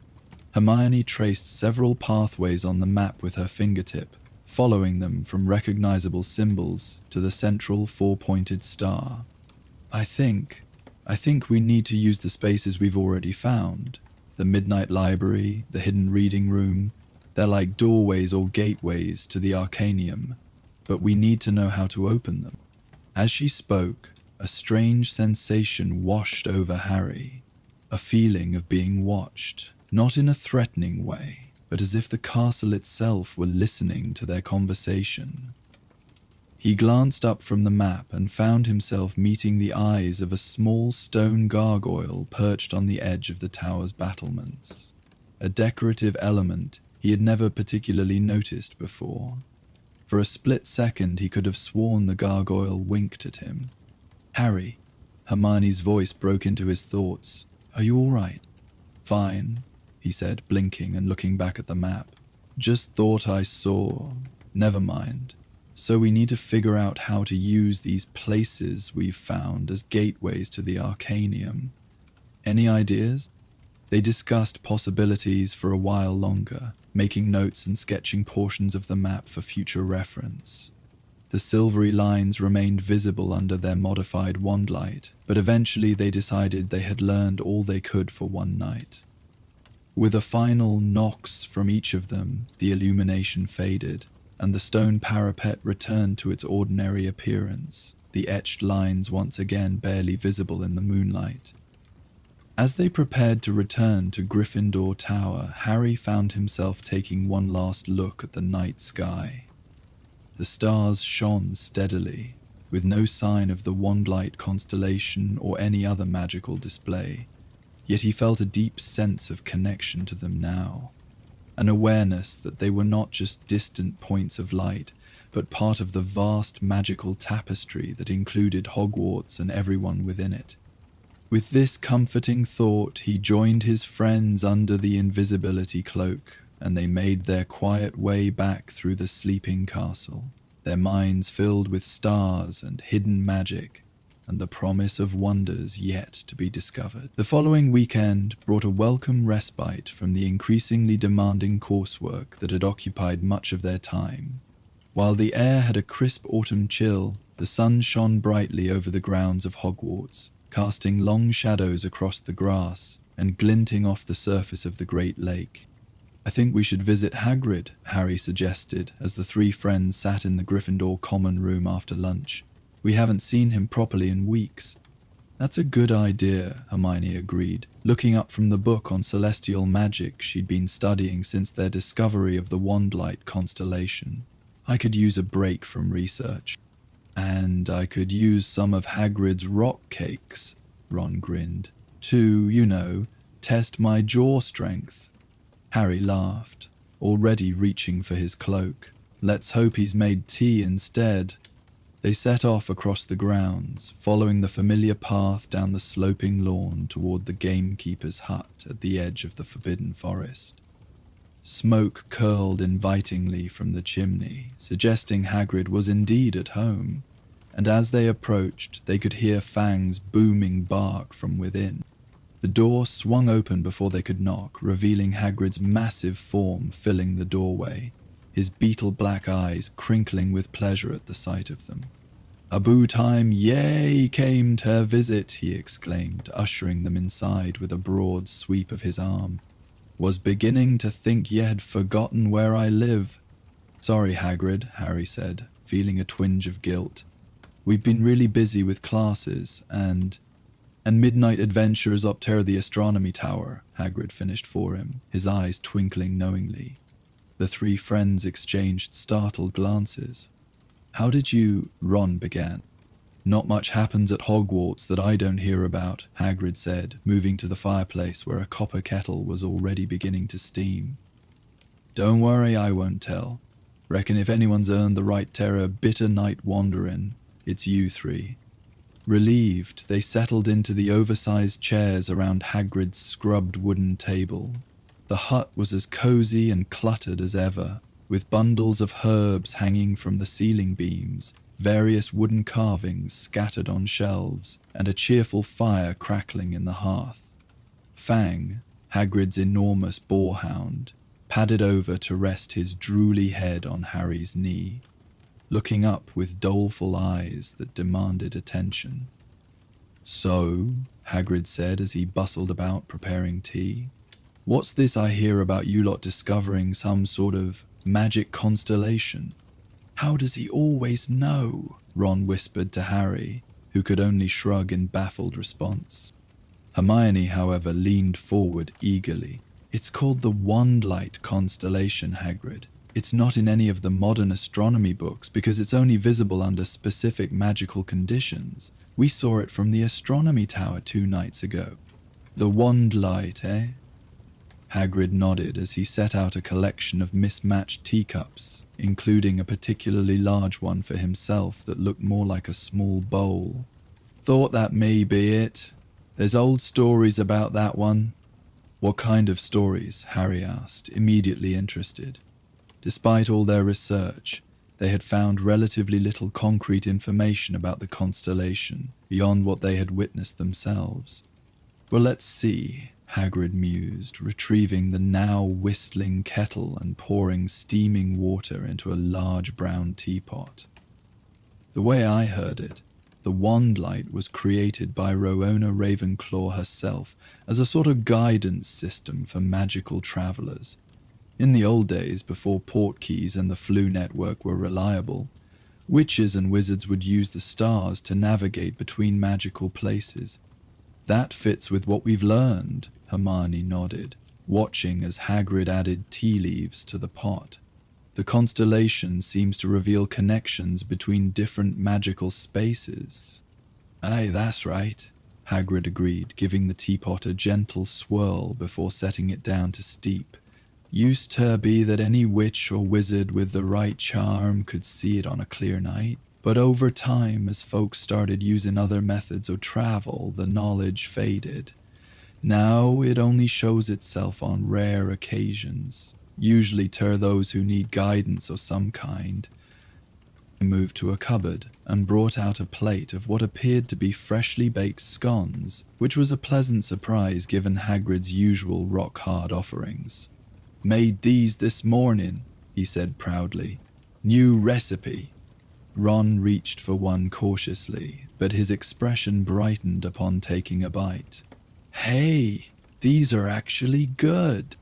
Hermione traced several pathways on the map with her fingertip, following them from recognizable symbols to the central four-pointed star. I think we need to use the spaces we've already found. The Midnight Library, the Hidden Reading Room, they're like doorways or gateways to the Arcanium, but we need to know how to open them." As she spoke, a strange sensation washed over Harry, a feeling of being watched, not in a threatening way, but as if the castle itself were listening to their conversation. He glanced up from the map and found himself meeting the eyes of a small stone gargoyle perched on the edge of the tower's battlements, a decorative element he had never particularly noticed before. For a split second he could have sworn the gargoyle winked at him. "Harry," Hermione's voice broke into his thoughts. "Are you all right?" "Fine," he said, blinking and looking back at the map. "Just thought I saw. Never mind. So we need to figure out how to use these places we've found as gateways to the Arcanium. Any ideas?" They discussed possibilities for a while longer, making notes and sketching portions of the map for future reference. The silvery lines remained visible under their modified wand light, but eventually they decided they had learned all they could for one night. With a final knocks from each of them, the illumination faded, and the stone parapet returned to its ordinary appearance, the etched lines once again barely visible in the moonlight. As they prepared to return to Gryffindor Tower, Harry found himself taking one last look at the night sky. The stars shone steadily, with no sign of the Wandlight constellation or any other magical display, yet he felt a deep sense of connection to them now, an awareness that they were not just distant points of light, but part of the vast magical tapestry that included Hogwarts and everyone within it. With this comforting thought, he joined his friends under the invisibility cloak, and they made their quiet way back through the sleeping castle, their minds filled with stars and hidden magic, and the promise of wonders yet to be discovered. The following weekend brought a welcome respite from the increasingly demanding coursework that had occupied much of their time. While the air had a crisp autumn chill, the sun shone brightly over the grounds of Hogwarts, casting long shadows across the grass and glinting off the surface of the Great Lake. "I think we should visit Hagrid," Harry suggested as the three friends sat in the Gryffindor common room after lunch. "We haven't seen him properly in weeks." "That's a good idea," Hermione agreed, looking up from the book on celestial magic she'd been studying since their discovery of the Wandlight constellation. "I could use a break from research. And I could use some of Hagrid's rock cakes," Ron grinned, "to, test my jaw strength." Harry laughed, already reaching for his cloak. "Let's hope he's made tea instead." They set off across the grounds, following the familiar path down the sloping lawn toward the gamekeeper's hut at the edge of the Forbidden Forest. Smoke curled invitingly from the chimney, suggesting Hagrid was indeed at home, and as they approached, they could hear Fang's booming bark from within. The door swung open before they could knock, revealing Hagrid's massive form filling the doorway, his beetle-black eyes crinkling with pleasure at the sight of them. "Abu time, yay, came to visit," he exclaimed, ushering them inside with a broad sweep of his arm. "Was beginning to think ye had forgotten where I live." "Sorry, Hagrid," Harry said, feeling a twinge of guilt. "We've been really busy with classes, and midnight adventures up to the astronomy tower," Hagrid finished for him, his eyes twinkling knowingly. The three friends exchanged startled glances. "How did you—" Ron began. "Not much happens at Hogwarts that I don't hear about," Hagrid said, moving to the fireplace where a copper kettle was already beginning to steam. "Don't worry, I won't tell. Reckon if anyone's earned the right to a bitter night wanderin', it's you three." Relieved, they settled into the oversized chairs around Hagrid's scrubbed wooden table. The hut was as cozy and cluttered as ever, with bundles of herbs hanging from the ceiling beams, various wooden carvings scattered on shelves, and a cheerful fire crackling in the hearth. Fang, Hagrid's enormous boarhound, padded over to rest his drooly head on Harry's knee, looking up with doleful eyes that demanded attention. "So," Hagrid said as he bustled about preparing tea, "what's this I hear about you lot discovering some sort of magic constellation?" "How does he always know?" Ron whispered to Harry, who could only shrug in baffled response. Hermione, however, leaned forward eagerly. "It's called the Wandlight Constellation, Hagrid. It's not in any of the modern astronomy books because it's only visible under specific magical conditions. We saw it from the astronomy tower 2 nights ago." "The Wandlight, eh?" Hagrid nodded as he set out a collection of mismatched teacups, including a particularly large one for himself that looked more like a small bowl. "Thought that may be it. There's old stories about that one." "What kind of stories?" Harry asked, immediately interested. Despite all their research, they had found relatively little concrete information about the constellation beyond what they had witnessed themselves. "Well, let's see," Hagrid mused, retrieving the now whistling kettle and pouring steaming water into a large brown teapot. "The way I heard it, the Wandlight was created by Rowena Ravenclaw herself as a sort of guidance system for magical travelers. In the old days, before portkeys and the Floo network were reliable, witches and wizards would use the stars to navigate between magical places. That fits with what we've learned," Hermione nodded, watching as Hagrid added tea leaves to the pot. "The constellation seems to reveal connections between different magical spaces." "Aye, that's right," Hagrid agreed, giving the teapot a gentle swirl before setting it down to steep. "Used to be that any witch or wizard with the right charm could see it on a clear night, but over time, as folks started using other methods of travel, the knowledge faded. Now it only shows itself on rare occasions, usually to those who need guidance of some kind." He moved to a cupboard and brought out a plate of what appeared to be freshly baked scones, which was a pleasant surprise given Hagrid's usual rock-hard offerings. "Made these this morning," he said proudly. "New recipe." Ron reached for one cautiously, but his expression brightened upon taking a bite. "Hey, these are actually good."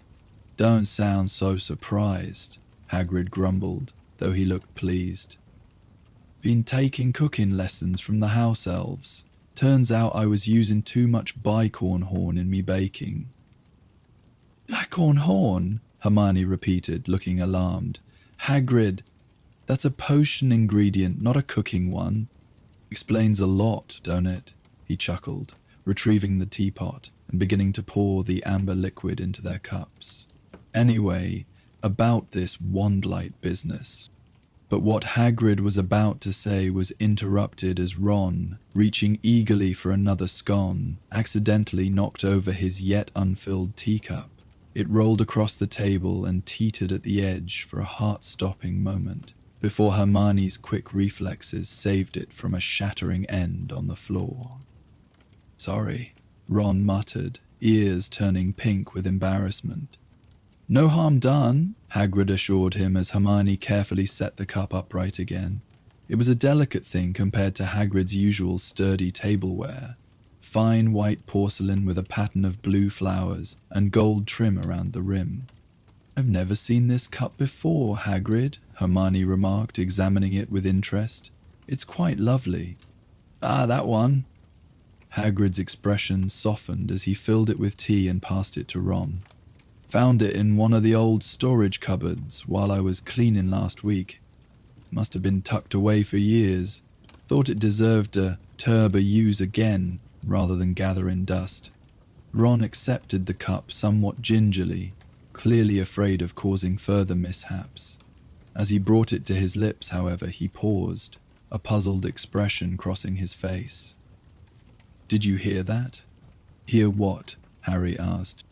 "Don't sound so surprised," Hagrid grumbled, though he looked pleased. "Been taking cooking lessons from the house elves. Turns out I was using too much bicorn horn in me baking." "Bicorn horn?" Hermione repeated, looking alarmed. "Hagrid, that's a potion ingredient, not a cooking one." "Explains a lot, don't it?" he chuckled, retrieving the teapot and beginning to pour the amber liquid into their cups. "Anyway, about this Wandlight business." But what Hagrid was about to say was interrupted as Ron, reaching eagerly for another scone, accidentally knocked over his yet unfilled teacup. It rolled across the table and teetered at the edge for a heart-stopping moment, before Hermione's quick reflexes saved it from a shattering end on the floor. "Sorry," Ron muttered, ears turning pink with embarrassment. "No harm done," Hagrid assured him as Hermione carefully set the cup upright again. It was a delicate thing compared to Hagrid's usual sturdy tableware. Fine white porcelain with a pattern of blue flowers and gold trim around the rim. "I've never seen this cup before, Hagrid," Hermione remarked, examining it with interest. "It's quite lovely." "Ah, that one." Hagrid's expression softened as he filled it with tea and passed it to Ron. "Found it in one of the old storage cupboards while I was cleaning last week. Must have been tucked away for years. Thought it deserved a turbo use again, rather than gather in dust." Ron accepted the cup somewhat gingerly, clearly afraid of causing further mishaps. As he brought it to his lips, however, he paused, a puzzled expression crossing his face. "Did you hear that?" "Hear what?" Harry asked.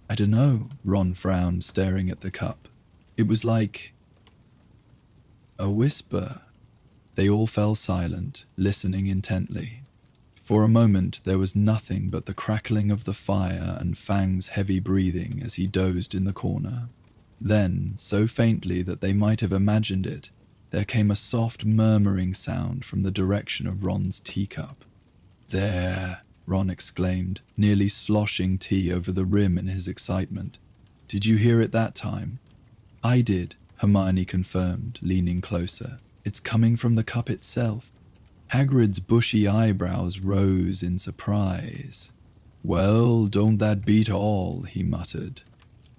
"I dunno," Ron frowned, staring at the cup. "It was like A whisper. They all fell silent, listening intently. For a moment there was nothing but the crackling of the fire and Fang's heavy breathing as he dozed in the corner. Then, so faintly that they might have imagined it, there came a soft murmuring sound from the direction of Ron's teacup. "There," Ron exclaimed, nearly sloshing tea over the rim in his excitement. "Did you hear it that time?" "I did," Hermione confirmed, leaning closer. "It's coming from the cup itself." Hagrid's bushy eyebrows rose in surprise. "Well, don't that beat all," he muttered.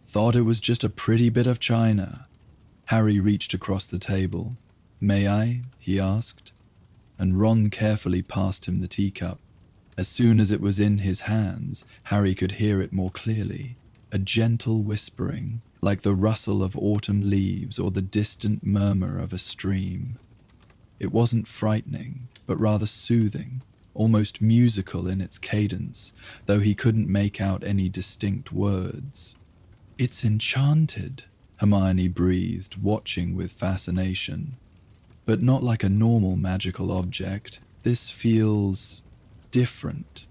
"Thought it was just a pretty bit of china." Harry reached across the table. "May I?" he asked, and Ron carefully passed him the teacup. As soon as it was in his hands, Harry could hear it more clearly, a gentle whispering, like the rustle of autumn leaves or the distant murmur of a stream. It wasn't frightening, but rather soothing, almost musical in its cadence, though he couldn't make out any distinct words. "It's enchanted," Hermione breathed, watching with fascination. "But not like a normal magical object. This feels different."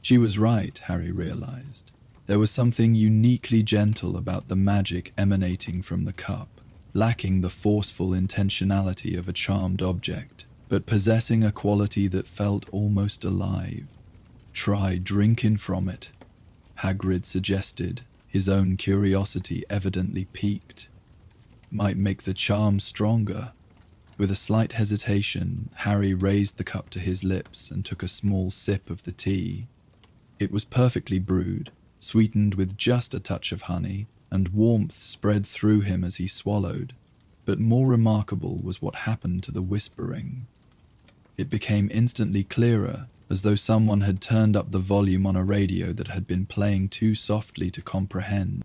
She was right, Harry realized. There was something uniquely gentle about the magic emanating from the cup, lacking the forceful intentionality of a charmed object, but possessing a quality that felt almost alive. "Try drinking from it," Hagrid suggested, his own curiosity evidently piqued. "Might make the charm stronger." With a slight hesitation, Harry raised the cup to his lips and took a small sip of the tea. It was perfectly brewed, sweetened with just a touch of honey, and warmth spread through him as he swallowed. But more remarkable was what happened to the whispering. It became instantly clearer, as though someone had turned up the volume on a radio that had been playing too softly to comprehend.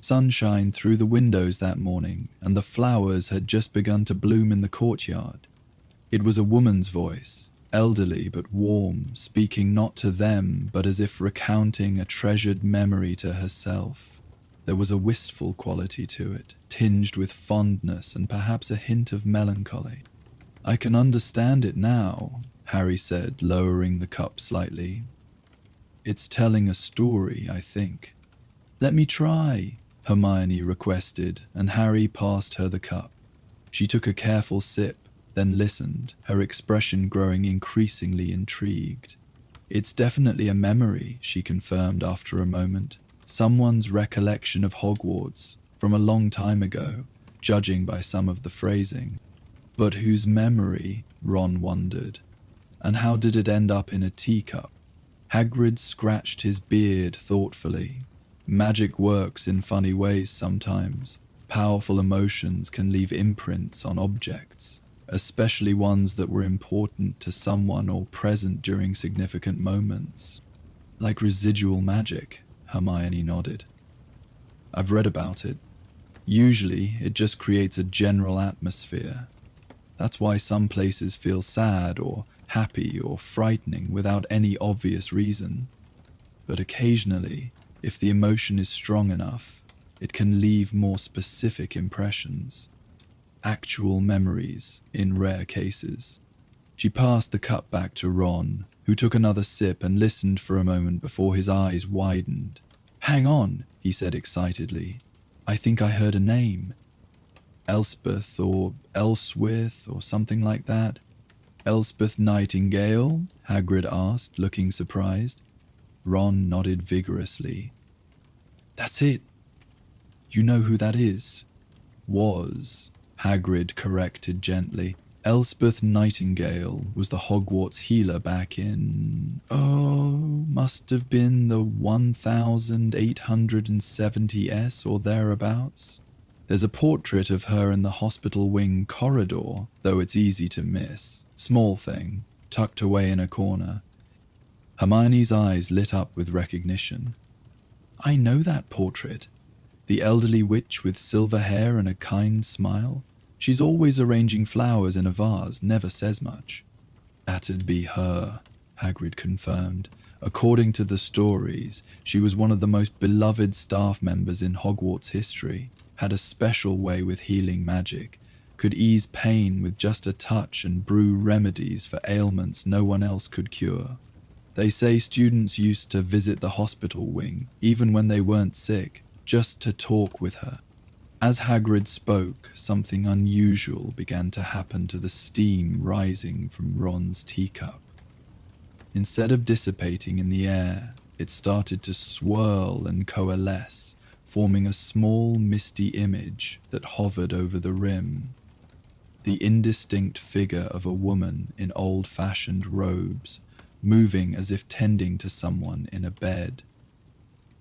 Sunshine through the windows that morning, and the flowers had just begun to bloom in the courtyard. It was a woman's voice, elderly but warm, speaking not to them, but as if recounting a treasured memory to herself. There was a wistful quality to it, tinged with fondness and perhaps a hint of melancholy. "I can understand it now," Harry said, lowering the cup slightly. "It's telling a story, I think." "Let me try," Hermione requested, and Harry passed her the cup. She took a careful sip, then listened, her expression growing increasingly intrigued. "It's definitely a memory," she confirmed after a moment. "Someone's recollection of Hogwarts, from a long time ago, judging by some of the phrasing." "But whose memory?" Ron wondered. "And how did it end up in a teacup?" Hagrid scratched his beard thoughtfully. "Magic works in funny ways sometimes. Powerful emotions can leave imprints on objects, especially ones that were important to someone or present during significant moments." "Like residual magic," Hermione nodded. "I've read about it. Usually, it just creates a general atmosphere. That's why some places feel sad or happy or frightening without any obvious reason. But occasionally, if the emotion is strong enough, it can leave more specific impressions. Actual memories, in rare cases." She passed the cup back to Ron, who took another sip and listened for a moment before his eyes widened. "Hang on," he said excitedly. "I think I heard a name. Elspeth or Elswith or something like that." "Elspeth Nightingale?" Hagrid asked, looking surprised. Ron nodded vigorously. "That's it. You know who that is?" "Was," Hagrid corrected gently. "Elspeth Nightingale was the Hogwarts healer back in... must have been the 1870s or thereabouts. There's a portrait of her in the hospital wing corridor, though it's easy to miss. Small thing, tucked away in a corner." Hermione's eyes lit up with recognition. "I know that portrait. The elderly witch with silver hair and a kind smile. She's always arranging flowers in a vase, never says much." "That'd be her," Hagrid confirmed. "According to the stories, she was one of the most beloved staff members in Hogwarts history, had a special way with healing magic, could ease pain with just a touch and brew remedies for ailments no one else could cure. They say students used to visit the hospital wing, even when they weren't sick, just to talk with her. As Hagrid spoke, something unusual began to happen to the steam rising from Ron's teacup. Instead of dissipating in the air, it started to swirl and coalesce, forming a small, misty image that hovered over the rim. The indistinct figure of a woman in old-fashioned robes, moving as if tending to someone in a bed.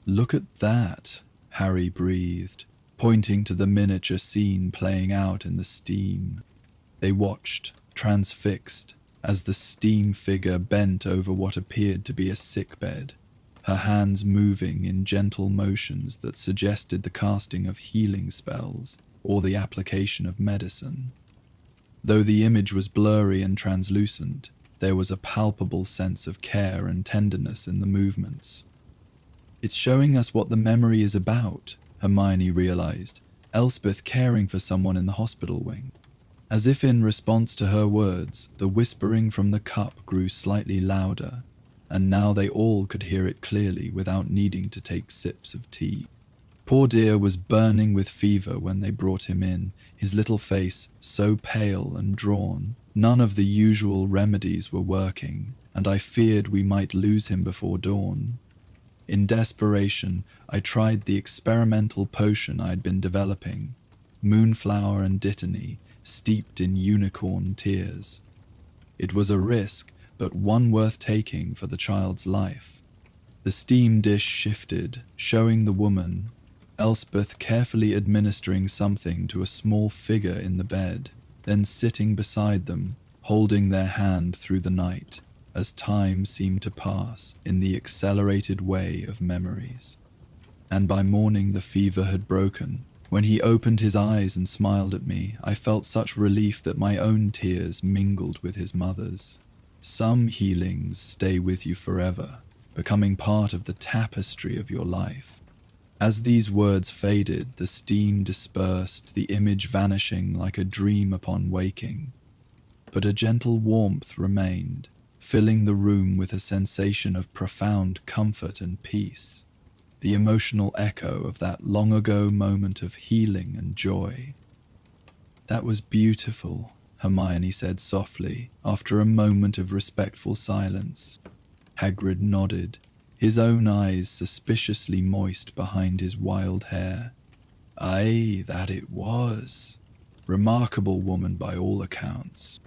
"Look at that," Harry breathed, pointing to the miniature scene playing out in the steam. They watched, transfixed, as the steam figure bent over what appeared to be a sickbed, her hands moving in gentle motions that suggested the casting of healing spells or the application of medicine. Though the image was blurry and translucent, there was a palpable sense of care and tenderness in the movements. "It's showing us what the memory is about," Hermione realized, Elspeth caring for someone in the hospital wing. As if in response to her words, the whispering from the cup grew slightly louder, and now they all could hear it clearly without needing to take sips of tea. Poor dear was burning with fever when they brought him in, his little face so pale and drawn. None of the usual remedies were working, and I feared we might lose him before dawn. In desperation, I tried the experimental potion I'd been developing, moonflower and dittany, steeped in unicorn tears. It was a risk, but one worth taking for the child's life. The steam dish shifted, showing the woman, Elspeth, carefully administering something to a small figure in the bed, then sitting beside them, holding their hand through the night, as time seemed to pass in the accelerated way of memories. And by morning the fever had broken. When he opened his eyes and smiled at me, I felt such relief that my own tears mingled with his mother's. Some healings stay with you forever, becoming part of the tapestry of your life. As these words faded, the steam dispersed, the image vanishing like a dream upon waking. But a gentle warmth remained, filling the room with a sensation of profound comfort and peace, the emotional echo of that long-ago moment of healing and joy. "That was beautiful," Hermione said softly, after a moment of respectful silence. Hagrid nodded, his own eyes suspiciously moist behind his wild hair. "Aye, that it was. Remarkable woman by all accounts.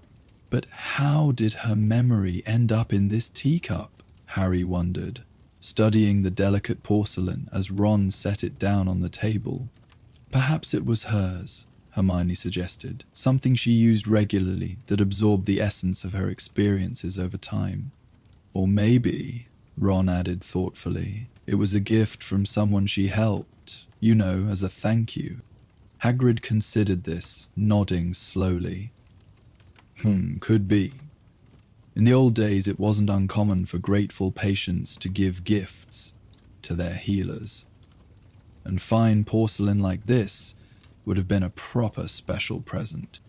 But how did her memory end up in this teacup?" Harry wondered, studying the delicate porcelain as Ron set it down on the table. "Perhaps it was hers," Hermione suggested, "something she used regularly that absorbed the essence of her experiences over time. Or maybe," Ron added thoughtfully, "it was a gift from someone she helped, as a thank you." Hagrid considered this, nodding slowly. Could be. In the old days, it wasn't uncommon for grateful patients to give gifts to their healers. And fine porcelain like this would have been a proper special present.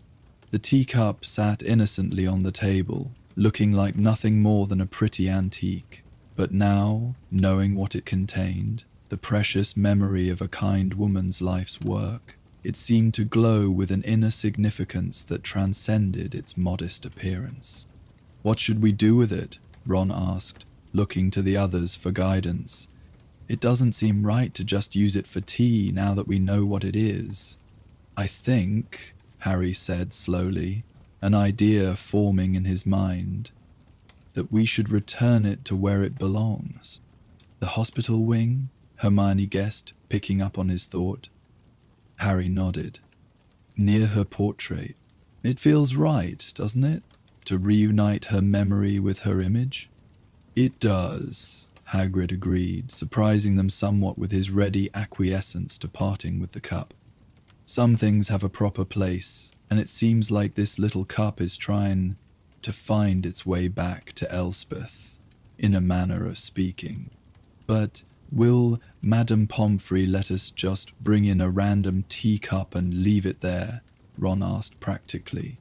The teacup sat innocently on the table, looking like nothing more than a pretty antique. But now, knowing what it contained, the precious memory of a kind woman's life's work, it seemed to glow with an inner significance that transcended its modest appearance. "What should we do with it?" Ron asked, looking to the others for guidance. "It doesn't seem right to just use it for tea now that we know what it is." "I think," Harry said slowly, an idea forming in his mind, "that we should return it to where it belongs." "The hospital wing?" Hermione guessed, picking up on his thought. Harry nodded. "Near her portrait. It feels right, doesn't it? To reunite her memory with her image?" "It does," Hagrid agreed, surprising them somewhat with his ready acquiescence to parting with the cup. "Some things have a proper place, and it seems like this little cup is trying to find its way back to Elspeth, in a manner of speaking. But will Madame Pomfrey let us just bring in a random teacup and leave it there, Ron asked practically.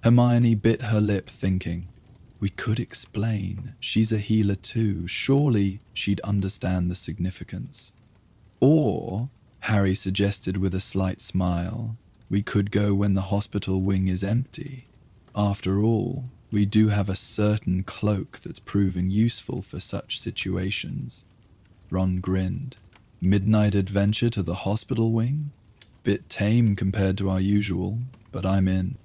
Hermione bit her lip, thinking, we could explain. She's a healer too. Surely she'd understand the significance. Or, Harry suggested with a slight smile, we could go when the hospital wing is empty. After all, we do have a certain cloak that's proven useful for such situations. Ron grinned. Midnight adventure to the hospital wing? Bit tame compared to our usual, but I'm in.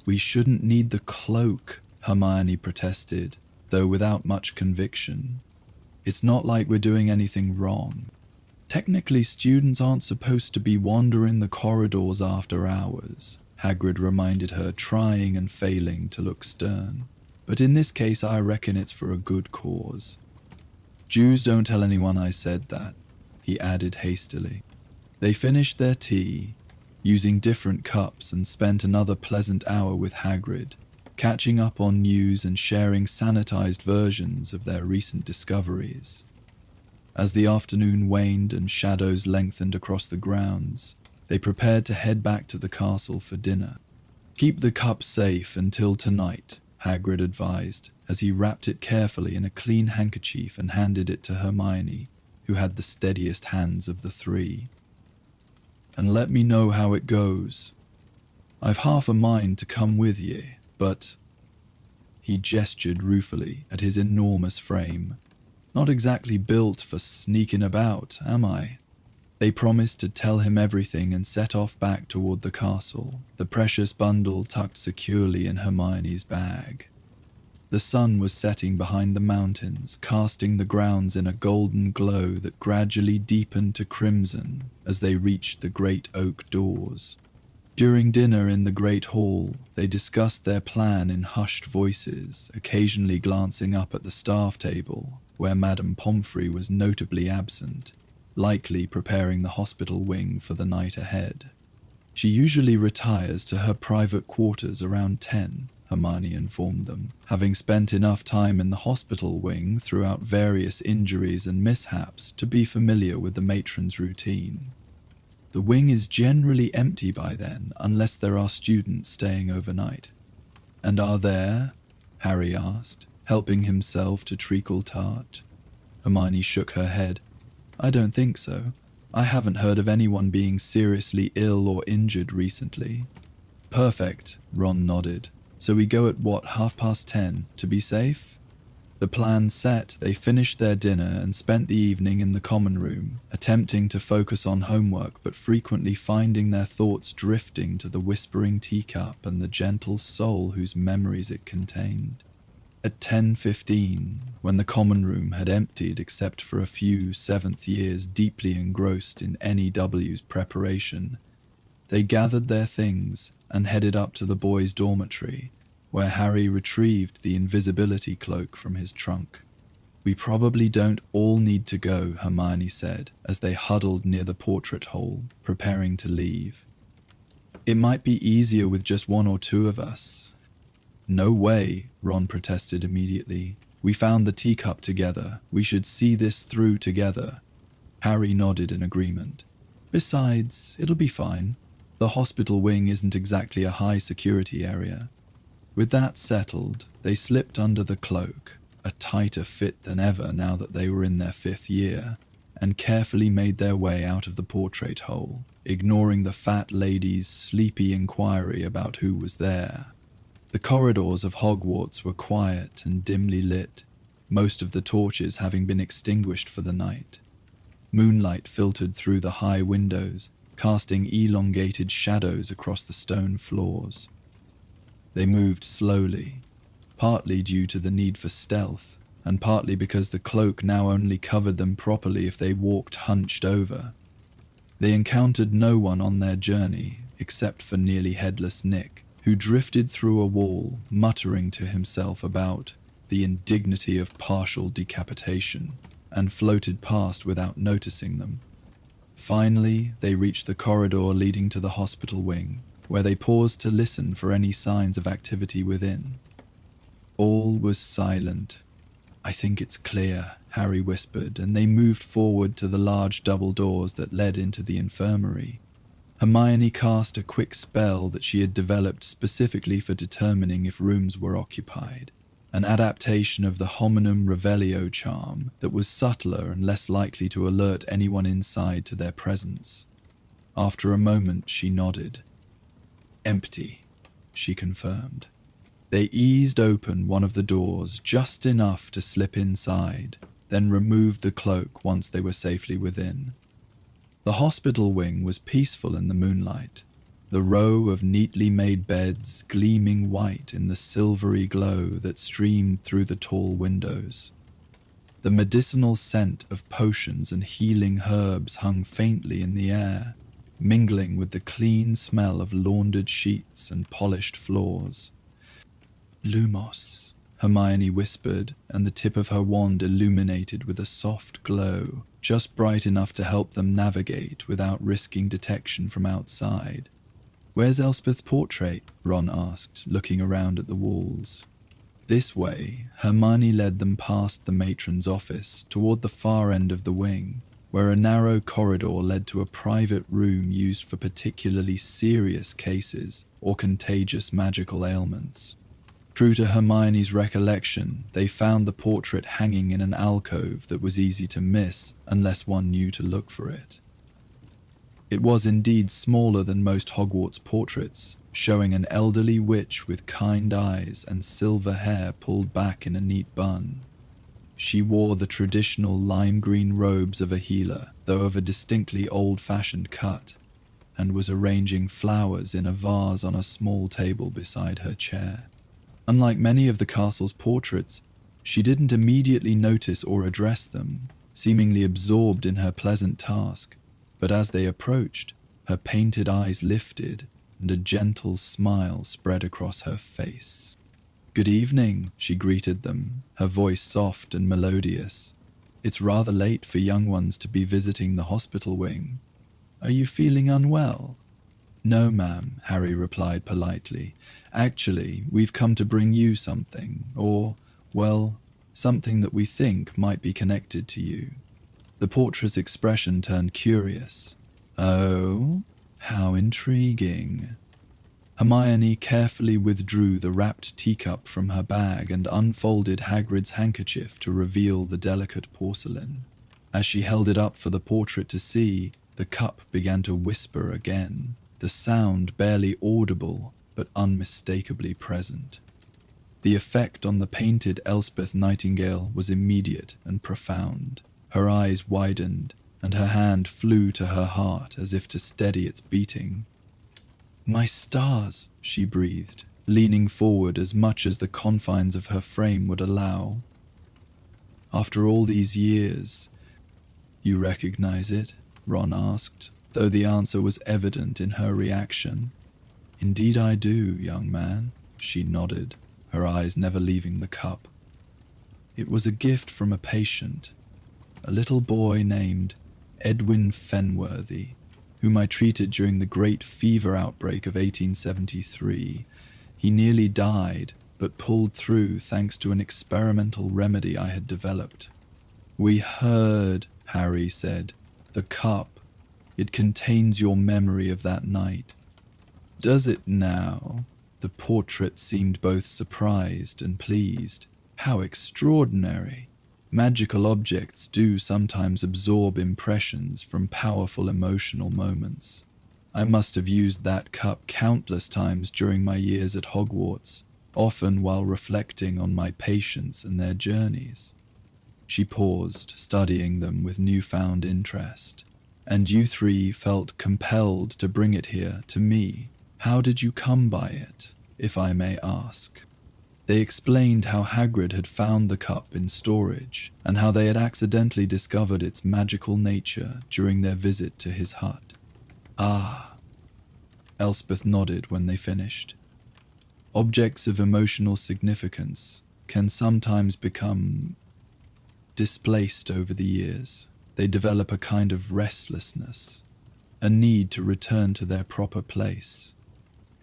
We shouldn't need the cloak, Hermione protested, though without much conviction. It's not like we're doing anything wrong. Technically, students aren't supposed to be wandering the corridors after hours, Hagrid reminded her, trying and failing to look stern. But in this case, I reckon it's for a good cause. Jews don't tell anyone I said that, he added hastily. They finished their tea, using different cups, and spent another pleasant hour with Hagrid, catching up on news and sharing sanitized versions of their recent discoveries. As the afternoon waned and shadows lengthened across the grounds, they prepared to head back to the castle for dinner. Keep the cup safe until tonight, Hagrid advised, as he wrapped it carefully in a clean handkerchief and handed it to Hermione, who had the steadiest hands of the three. And let me know how it goes. I've half a mind to come with ye, but... He gestured ruefully at his enormous frame. Not exactly built for sneaking about, am I? They promised to tell him everything and set off back toward the castle, the precious bundle tucked securely in Hermione's bag. The sun was setting behind the mountains, casting the grounds in a golden glow that gradually deepened to crimson as they reached the great oak doors. During dinner in the great hall, they discussed their plan in hushed voices, occasionally glancing up at the staff table, where Madame Pomfrey was notably absent, likely preparing the hospital wing for the night ahead. She usually retires to her private quarters around 10, Hermione informed them, having spent enough time in the hospital wing throughout various injuries and mishaps to be familiar with the matron's routine. The wing is generally empty by then, unless there are students staying overnight. And are there? Harry asked, helping himself to treacle tart. Hermione shook her head. I don't think so. I haven't heard of anyone being seriously ill or injured recently. Perfect, Ron nodded. So we go at what, 10:30, to be safe? The plan set, they finished their dinner and spent the evening in the common room, attempting to focus on homework but frequently finding their thoughts drifting to the whispering teacup and the gentle soul whose memories it contained. At 10:15, when the common room had emptied except for a few seventh years deeply engrossed in NEW's preparation, they gathered their things and headed up to the boys' dormitory, where Harry retrieved the invisibility cloak from his trunk. We probably don't all need to go, Hermione said, as they huddled near the portrait hole, preparing to leave. It might be easier with just one or two of us. No way, Ron protested immediately. We found the teacup together. We should see this through together. Harry nodded in agreement. Besides, it'll be fine. The hospital wing isn't exactly a high security area. With that settled, they slipped under the cloak, a tighter fit than ever now that they were in their 5th year, and carefully made their way out of the portrait hole, ignoring the fat lady's sleepy inquiry about who was there. The corridors of Hogwarts were quiet and dimly lit, most of the torches having been extinguished for the night. Moonlight filtered through the high windows, casting elongated shadows across the stone floors. They moved slowly, partly due to the need for stealth, and partly because the cloak now only covered them properly if they walked hunched over. They encountered no one on their journey, except for nearly headless Nick, who drifted through a wall, muttering to himself about the indignity of partial decapitation, and floated past without noticing them. Finally, they reached the corridor leading to the hospital wing, where they paused to listen for any signs of activity within. All was silent. I think it's clear, Harry whispered, and they moved forward to the large double doors that led into the infirmary. Hermione cast a quick spell that she had developed specifically for determining if rooms were occupied, an adaptation of the Hominum Revelio charm that was subtler and less likely to alert anyone inside to their presence. After a moment, she nodded. Empty, she confirmed. They eased open one of the doors just enough to slip inside, then removed the cloak once they were safely within. The hospital wing was peaceful in the moonlight, the row of neatly made beds gleaming white in the silvery glow that streamed through the tall windows. The medicinal scent of potions and healing herbs hung faintly in the air, mingling with the clean smell of laundered sheets and polished floors. Lumos, Hermione whispered, and the tip of her wand illuminated with a soft glow, just bright enough to help them navigate without risking detection from outside. Where's Elspeth's portrait? Ron asked, looking around at the walls. This way, Hermione led them past the matron's office toward the far end of the wing, where a narrow corridor led to a private room used for particularly serious cases or contagious magical ailments. True to Hermione's recollection, they found the portrait hanging in an alcove that was easy to miss unless one knew to look for it. It was indeed smaller than most Hogwarts portraits, showing an elderly witch with kind eyes and silver hair pulled back in a neat bun. She wore the traditional lime green robes of a healer, though of a distinctly old-fashioned cut, and was arranging flowers in a vase on a small table beside her chair. Unlike many of the castle's portraits, she didn't immediately notice or address them, seemingly absorbed in her pleasant task, but as they approached, her painted eyes lifted and a gentle smile spread across her face. "Good evening," she greeted them, her voice soft and melodious. "It's rather late for young ones to be visiting the hospital wing. Are you feeling unwell?" "No, ma'am," Harry replied politely. "Actually, we've come to bring you something, or, well, something that we think might be connected to you." The portrait's expression turned curious. "Oh, how intriguing." Hermione carefully withdrew the wrapped teacup from her bag and unfolded Hagrid's handkerchief to reveal the delicate porcelain. As she held it up for the portrait to see, the cup began to whisper again, the sound barely audible but unmistakably present. The effect on the painted Elspeth Nightingale was immediate and profound. Her eyes widened, and her hand flew to her heart as if to steady its beating. "My stars," she breathed, leaning forward as much as the confines of her frame would allow. "After all these years, you recognize it?" Ron asked, though the answer was evident in her reaction. "Indeed I do, young man," she nodded, her eyes never leaving the cup. "It was a gift from a patient, a little boy named Edwin Fenworthy, whom I treated during the great fever outbreak of 1873. He nearly died, but pulled through thanks to an experimental remedy I had developed." "We heard," Harry said. "The cup. It contains your memory of that night." "Does it now?" The portrait seemed both surprised and pleased. "How extraordinary! Magical objects do sometimes absorb impressions from powerful emotional moments. I must have used that cup countless times during my years at Hogwarts, often while reflecting on my patients and their journeys." She paused, studying them with newfound interest. "And you three felt compelled to bring it here to me. How did you come by it, if I may ask?" They explained how Hagrid had found the cup in storage, and how they had accidentally discovered its magical nature during their visit to his hut. "Ah." Elspeth nodded when they finished. "Objects of emotional significance can sometimes become displaced over the years. They develop a kind of restlessness, a need to return to their proper place.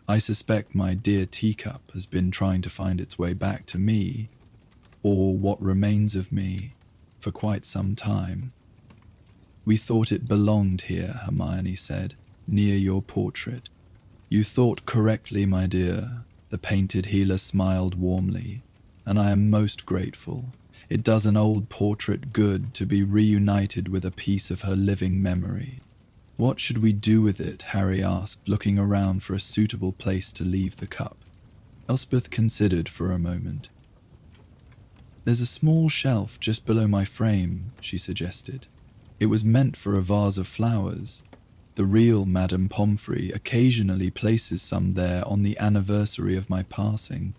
I suspect my dear teacup has been trying to find its way back to me, or what remains of me, for quite some time." "We thought it belonged here," Hermione said. near your portrait. You thought correctly, my dear. The painted healer smiled warmly, and I am most grateful. It does an old portrait good to be reunited with a piece of her living memory. What should we do with it? Harry asked, looking around for a suitable place to leave the cup. Elspeth considered for a moment. There's a small shelf just below my frame, she suggested. It was meant for a vase of flowers. The real Madame Pomfrey occasionally places some there on the anniversary of my passing,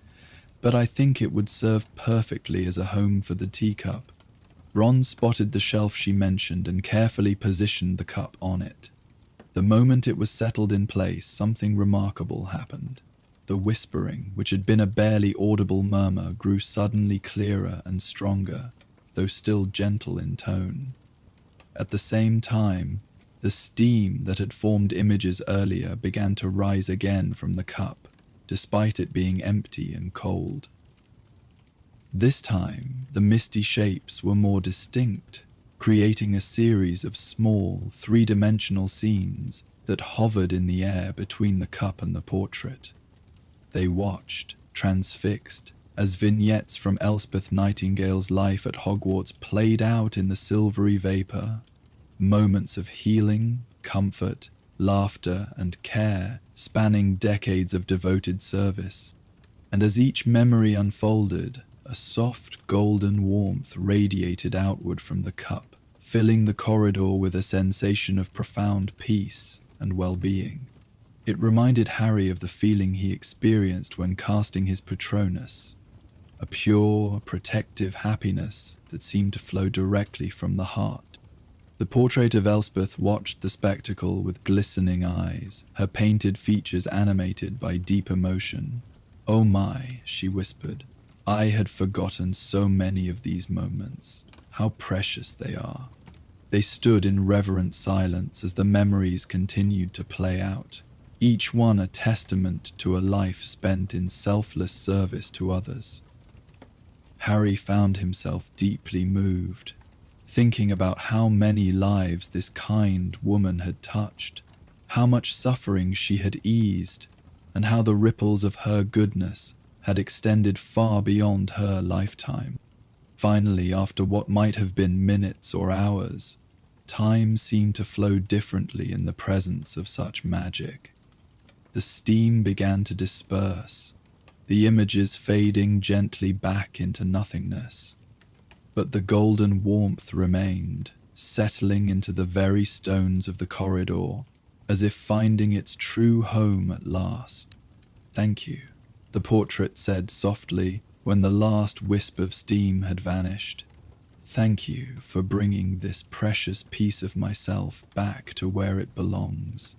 but I think it would serve perfectly as a home for the teacup. Ron spotted the shelf she mentioned and carefully positioned the cup on it. The moment it was settled in place, something remarkable happened. The whispering, which had been a barely audible murmur, grew suddenly clearer and stronger, though still gentle in tone. At the same time, the steam that had formed images earlier began to rise again from the cup, despite it being empty and cold. This time, the misty shapes were more distinct, creating a series of small, three-dimensional scenes that hovered in the air between the cup and the portrait. They watched, transfixed, as vignettes from Elspeth Nightingale's life at Hogwarts played out in the silvery vapour. Moments of healing, comfort, laughter, and care spanning decades of devoted service. And as each memory unfolded, a soft golden warmth radiated outward from the cup, filling the corridor with a sensation of profound peace and well-being. It reminded Harry of the feeling he experienced when casting his Patronus, a pure, protective happiness that seemed to flow directly from the heart. The portrait of Elspeth watched the spectacle with glistening eyes, her painted features animated by deep emotion. "Oh my," she whispered, "I had forgotten so many of these moments. How precious they are." They stood in reverent silence as the memories continued to play out, each one a testament to a life spent in selfless service to others. Harry found himself deeply moved, thinking about how many lives this kind woman had touched, how much suffering she had eased, and how the ripples of her goodness had extended far beyond her lifetime. Finally, after what might have been minutes or hours, time seemed to flow differently in the presence of such magic. The steam began to disperse, the images fading gently back into nothingness. But the golden warmth remained, settling into the very stones of the corridor, as if finding its true home at last. "Thank you," the portrait said softly when the last wisp of steam had vanished. "Thank you for bringing this precious piece of myself back to where it belongs."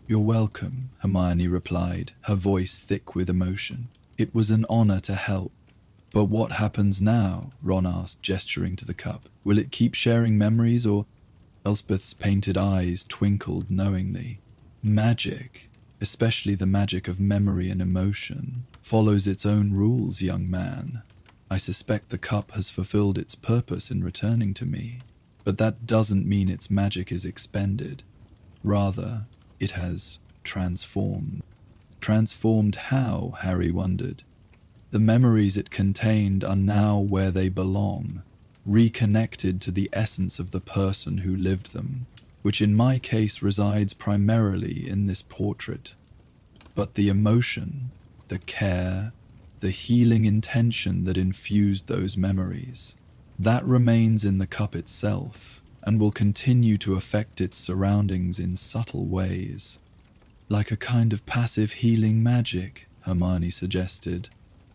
"You're welcome," Hermione replied, her voice thick with emotion. "It was an honor to help." "But what happens now?" Ron asked, gesturing to the cup. "Will it keep sharing memories, or—" Elspeth's painted eyes twinkled knowingly. "Magic, especially the magic of memory and emotion, follows its own rules, young man. I suspect the cup has fulfilled its purpose in returning to me, but that doesn't mean its magic is expended. Rather, it has transformed." Transformed how? Harry wondered. The memories it contained are now where they belong, reconnected to the essence of the person who lived them, which in my case resides primarily in this portrait. But the emotion, the care, the healing intention that infused those memories, that remains in the cup itself and will continue to affect its surroundings in subtle ways. "Like a kind of passive healing magic," Hermione suggested,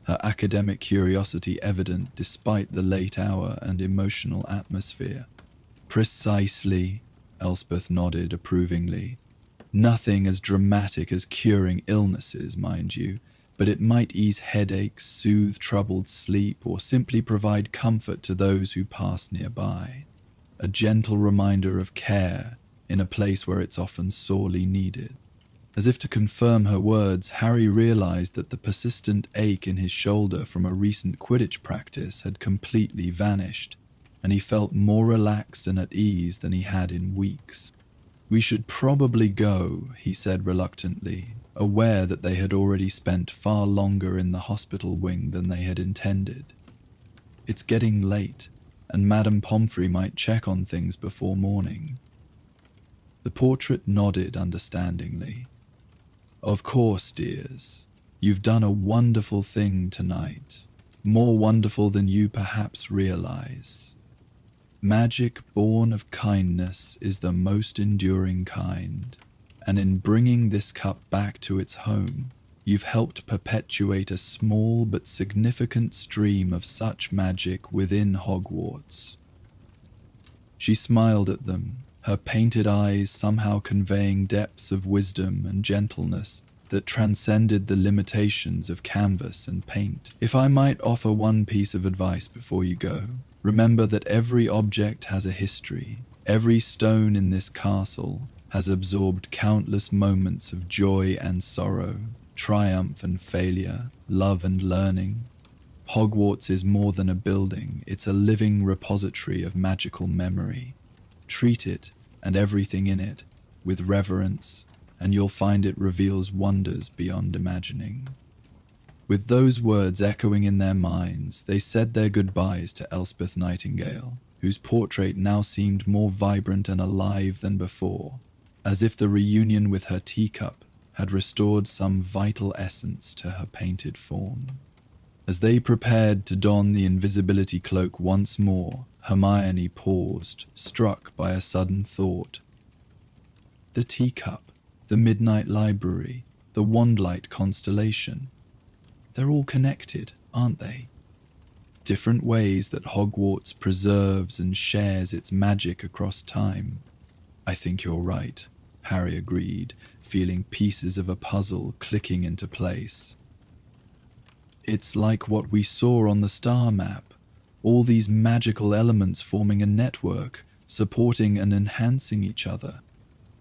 her academic curiosity evident despite the late hour and emotional atmosphere. "Precisely," Elspeth nodded approvingly. "Nothing as dramatic as curing illnesses, mind you, but it might ease headaches, soothe troubled sleep, or simply provide comfort to those who pass nearby. A gentle reminder of care in a place where it's often sorely needed." As if to confirm her words, Harry realized that the persistent ache in his shoulder from a recent Quidditch practice had completely vanished, and he felt more relaxed and at ease than he had in weeks. We should probably go, he said reluctantly, aware that they had already spent far longer in the hospital wing than they had intended. It's getting late, and Madame Pomfrey might check on things before morning. The portrait nodded understandingly. Of course, dears. You've done a wonderful thing tonight, more wonderful than you perhaps realize. Magic born of kindness is the most enduring kind, and in bringing this cup back to its home, you've helped perpetuate a small but significant stream of such magic within Hogwarts. She smiled at them, her painted eyes somehow conveying depths of wisdom and gentleness that transcended the limitations of canvas and paint. If I might offer one piece of advice before you go, remember that every object has a history. Every stone in this castle has absorbed countless moments of joy and sorrow, triumph and failure, love and learning. Hogwarts is more than a building, it's a living repository of magical memory. Treat it, and everything in it, with reverence, and you'll find it reveals wonders beyond imagining. With those words echoing in their minds, they said their goodbyes to Elspeth Nightingale, whose portrait now seemed more vibrant and alive than before, as if the reunion with her teacup had restored some vital essence to her painted form. As they prepared to don the invisibility cloak once more, Hermione paused, struck by a sudden thought. The teacup, the Midnight Library, the Wandlight constellation. They're all connected, aren't they? Different ways that Hogwarts preserves and shares its magic across time. I think you're right, Harry agreed, feeling pieces of a puzzle clicking into place. It's like what we saw on the star map, all these magical elements forming a network, supporting and enhancing each other.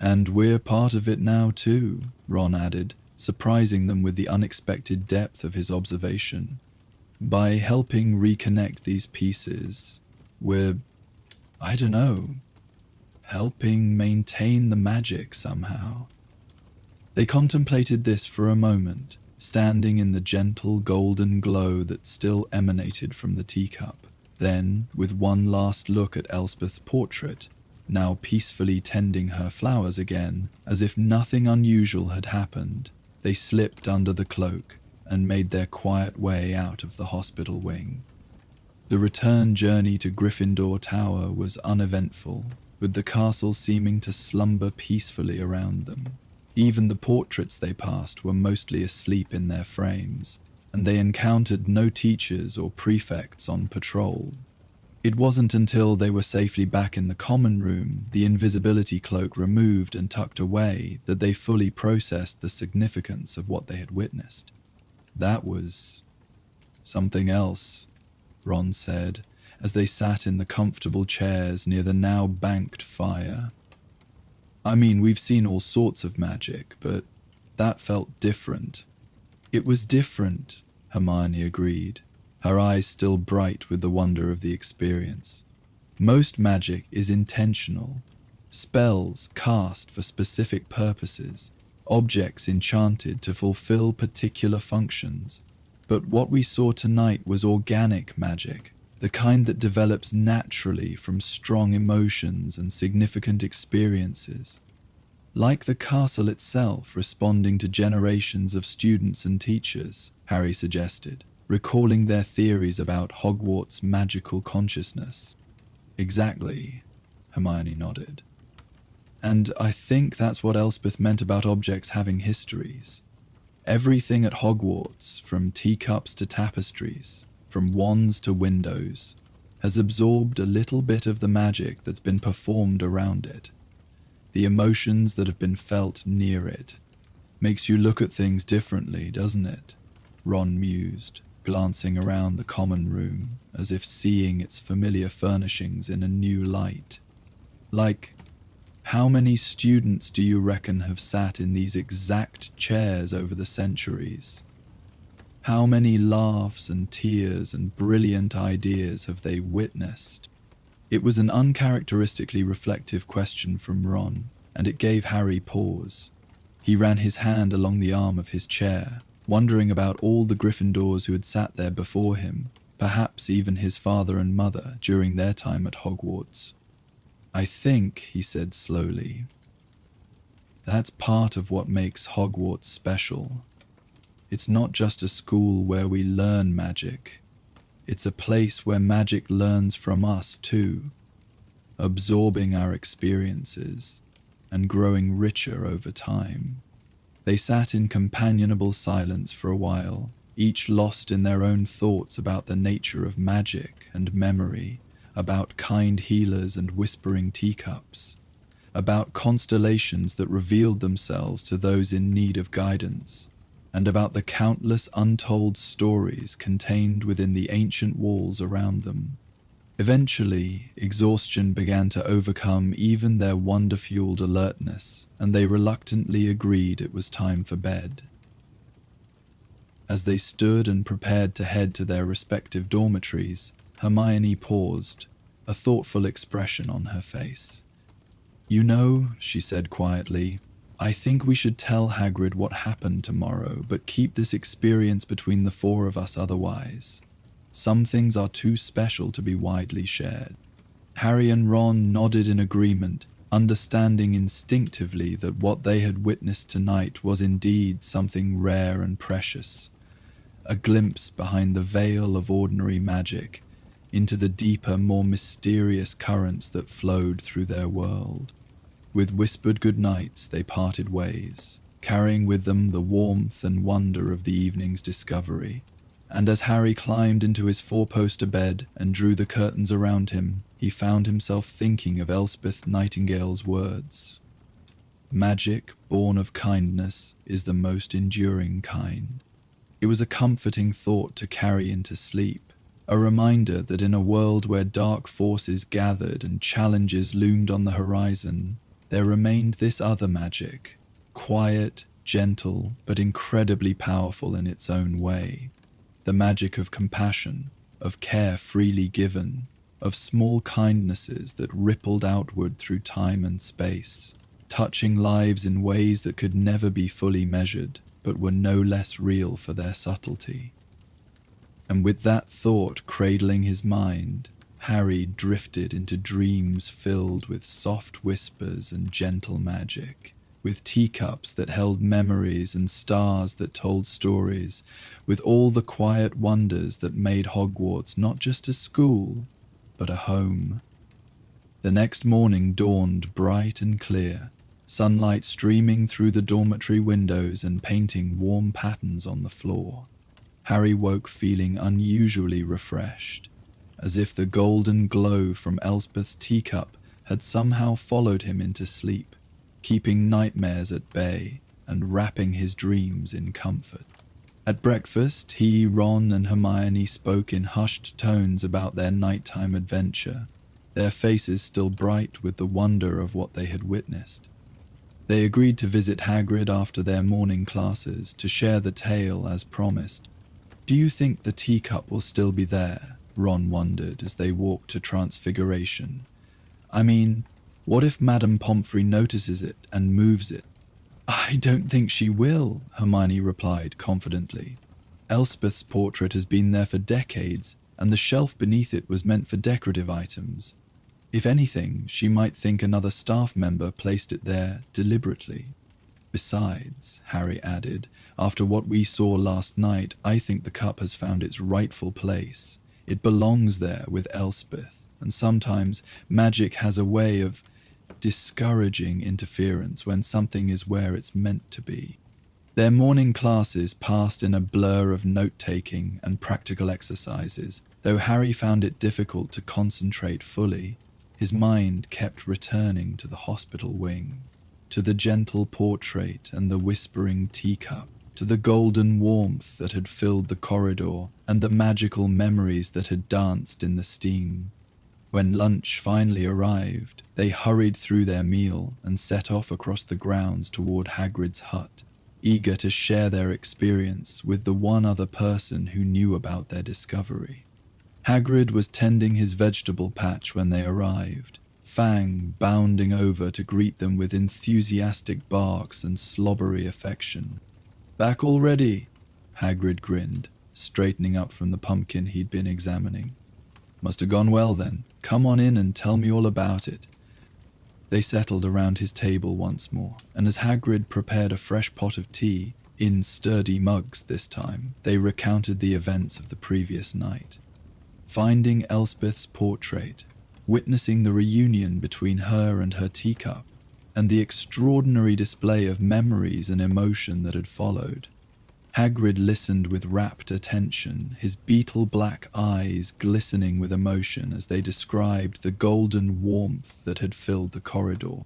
And we're part of it now too, Ron added, surprising them with the unexpected depth of his observation. By helping reconnect these pieces, we're, helping maintain the magic somehow. They contemplated this for a moment, standing in the gentle golden glow that still emanated from the teacup. Then, with one last look at Elspeth's portrait, now peacefully tending her flowers again, as if nothing unusual had happened, they slipped under the cloak and made their quiet way out of the hospital wing. The return journey to Gryffindor Tower was uneventful, with the castle seeming to slumber peacefully around them. Even the portraits they passed were mostly asleep in their frames, and they encountered no teachers or prefects on patrol. It wasn't until they were safely back in the common room, the invisibility cloak removed and tucked away, that they fully processed the significance of what they had witnessed. That was something else, Ron said, as they sat in the comfortable chairs near the now banked fire. I mean, we've seen all sorts of magic, but that felt different. It was different, Hermione agreed, her eyes still bright with the wonder of the experience. Most magic is intentional. Spells cast for specific purposes, objects enchanted to fulfill particular functions. But what we saw tonight was organic magic, the kind that develops naturally from strong emotions and significant experiences. Like the castle itself responding to generations of students and teachers, Harry suggested, recalling their theories about Hogwarts' magical consciousness. Exactly, Hermione nodded. And I think that's what Elspeth meant about objects having histories. Everything at Hogwarts, from teacups to tapestries, from wands to windows, has absorbed a little bit of the magic that's been performed around it. The emotions that have been felt near it. Makes you look at things differently, doesn't it? Ron mused, glancing around the common room, as if seeing its familiar furnishings in a new light. Like, how many students do you reckon have sat in these exact chairs over the centuries? How many laughs and tears and brilliant ideas have they witnessed? It was an uncharacteristically reflective question from Ron, and it gave Harry pause. He ran his hand along the arm of his chair, wondering about all the Gryffindors who had sat there before him, perhaps even his father and mother during their time at Hogwarts. "I think," he said slowly, "that's part of what makes Hogwarts special. It's not just a school where we learn magic. It's a place where magic learns from us too, absorbing our experiences and growing richer over time." They sat in companionable silence for a while, each lost in their own thoughts about the nature of magic and memory, about kind healers and whispering teacups, about constellations that revealed themselves to those in need of guidance, and about the countless untold stories contained within the ancient walls around them. Eventually, exhaustion began to overcome even their wonder-fueled alertness, and they reluctantly agreed it was time for bed. As they stood and prepared to head to their respective dormitories, Hermione paused, a thoughtful expression on her face. "You know," she said quietly, "I think we should tell Hagrid what happened tomorrow, but keep this experience between the four of us otherwise. Some things are too special to be widely shared." Harry and Ron nodded in agreement, understanding instinctively that what they had witnessed tonight was indeed something rare and precious, a glimpse behind the veil of ordinary magic into the deeper, more mysterious currents that flowed through their world. With whispered goodnights, they parted ways, carrying with them the warmth and wonder of the evening's discovery. And as Harry climbed into his four-poster bed and drew the curtains around him, he found himself thinking of Elspeth Nightingale's words. "Magic born of kindness is the most enduring kind." It was a comforting thought to carry into sleep, a reminder that in a world where dark forces gathered and challenges loomed on the horizon, there remained this other magic, quiet, gentle, but incredibly powerful in its own way. The magic of compassion, of care freely given, of small kindnesses that rippled outward through time and space, touching lives in ways that could never be fully measured, but were no less real for their subtlety. And with that thought cradling his mind, Harry drifted into dreams filled with soft whispers and gentle magic, with teacups that held memories and stars that told stories, with all the quiet wonders that made Hogwarts not just a school, but a home. The next morning dawned bright and clear, sunlight streaming through the dormitory windows and painting warm patterns on the floor. Harry woke feeling unusually refreshed, as if the golden glow from Elspeth's teacup had somehow followed him into sleep, keeping nightmares at bay and wrapping his dreams in comfort. At breakfast, he, Ron, and Hermione spoke in hushed tones about their nighttime adventure, their faces still bright with the wonder of what they had witnessed. They agreed to visit Hagrid after their morning classes to share the tale as promised. "Do you think the teacup will still be there?" Ron wondered as they walked to Transfiguration. "I mean, what if Madame Pomfrey notices it and moves it?" "I don't think she will," Hermione replied confidently. "Elspeth's portrait has been there for decades, and the shelf beneath it was meant for decorative items. If anything, she might think another staff member placed it there deliberately. Besides," Harry added, "after what we saw last night, I think the cup has found its rightful place. It belongs there with Elspeth, and sometimes magic has a way of discouraging interference when something is where it's meant to be." Their morning classes passed in a blur of note-taking and practical exercises, though Harry found it difficult to concentrate fully. His mind kept returning to the hospital wing, to the gentle portrait and the whispering teacup, to the golden warmth that had filled the corridor and the magical memories that had danced in the steam. When lunch finally arrived, they hurried through their meal and set off across the grounds toward Hagrid's hut, eager to share their experience with the one other person who knew about their discovery. Hagrid was tending his vegetable patch when they arrived, Fang bounding over to greet them with enthusiastic barks and slobbery affection. "Back already?" Hagrid grinned, straightening up from the pumpkin he'd been examining. "Must have gone well then. Come on in and tell me all about it." They settled around his table once more, and as Hagrid prepared a fresh pot of tea, in sturdy mugs this time, they recounted the events of the previous night. Finding Elspeth's portrait, witnessing the reunion between her and her teacup, and the extraordinary display of memories and emotion that had followed. Hagrid listened with rapt attention, his beetle-black eyes glistening with emotion as they described the golden warmth that had filled the corridor.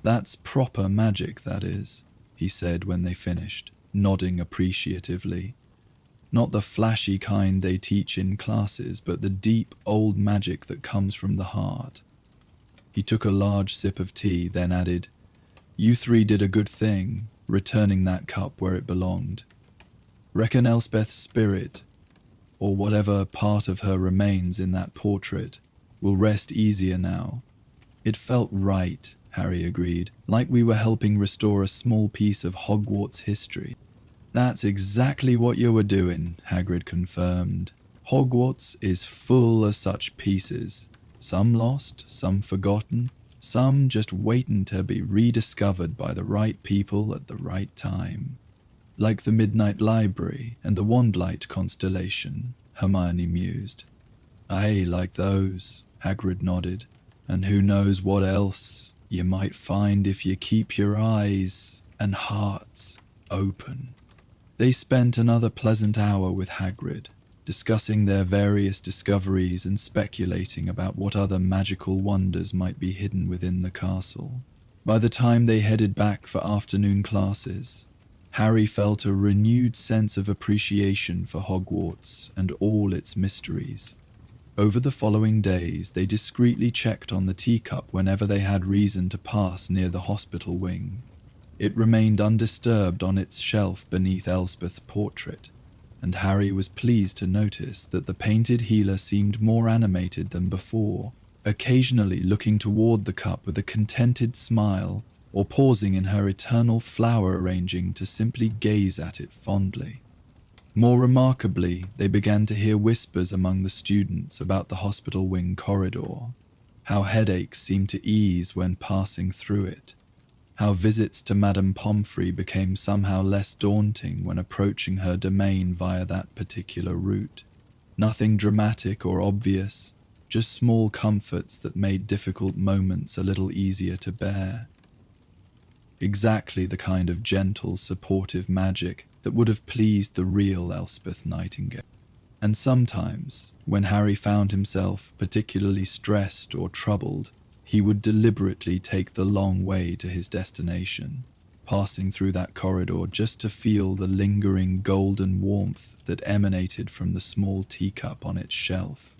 "That's proper magic, that is," he said when they finished, nodding appreciatively. "Not the flashy kind they teach in classes, but the deep, old magic that comes from the heart." He took a large sip of tea, then added, "You three did a good thing, returning that cup where it belonged. Reckon Elspeth's spirit, or whatever part of her remains in that portrait, will rest easier now." "It felt right," Harry agreed, "like we were helping restore a small piece of Hogwarts history." "That's exactly what you were doing," Hagrid confirmed. "Hogwarts is full of such pieces, some lost, some forgotten, some just waiting to be rediscovered by the right people at the right time. Like the Midnight Library and the Wandlight constellation," Hermione mused. "Aye, like those," Hagrid nodded. "And who knows what else you might find if you keep your eyes and hearts open." They spent another pleasant hour with Hagrid, discussing their various discoveries and speculating about what other magical wonders might be hidden within the castle. By the time they headed back for afternoon classes, Harry felt a renewed sense of appreciation for Hogwarts and all its mysteries. Over the following days, they discreetly checked on the teacup whenever they had reason to pass near the hospital wing. It remained undisturbed on its shelf beneath Elspeth's portrait, and Harry was pleased to notice that the painted healer seemed more animated than before, occasionally looking toward the cup with a contented smile or pausing in her eternal flower arranging to simply gaze at it fondly. More remarkably, they began to hear whispers among the students about the hospital wing corridor, how headaches seemed to ease when passing through it, how visits to Madame Pomfrey became somehow less daunting when approaching her domain via that particular route. Nothing dramatic or obvious, just small comforts that made difficult moments a little easier to bear. Exactly the kind of gentle, supportive magic that would have pleased the real Elspeth Nightingale. And sometimes, when Harry found himself particularly stressed or troubled, he would deliberately take the long way to his destination, passing through that corridor just to feel the lingering golden warmth that emanated from the small teacup on its shelf.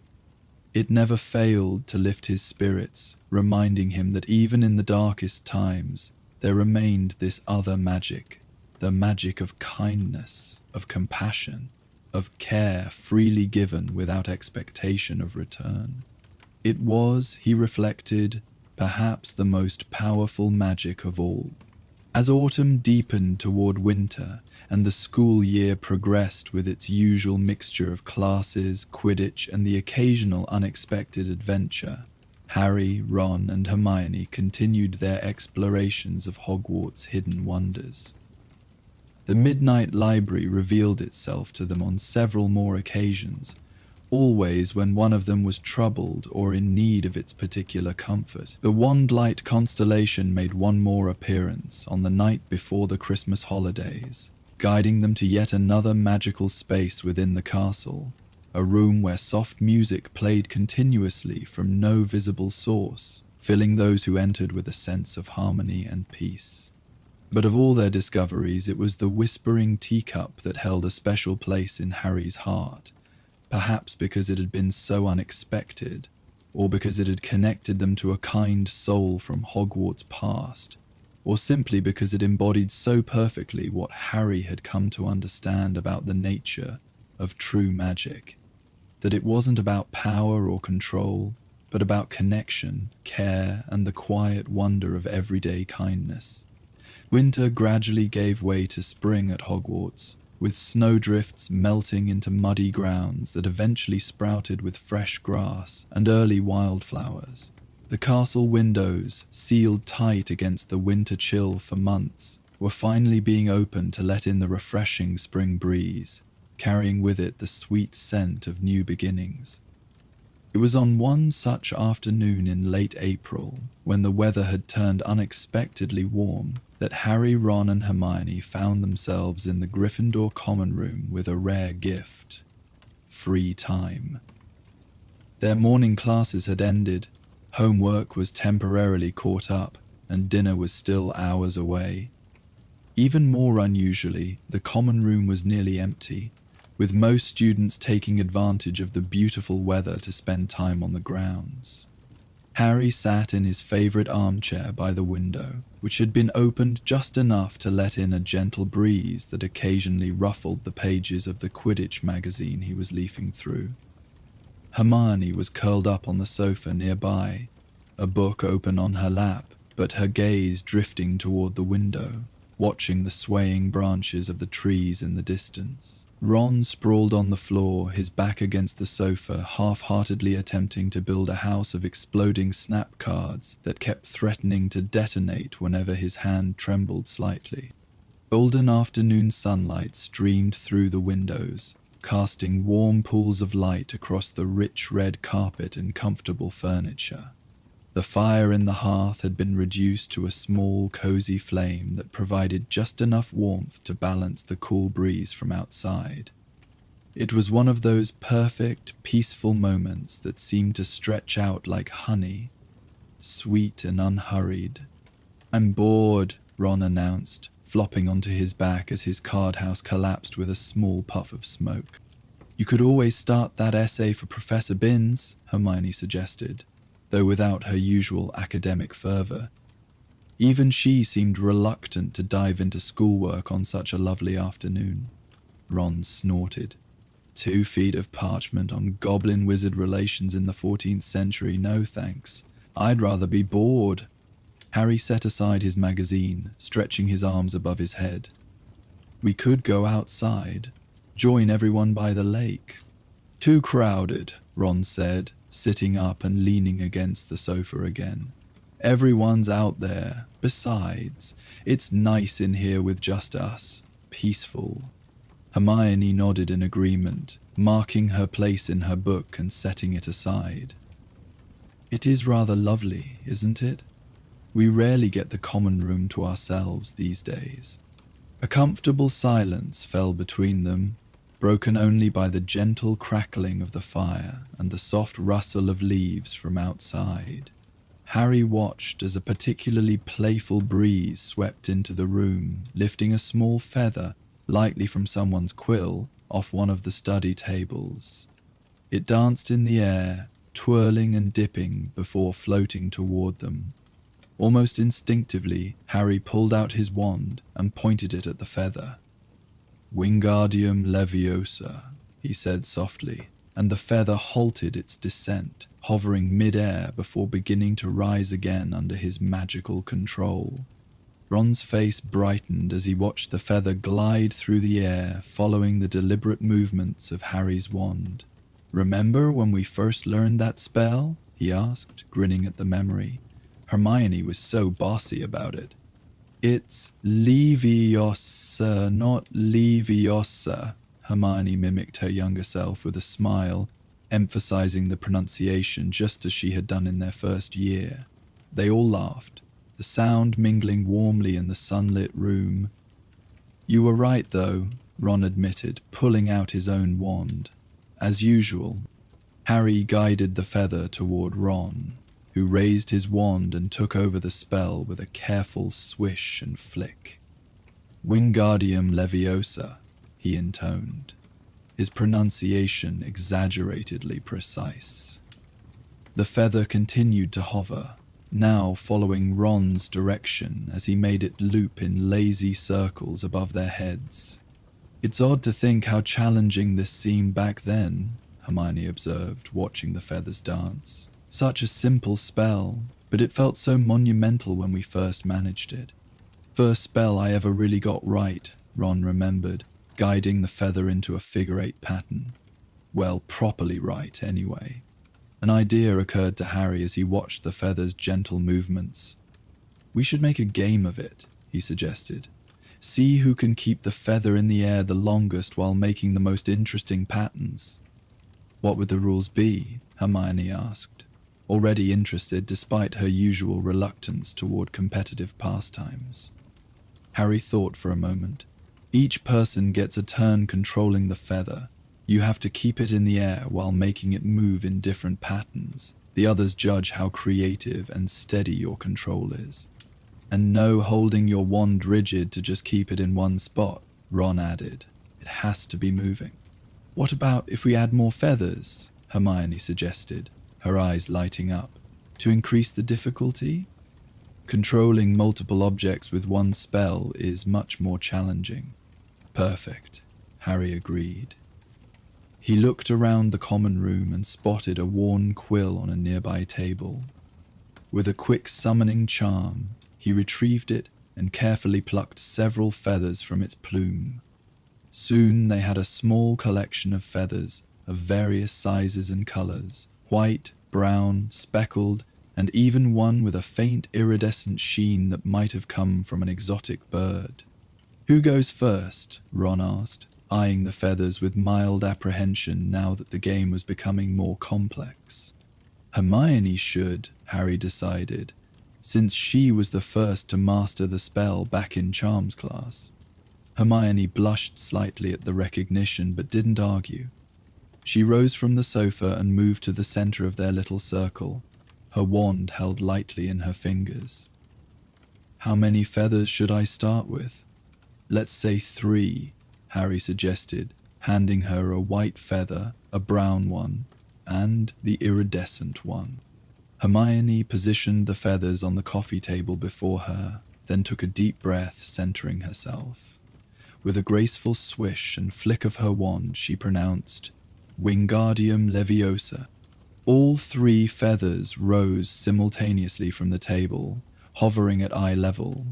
It never failed to lift his spirits, reminding him that even in the darkest times, there remained this other magic, the magic of kindness, of compassion, of care freely given without expectation of return. It was, he reflected, perhaps the most powerful magic of all. As autumn deepened toward winter and the school year progressed with its usual mixture of classes, Quidditch, and the occasional unexpected adventure, Harry, Ron, and Hermione continued their explorations of Hogwarts' hidden wonders. The Midnight Library revealed itself to them on several more occasions, always when one of them was troubled or in need of its particular comfort. The Wandlight constellation made one more appearance on the night before the Christmas holidays, guiding them to yet another magical space within the castle, a room where soft music played continuously from no visible source, filling those who entered with a sense of harmony and peace. But of all their discoveries, it was the whispering teacup that held a special place in Harry's heart, perhaps because it had been so unexpected, or because it had connected them to a kind soul from Hogwarts' past, or simply because it embodied so perfectly what Harry had come to understand about the nature of true magic, that it wasn't about power or control, but about connection, care, and the quiet wonder of everyday kindness. Winter gradually gave way to spring at Hogwarts, with snowdrifts melting into muddy grounds that eventually sprouted with fresh grass and early wildflowers. The castle windows, sealed tight against the winter chill for months, were finally being opened to let in the refreshing spring breeze, carrying with it the sweet scent of new beginnings. It was on one such afternoon in late April, when the weather had turned unexpectedly warm, that Harry, Ron, and Hermione found themselves in the Gryffindor common room with a rare gift: free time. Their morning classes had ended, homework was temporarily caught up, and dinner was still hours away. Even more unusually, the common room was nearly empty, with most students taking advantage of the beautiful weather to spend time on the grounds. Harry sat in his favorite armchair by the window, which had been opened just enough to let in a gentle breeze that occasionally ruffled the pages of the Quidditch magazine he was leafing through. Hermione was curled up on the sofa nearby, a book open on her lap, but her gaze drifting toward the window, watching the swaying branches of the trees in the distance. Ron sprawled on the floor, his back against the sofa, half-heartedly attempting to build a house of exploding snap cards that kept threatening to detonate whenever his hand trembled slightly. Golden afternoon sunlight streamed through the windows, casting warm pools of light across the rich red carpet and comfortable furniture. The fire in the hearth had been reduced to a small, cozy flame that provided just enough warmth to balance the cool breeze from outside. It was one of those perfect, peaceful moments that seemed to stretch out like honey, sweet and unhurried. "I'm bored," Ron announced, flopping onto his back as his card house collapsed with a small puff of smoke. "You could always start that essay for Professor Binns," Hermione suggested, though without her usual academic fervor. Even she seemed reluctant to dive into schoolwork on such a lovely afternoon. Ron snorted. 2 feet of parchment on goblin-wizard relations in the 14th century, no thanks. I'd rather be bored. Harry set aside his magazine, stretching his arms above his head. "We could go outside, join everyone by the lake." "Too crowded," Ron said, sitting up and leaning against the sofa again. "Everyone's out there. Besides, it's nice in here with just us. Peaceful." Hermione nodded in agreement, marking her place in her book and setting it aside. "It is rather lovely, isn't it? We rarely get the common room to ourselves these days." A comfortable silence fell between them, broken only by the gentle crackling of the fire and the soft rustle of leaves from outside. Harry watched as a particularly playful breeze swept into the room, lifting a small feather, lightly from someone's quill, off one of the study tables. It danced in the air, twirling and dipping before floating toward them. Almost instinctively, Harry pulled out his wand and pointed it at the feather. "Wingardium Leviosa," he said softly, and the feather halted its descent, hovering mid-air before beginning to rise again under his magical control. Ron's face brightened as he watched the feather glide through the air, following the deliberate movements of Harry's wand. "Remember when we first learned that spell?" he asked, grinning at the memory. Hermione was so bossy about it. "It's Leviosa, not Leviosa," Hermione mimicked her younger self with a smile, emphasizing the pronunciation just as she had done in their first year. They all laughed, the sound mingling warmly in the sunlit room. "You were right, though," Ron admitted, pulling out his own wand. As usual, Harry guided the feather toward Ron, who raised his wand and took over the spell with a careful swish and flick. "Wingardium Leviosa," he intoned, his pronunciation exaggeratedly precise. The feather continued to hover, now following Ron's direction as he made it loop in lazy circles above their heads. "It's odd to think how challenging this seemed back then," Hermione observed, watching the feathers dance. Such a simple spell, but it felt so monumental when we first managed it. First spell I ever really got right, Ron remembered, guiding the feather into a figure-8 pattern. Well, properly right, anyway. An idea occurred to Harry as he watched the feather's gentle movements. We should make a game of it, he suggested. See who can keep the feather in the air the longest while making the most interesting patterns. What would the rules be? Hermione asked, already interested despite her usual reluctance toward competitive pastimes. Harry thought for a moment. Each person gets a turn controlling the feather. You have to keep it in the air while making it move in different patterns. The others judge how creative and steady your control is. And no holding your wand rigid to just keep it in one spot, Ron added. It has to be moving. What about if we add more feathers? Hermione suggested, her eyes lighting up. To increase the difficulty? Controlling multiple objects with one spell is much more challenging. Perfect, Harry agreed. He looked around the common room and spotted a worn quill on a nearby table. With a quick summoning charm, he retrieved it and carefully plucked several feathers from its plume. Soon they had a small collection of feathers of various sizes and colors, white, brown, speckled, and even one with a faint iridescent sheen that might have come from an exotic bird. Who goes first? Ron asked, eyeing the feathers with mild apprehension now that the game was becoming more complex. Hermione should, Harry decided, since she was the first to master the spell back in Charms class. Hermione blushed slightly at the recognition but didn't argue. She rose from the sofa and moved to the center of their little circle, her wand held lightly in her fingers. How many feathers should I start with? Let's say 3, Harry suggested, handing her a white feather, a brown one, and the iridescent one. Hermione positioned the feathers on the coffee table before her, then took a deep breath, centering herself. With a graceful swish and flick of her wand, she pronounced, Wingardium Leviosa. All 3 feathers rose simultaneously from the table, hovering at eye level.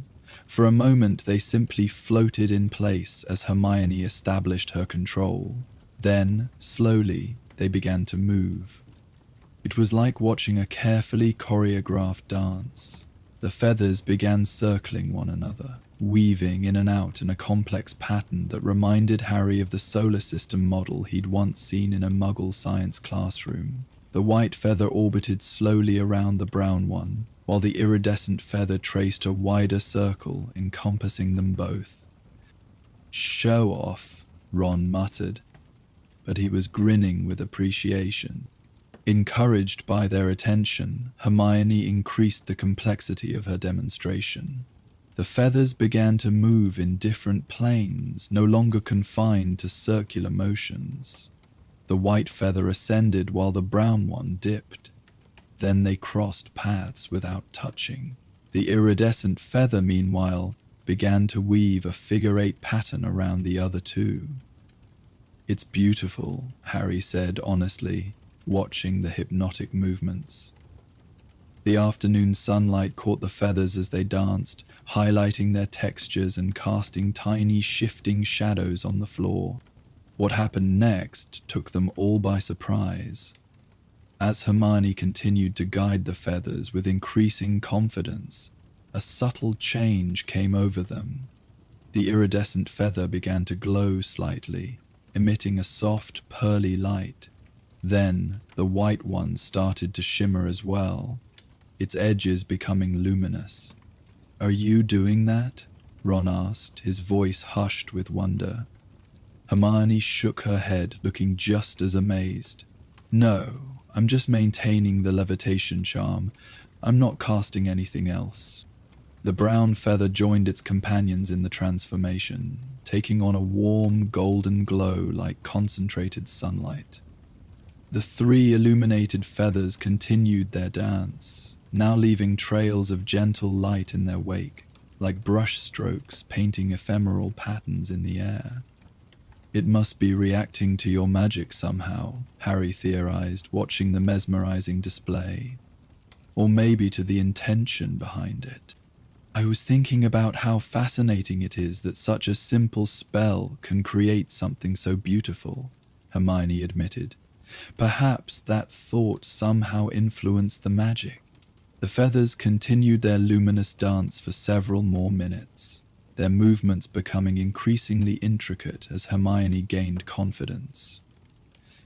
For a moment they simply floated in place as Hermione established her control. Then, slowly, they began to move. It was like watching a carefully choreographed dance. The feathers began circling one another, weaving in and out in a complex pattern that reminded Harry of the solar system model he'd once seen in a Muggle science classroom. The white feather orbited slowly around the brown one, while the iridescent feather traced a wider circle encompassing them both. Show off, Ron muttered, but he was grinning with appreciation. Encouraged by their attention, Hermione increased the complexity of her demonstration. The feathers began to move in different planes, no longer confined to circular motions. The white feather ascended while the brown one dipped. Then they crossed paths without touching. The iridescent feather, meanwhile, began to weave a figure-8 pattern around the other 2. It's beautiful, Harry said honestly, watching the hypnotic movements. The afternoon sunlight caught the feathers as they danced, highlighting their textures and casting tiny shifting shadows on the floor. What happened next took them all by surprise. As Hermione continued to guide the feathers with increasing confidence, a subtle change came over them. The iridescent feather began to glow slightly, emitting a soft, pearly light. Then, the white one started to shimmer as well, its edges becoming luminous. Are you doing that? Ron asked, his voice hushed with wonder. Hermione shook her head, looking just as amazed. No, I'm just maintaining the levitation charm. I'm not casting anything else. The brown feather joined its companions in the transformation, taking on a warm golden glow like concentrated sunlight. The 3 illuminated feathers continued their dance, now leaving trails of gentle light in their wake, like brush strokes painting ephemeral patterns in the air. It must be reacting to your magic somehow, Harry theorized, watching the mesmerizing display. Or maybe to the intention behind it. I was thinking about how fascinating it is that such a simple spell can create something so beautiful, Hermione admitted. Perhaps that thought somehow influenced the magic. The feathers continued their luminous dance for several more minutes, their movements becoming increasingly intricate as Hermione gained confidence.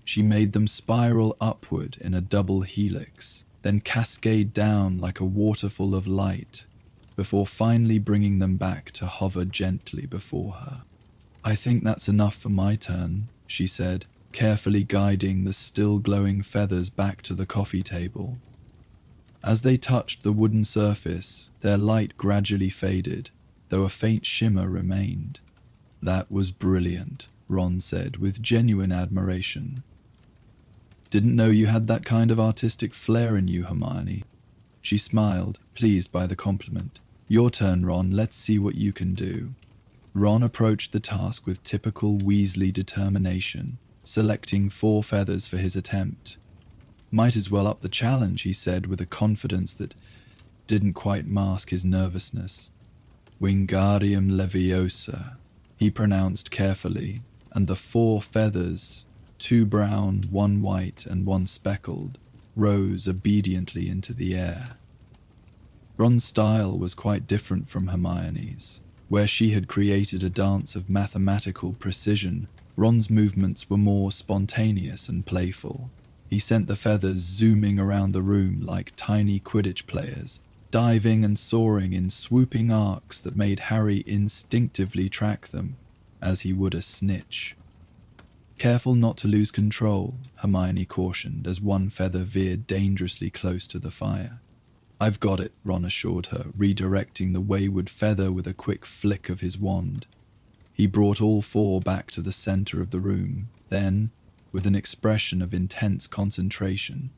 She made them spiral upward in a double helix, then cascade down like a waterfall of light, before finally bringing them back to hover gently before her. I think that's enough for my turn, she said, carefully guiding the still glowing feathers back to the coffee table. As they touched the wooden surface, their light gradually faded, though a faint shimmer remained. That was brilliant, Ron said with genuine admiration. Didn't know you had that kind of artistic flair in you, Hermione. She smiled, pleased by the compliment. Your turn, Ron, let's see what you can do. Ron approached the task with typical Weasley determination, selecting 4 feathers for his attempt. Might as well up the challenge, he said with a confidence that didn't quite mask his nervousness. Wingardium Leviosa, he pronounced carefully, and the 4 feathers, 2 brown, 1 white, and 1 speckled, rose obediently into the air. Ron's style was quite different from Hermione's. Where she had created a dance of mathematical precision, Ron's movements were more spontaneous and playful. He sent the feathers zooming around the room like tiny Quidditch players, diving and soaring in swooping arcs that made Harry instinctively track them, as he would a snitch. Careful not to lose control, Hermione cautioned as one feather veered dangerously close to the fire. I've got it, Ron assured her, redirecting the wayward feather with a quick flick of his wand. He brought all 4 back to the center of the room, then, with an expression of intense concentration,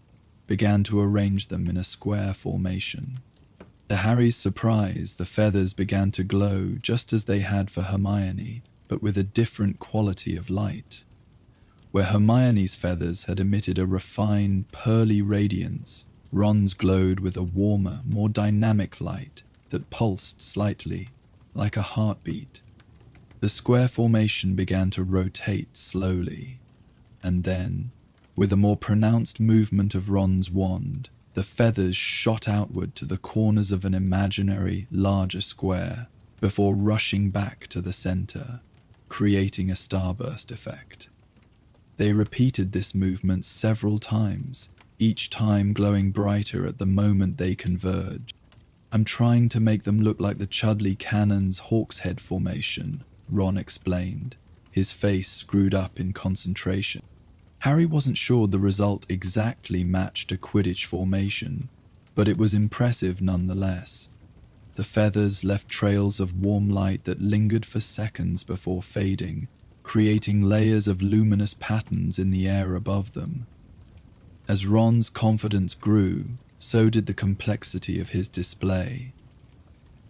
began to arrange them in a square formation. To Harry's surprise, the feathers began to glow just as they had for Hermione, but with a different quality of light. Where Hermione's feathers had emitted a refined, pearly radiance, Ron's glowed with a warmer, more dynamic light that pulsed slightly, like a heartbeat. The square formation began to rotate slowly, and then, with a more pronounced movement of Ron's wand, the feathers shot outward to the corners of an imaginary, larger square, before rushing back to the center, creating a starburst effect. They repeated this movement several times, each time glowing brighter at the moment they converged. I'm trying to make them look like the Chudley Cannon's Hawkshead formation, Ron explained, his face screwed up in concentration. Harry wasn't sure the result exactly matched a Quidditch formation, but it was impressive nonetheless. The feathers left trails of warm light that lingered for seconds before fading, creating layers of luminous patterns in the air above them. As Ron's confidence grew, so did the complexity of his display.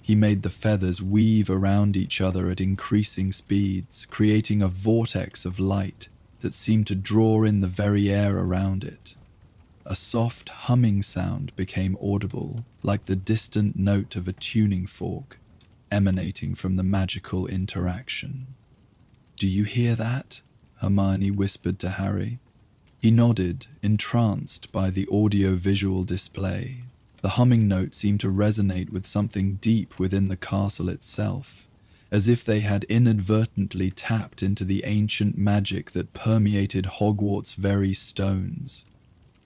He made the feathers weave around each other at increasing speeds, creating a vortex of light that seemed to draw in the very air around it. A soft humming sound became audible, like the distant note of a tuning fork, emanating from the magical interaction. "Do you hear that?" Hermione whispered to Harry. He nodded, entranced by the audio-visual display. The humming note seemed to resonate with something deep within the castle itself, as if they had inadvertently tapped into the ancient magic that permeated Hogwarts' very stones.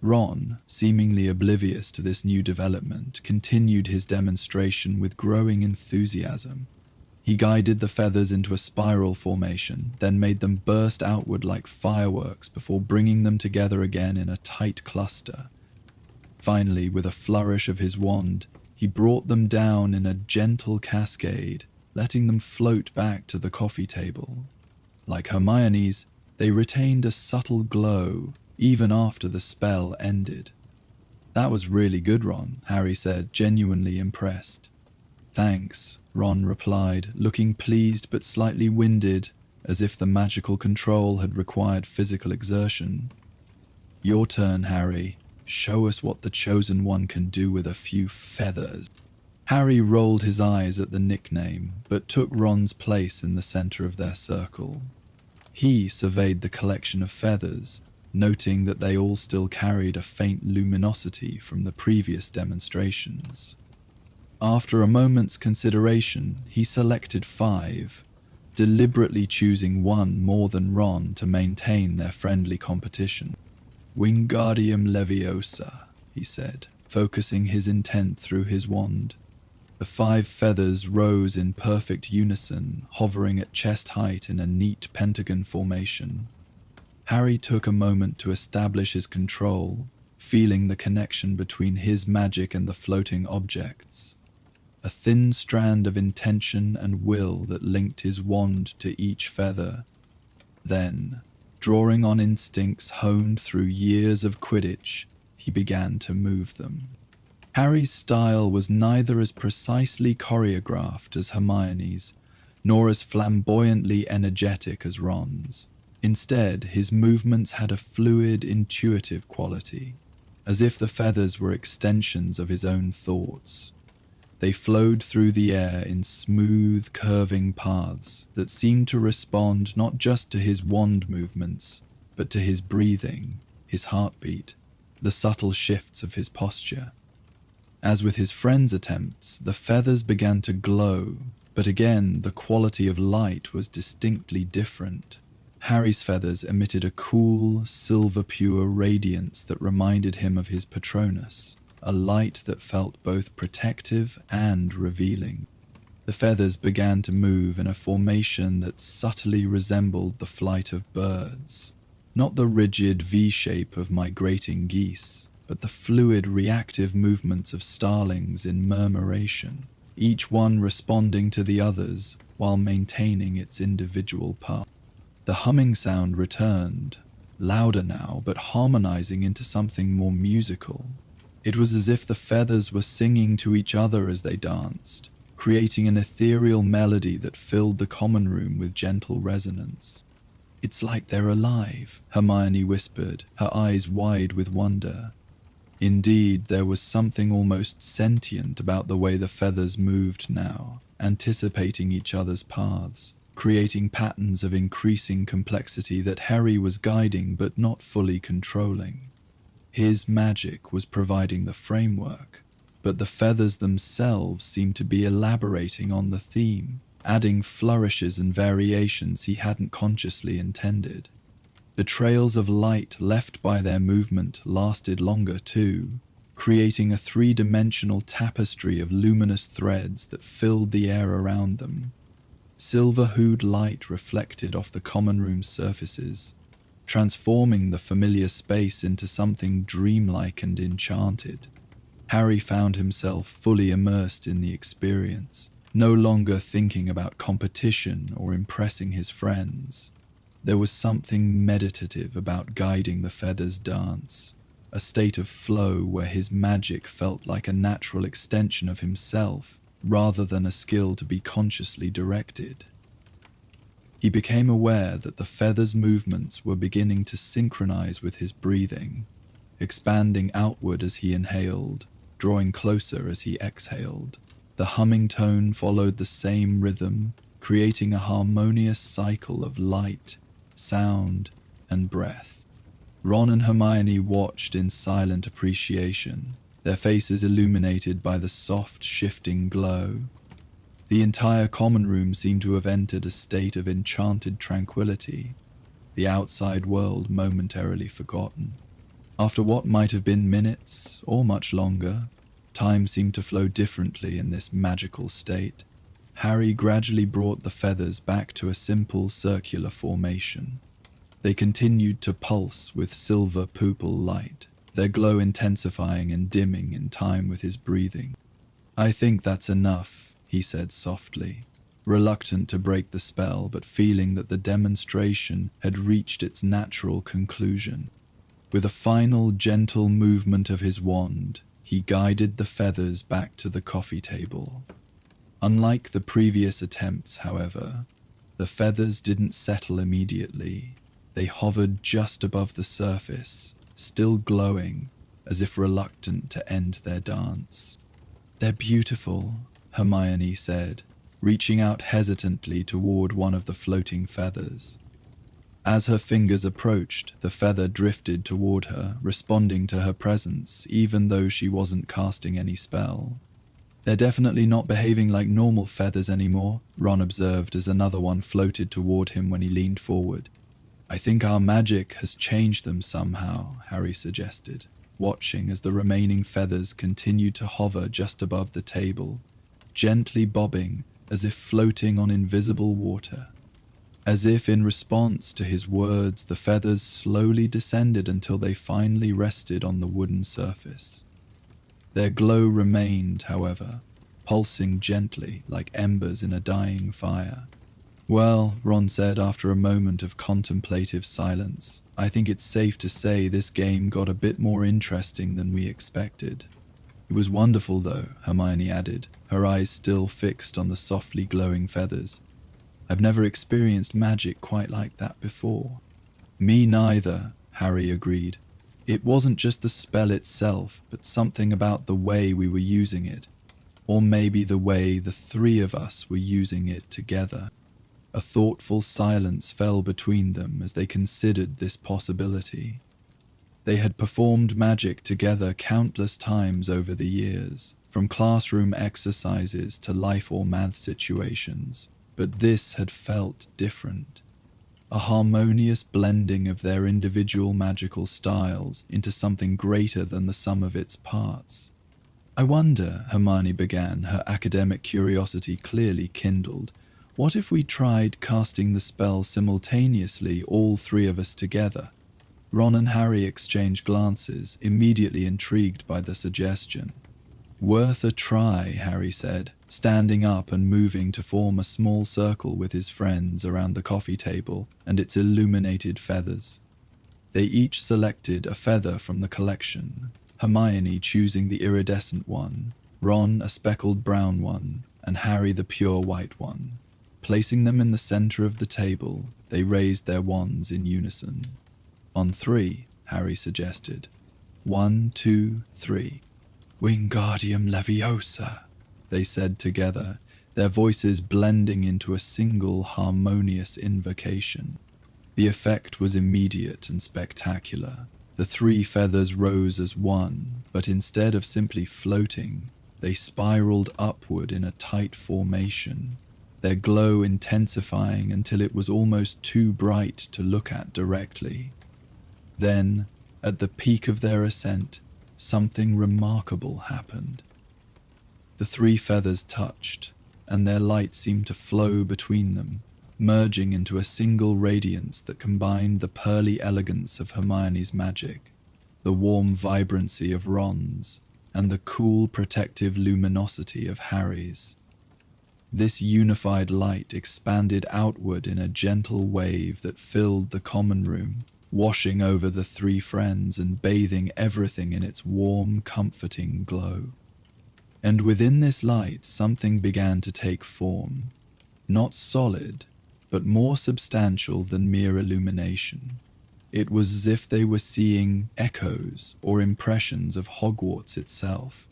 Ron, seemingly oblivious to this new development, continued his demonstration with growing enthusiasm. He guided the feathers into a spiral formation, then made them burst outward like fireworks before bringing them together again in a tight cluster. Finally, with a flourish of his wand, he brought them down in a gentle cascade, letting them float back to the coffee table. Like Hermione's, they retained a subtle glow even after the spell ended. "That was really good, Ron," Harry said, genuinely impressed. "Thanks," Ron replied, looking pleased but slightly winded, as if the magical control had required physical exertion. "Your turn, Harry. Show us what the Chosen One can do with a few feathers." Harry rolled his eyes at the nickname, but took Ron's place in the center of their circle. He surveyed the collection of feathers, noting that they all still carried a faint luminosity from the previous demonstrations. After a moment's consideration, he selected 5, deliberately choosing one more than Ron to maintain their friendly competition. "Wingardium Leviosa," he said, focusing his intent through his wand. The 5 feathers rose in perfect unison, hovering at chest height in a neat pentagon formation. Harry took a moment to establish his control, feeling the connection between his magic and the floating objects. A thin strand of intention and will that linked his wand to each feather. Then, drawing on instincts honed through years of Quidditch, he began to move them. Harry's style was neither as precisely choreographed as Hermione's, nor as flamboyantly energetic as Ron's. Instead, his movements had a fluid, intuitive quality, as if the feathers were extensions of his own thoughts. They flowed through the air in smooth, curving paths that seemed to respond not just to his wand movements, but to his breathing, his heartbeat, the subtle shifts of his posture. As with his friend's attempts, the feathers began to glow, but again the quality of light was distinctly different. Harry's feathers emitted a cool, silver-pure radiance that reminded him of his Patronus, a light that felt both protective and revealing. The feathers began to move in a formation that subtly resembled the flight of birds, not the rigid V-shape of migrating geese, but the fluid, reactive movements of starlings in murmuration, each one responding to the others while maintaining its individual path. The humming sound returned, louder now, but harmonizing into something more musical. It was as if the feathers were singing to each other as they danced, creating an ethereal melody that filled the common room with gentle resonance. "It's like they're alive," Hermione whispered, her eyes wide with wonder. Indeed, there was something almost sentient about the way the feathers moved now, anticipating each other's paths, creating patterns of increasing complexity that Harry was guiding but not fully controlling. His magic was providing the framework, but the feathers themselves seemed to be elaborating on the theme, adding flourishes and variations he hadn't consciously intended. The trails of light left by their movement lasted longer too, creating a 3-dimensional tapestry of luminous threads that filled the air around them. Silver-hued light reflected off the common room's surfaces, transforming the familiar space into something dreamlike and enchanted. Harry found himself fully immersed in the experience, no longer thinking about competition or impressing his friends. There was something meditative about guiding the feathers' dance, a state of flow where his magic felt like a natural extension of himself rather than a skill to be consciously directed. He became aware that the feathers' movements were beginning to synchronize with his breathing, expanding outward as he inhaled, drawing closer as he exhaled. The humming tone followed the same rhythm, creating a harmonious cycle of light, sound, and breath. Ron and Hermione watched in silent appreciation, their faces illuminated by the soft, shifting glow. The entire common room seemed to have entered a state of enchanted tranquility, the outside world momentarily forgotten. After what might have been minutes, or much longer, time seemed to flow differently in this magical state. Harry gradually brought the feathers back to a simple circular formation. They continued to pulse with silver pupil light, their glow intensifying and dimming in time with his breathing. "I think that's enough," he said softly, reluctant to break the spell but feeling that the demonstration had reached its natural conclusion. With a final gentle movement of his wand, he guided the feathers back to the coffee table. Unlike the previous attempts, however, The feathers didn't settle immediately. They hovered just above the surface, still glowing, as if reluctant to end their dance. "They're beautiful," Hermione said, reaching out hesitantly toward one of the floating feathers. As her fingers approached, the feather drifted toward her, responding to her presence, even though she wasn't casting any spell. "They're definitely not behaving like normal feathers anymore," Ron observed as another one floated toward him when he leaned forward. "I think our magic has changed them somehow," Harry suggested, watching as the remaining feathers continued to hover just above the table, gently bobbing as if floating on invisible water. As if in response to his words, the feathers slowly descended until they finally rested on the wooden surface. Their glow remained, however, pulsing gently like embers in a dying fire. "Well," Ron said after a moment of contemplative silence, "I think it's safe to say this game got a bit more interesting than we expected." "It was wonderful, though," Hermione added, her eyes still fixed on the softly glowing feathers. "I've never experienced magic quite like that before." "Me neither," Harry agreed. "It wasn't just the spell itself, but something about the way we were using it. Or maybe the way the three of us were using it together." A thoughtful silence fell between them as they considered this possibility. They had performed magic together countless times over the years, from classroom exercises to life or math situations, but this had felt different. A harmonious blending of their individual magical styles into something greater than the sum of its parts. "I wonder," Hermione began, her academic curiosity clearly kindled, "what if we tried casting the spell simultaneously, all three of us together?" Ron and Harry exchanged glances, immediately intrigued by the suggestion. "Worth a try," Harry said, standing up and moving to form a small circle with his friends around the coffee table and its illuminated feathers. They each selected a feather from the collection, Hermione choosing the iridescent one, Ron a speckled brown one, and Harry the pure white one. Placing them in the center of the table, they raised their wands in unison. "On 3, Harry suggested. 1, 2, 3. "Wingardium Leviosa," they said together, their voices blending into a single harmonious invocation. The effect was immediate and spectacular. The 3 feathers rose as one, but instead of simply floating, they spiraled upward in a tight formation, their glow intensifying until it was almost too bright to look at directly. Then, at the peak of their ascent, something remarkable happened. The 3 feathers touched, and their light seemed to flow between them, merging into a single radiance that combined the pearly elegance of Hermione's magic, the warm vibrancy of Ron's, and the cool protective luminosity of Harry's. This unified light expanded outward in a gentle wave that filled the common room, washing over the 3 friends and bathing everything in its warm, comforting glow. And within this light, something began to take form, not solid, but more substantial than mere illumination. It was as if they were seeing echoes or impressions of Hogwarts itself,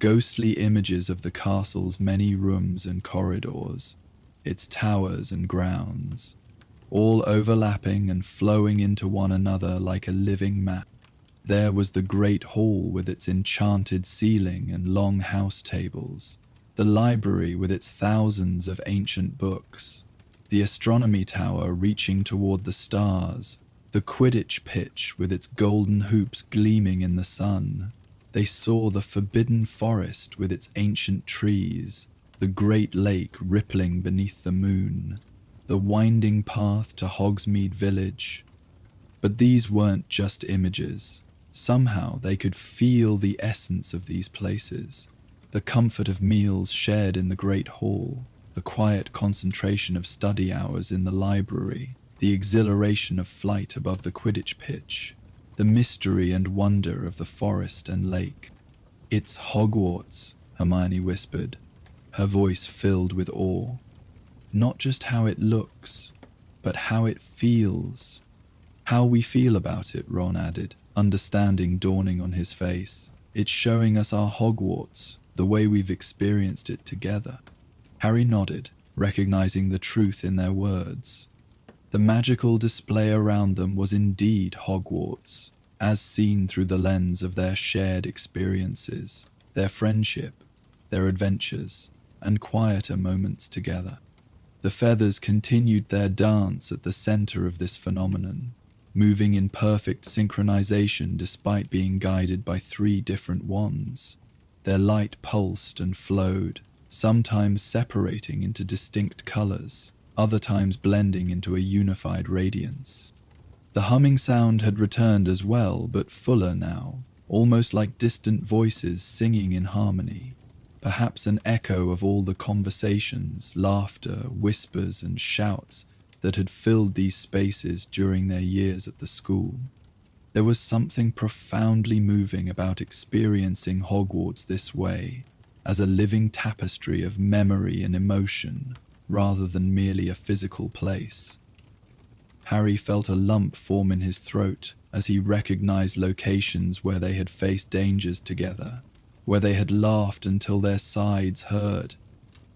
ghostly images of the castle's many rooms and corridors, its towers and grounds, all overlapping and flowing into one another like a living map. There was the great hall with its enchanted ceiling and long house tables, the library with its thousands of ancient books, the astronomy tower reaching toward the stars, the Quidditch pitch with its golden hoops gleaming in the sun. They saw the forbidden forest with its ancient trees, the great lake rippling beneath the moon, the winding path to Hogsmeade Village. But these weren't just images. Somehow they could feel the essence of these places, the comfort of meals shared in the great hall, the quiet concentration of study hours in the library, the exhilaration of flight above the Quidditch pitch, the mystery and wonder of the forest and lake. "It's Hogwarts," Hermione whispered, her voice filled with awe. Not just how it looks, but how it feels. How we feel about it, Ron added, understanding dawning on his face. It's showing us our Hogwarts, the way we've experienced it together. Harry nodded, recognizing the truth in their words. The magical display around them was indeed Hogwarts, as seen through the lens of their shared experiences, their friendship, their adventures, and quieter moments together. The feathers continued their dance at the center of this phenomenon, moving in perfect synchronization despite being guided by 3 different wands. Their light pulsed and flowed, sometimes separating into distinct colors, other times blending into a unified radiance. The humming sound had returned as well, but fuller now, almost like distant voices singing in harmony, perhaps an echo of all the conversations, laughter, whispers, and shouts that had filled these spaces during their years at the school. There was something profoundly moving about experiencing Hogwarts this way, as a living tapestry of memory and emotion, rather than merely a physical place. Harry felt a lump form in his throat as he recognized locations where they had faced dangers together, where they had laughed until their sides hurt,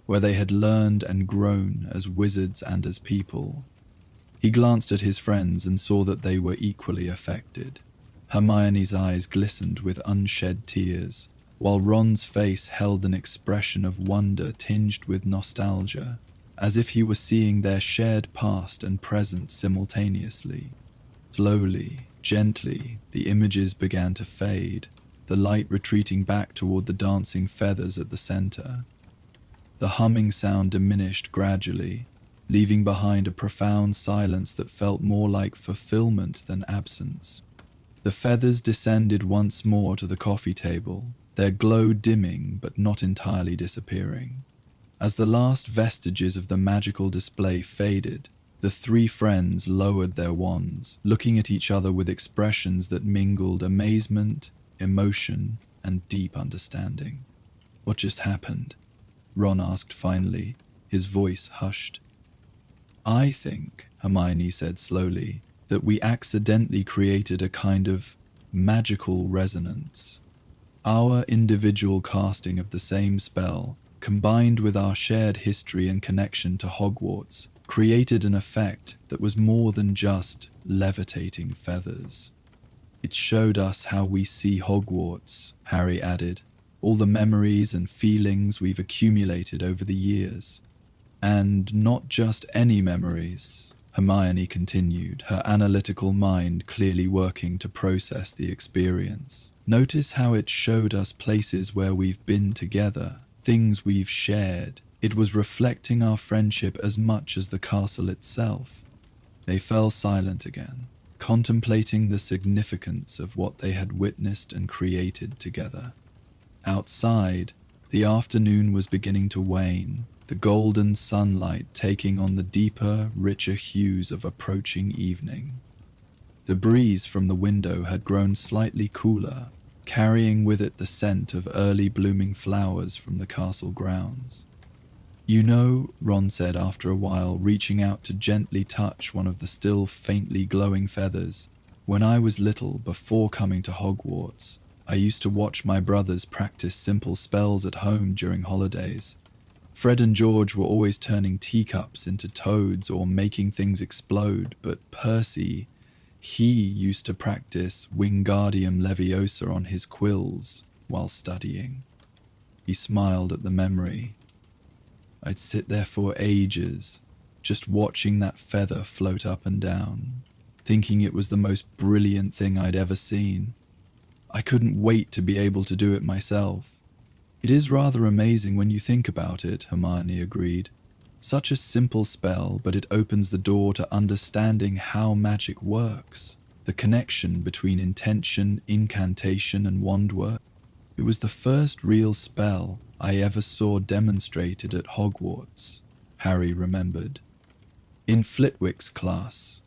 where they had learned and grown as wizards and as people. He glanced at his friends and saw that they were equally affected. Hermione's eyes glistened with unshed tears, while Ron's face held an expression of wonder tinged with nostalgia, as if he were seeing their shared past and present simultaneously. Slowly, gently, the images began to fade, the light retreating back toward the dancing feathers at the center. The humming sound diminished gradually, leaving behind a profound silence that felt more like fulfillment than absence. The feathers descended once more to the coffee table, their glow dimming but not entirely disappearing. As the last vestiges of the magical display faded, the 3 friends lowered their wands, looking at each other with expressions that mingled amazement, emotion, and deep understanding. "What just happened?" Ron asked finally, his voice hushed. "I think," Hermione said slowly, "that we accidentally created a kind of magical resonance. Our individual casting of the same spell, combined with our shared history and connection to Hogwarts, created an effect that was more than just levitating feathers. It showed us how we see Hogwarts," Harry added, "all the memories and feelings we've accumulated over the years. And not just any memories," Hermione continued, her analytical mind clearly working to process the experience. "Notice how it showed us places where we've been together, things we've shared. It was reflecting our friendship as much as the castle itself." They fell silent again, contemplating the significance of what they had witnessed and created together. Outside, the afternoon was beginning to wane, the golden sunlight taking on the deeper, richer hues of approaching evening. The breeze from the window had grown slightly cooler, carrying with it the scent of early blooming flowers from the castle grounds. "You know," Ron said after a while, reaching out to gently touch one of the still faintly glowing feathers, "when I was little, before coming to Hogwarts, I used to watch my brothers practice simple spells at home during holidays. Fred and George were always turning teacups into toads or making things explode, but Percy, he used to practice Wingardium Leviosa on his quills while studying." He smiled at the memory. "I'd sit there for ages, just watching that feather float up and down, thinking it was the most brilliant thing I'd ever seen. I couldn't wait to be able to do it myself." "It is rather amazing when you think about it," Hermione agreed. "Such a simple spell, but it opens the door to understanding how magic works, the connection between intention, incantation, and wand work. It was the first real spell I ever saw demonstrated at Hogwarts," Harry remembered. "In Flitwick's class.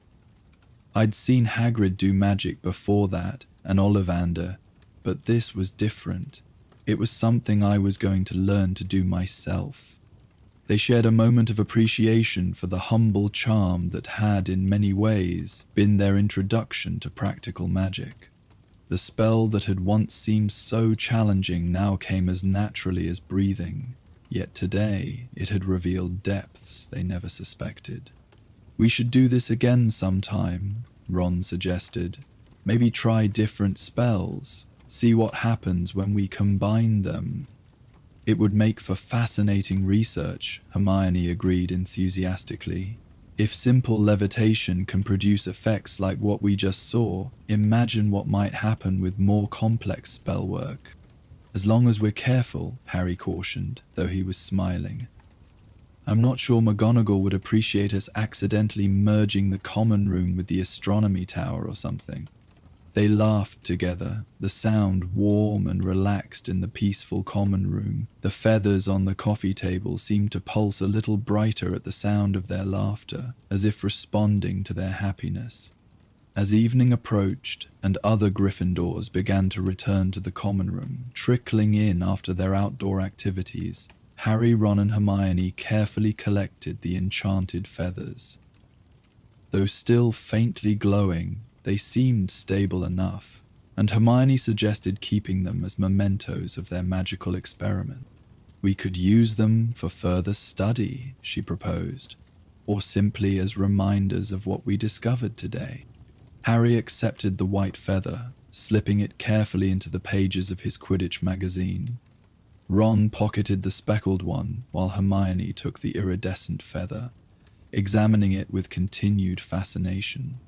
I'd seen Hagrid do magic before that, and Ollivander, but this was different. It was something I was going to learn to do myself." They shared a moment of appreciation for the humble charm that had, in many ways, been their introduction to practical magic. The spell that had once seemed so challenging now came as naturally as breathing, yet today it had revealed depths they never suspected. "We should do this again sometime," Ron suggested. "Maybe try different spells, see what happens when we combine them." "It would make for fascinating research," Hermione agreed enthusiastically. "If simple levitation can produce effects like what we just saw, imagine what might happen with more complex spellwork." "As long as we're careful," Harry cautioned, though he was smiling. "I'm not sure McGonagall would appreciate us accidentally merging the common room with the astronomy tower or something." They laughed together, the sound warm and relaxed in the peaceful common room. The feathers on the coffee table seemed to pulse a little brighter at the sound of their laughter, as if responding to their happiness. As evening approached and other Gryffindors began to return to the common room, trickling in after their outdoor activities, Harry, Ron, and Hermione carefully collected the enchanted feathers. Though still faintly glowing, they seemed stable enough, and Hermione suggested keeping them as mementos of their magical experiment. "We could use them for further study," she proposed, "or simply as reminders of what we discovered today." Harry accepted the white feather, slipping it carefully into the pages of his Quidditch magazine. Ron pocketed the speckled one, while Hermione took the iridescent feather, examining it with continued fascination.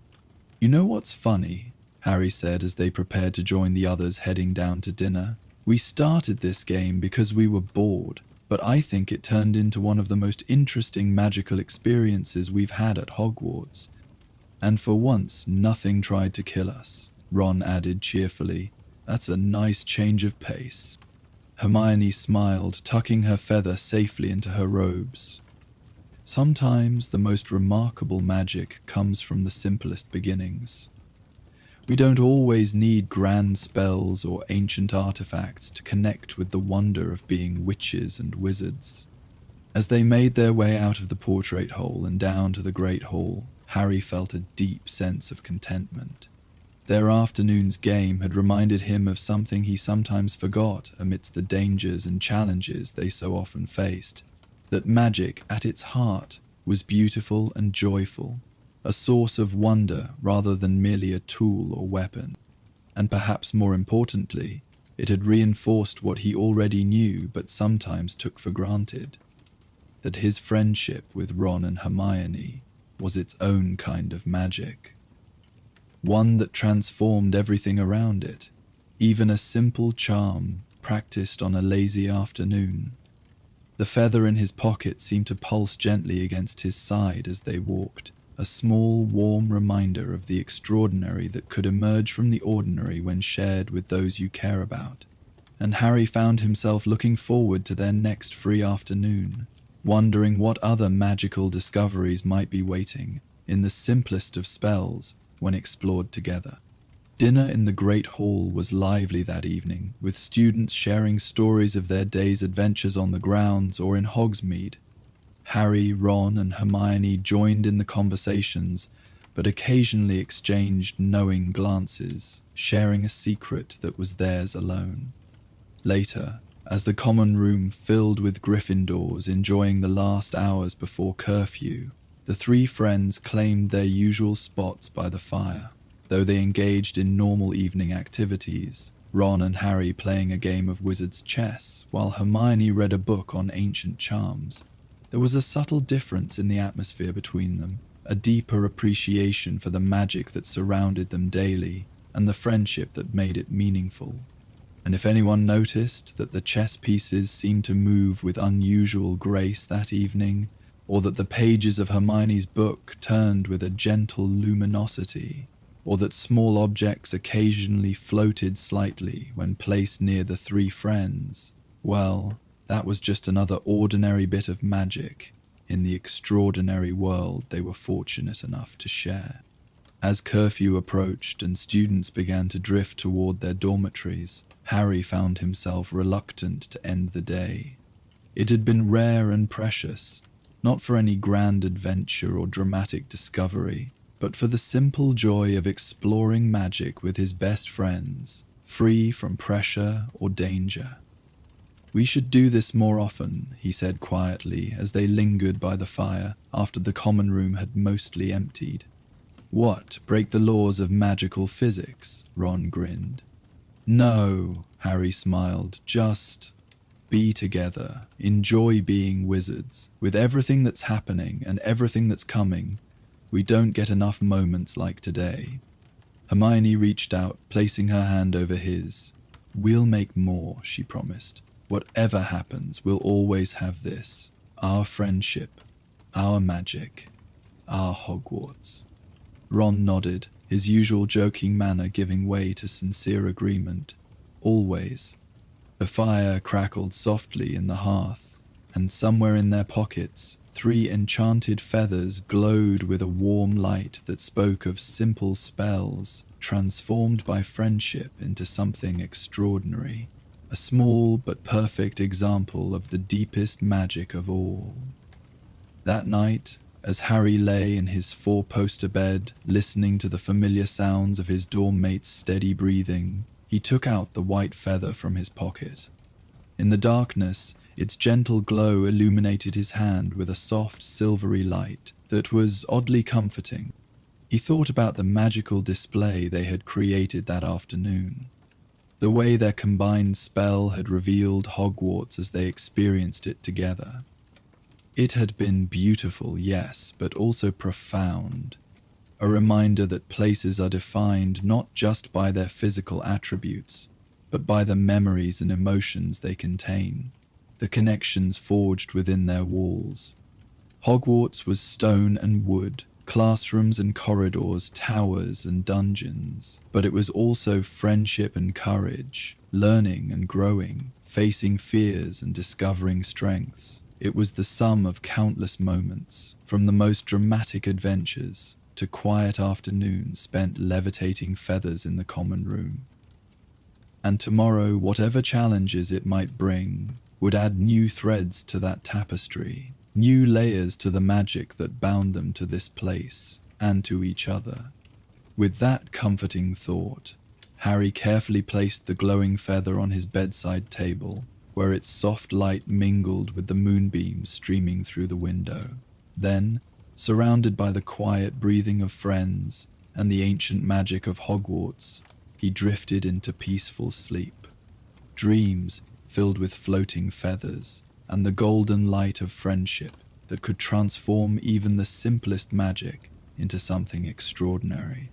"You know what's funny?" Harry said as they prepared to join the others heading down to dinner. "We started this game because we were bored, but I think it turned into one of the most interesting magical experiences we've had at Hogwarts. And for once, nothing tried to kill us," Ron added cheerfully. "That's a nice change of pace." Hermione smiled, tucking her feather safely into her robes. "Sometimes the most remarkable magic comes from the simplest beginnings. We don't always need grand spells or ancient artifacts to connect with the wonder of being witches and wizards." As they made their way out of the portrait hole and down to the Great Hall, Harry felt a deep sense of contentment. Their afternoon's game had reminded him of something he sometimes forgot amidst the dangers and challenges they so often faced. That magic, at its heart, was beautiful and joyful, a source of wonder rather than merely a tool or weapon. And perhaps more importantly, it had reinforced what he already knew but sometimes took for granted, that his friendship with Ron and Hermione was its own kind of magic. One that transformed everything around it, even a simple charm practiced on a lazy afternoon. The feather in his pocket seemed to pulse gently against his side as they walked, a small, warm reminder of the extraordinary that could emerge from the ordinary when shared with those you care about. And Harry found himself looking forward to their next free afternoon, wondering what other magical discoveries might be waiting in the simplest of spells when explored together. Dinner in the Great Hall was lively that evening, with students sharing stories of their day's adventures on the grounds or in Hogsmeade. Harry, Ron, and Hermione joined in the conversations, but occasionally exchanged knowing glances, sharing a secret that was theirs alone. Later, as the common room filled with Gryffindors enjoying the last hours before curfew, the three friends claimed their usual spots by the fire. Though they engaged in normal evening activities, Ron and Harry playing a game of wizard's chess, while Hermione read a book on ancient charms, there was a subtle difference in the atmosphere between them, a deeper appreciation for the magic that surrounded them daily, and the friendship that made it meaningful. And if anyone noticed that the chess pieces seemed to move with unusual grace that evening, or that the pages of Hermione's book turned with a gentle luminosity, or that small objects occasionally floated slightly when placed near the three friends, well, that was just another ordinary bit of magic in the extraordinary world they were fortunate enough to share. As curfew approached and students began to drift toward their dormitories, Harry found himself reluctant to end the day. It had been rare and precious, not for any grand adventure or dramatic discovery, but for the simple joy of exploring magic with his best friends, free from pressure or danger. "We should do this more often," he said quietly as they lingered by the fire after the common room had mostly emptied. "What, break the laws of magical physics?" Ron grinned. "No," Harry smiled, "just be together, enjoy being wizards. With everything that's happening and everything that's coming, we don't get enough moments like today." Hermione reached out, placing her hand over his. "We'll make more," she promised. "Whatever happens, we'll always have this. Our friendship, our magic, our Hogwarts." Ron nodded, his usual joking manner giving way to sincere agreement. Always. The fire crackled softly in the hearth, and somewhere in their pockets, 3 enchanted feathers glowed with a warm light that spoke of simple spells transformed by friendship into something extraordinary. A small but perfect example of the deepest magic of all. That night, as Harry lay in his 4-poster bed, listening to the familiar sounds of his dorm mate's steady breathing, he took out the white feather from his pocket. In the darkness, its gentle glow illuminated his hand with a soft, silvery light that was oddly comforting. He thought about the magical display they had created that afternoon. The way their combined spell had revealed Hogwarts as they experienced it together. It had been beautiful, yes, but also profound. A reminder that places are defined not just by their physical attributes, but by the memories and emotions they contain, the connections forged within their walls. Hogwarts was stone and wood, classrooms and corridors, towers and dungeons, but it was also friendship and courage, learning and growing, facing fears and discovering strengths. It was the sum of countless moments, from the most dramatic adventures to quiet afternoons spent levitating feathers in the common room. And tomorrow, whatever challenges it might bring, would add new threads to that tapestry, new layers to the magic that bound them to this place and to each other. With that comforting thought, Harry carefully placed the glowing feather on his bedside table, where its soft light mingled with the moonbeams streaming through the window. Then, surrounded by the quiet breathing of friends and the ancient magic of Hogwarts, he drifted into peaceful sleep. Dreams filled with floating feathers and the golden light of friendship that could transform even the simplest magic into something extraordinary.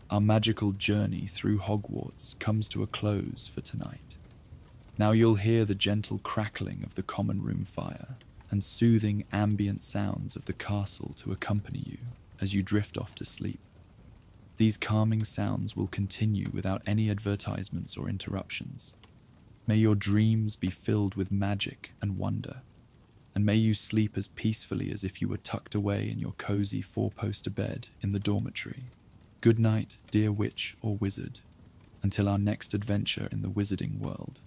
Our magical journey through Hogwarts comes to a close for tonight. Now you'll hear the gentle crackling of the common room fire and soothing ambient sounds of the castle to accompany you as you drift off to sleep. These calming sounds will continue without any advertisements or interruptions. May your dreams be filled with magic and wonder, and may you sleep as peacefully as if you were tucked away in your cozy 4-poster bed in the dormitory. Good night, dear witch or wizard, until our next adventure in the wizarding world.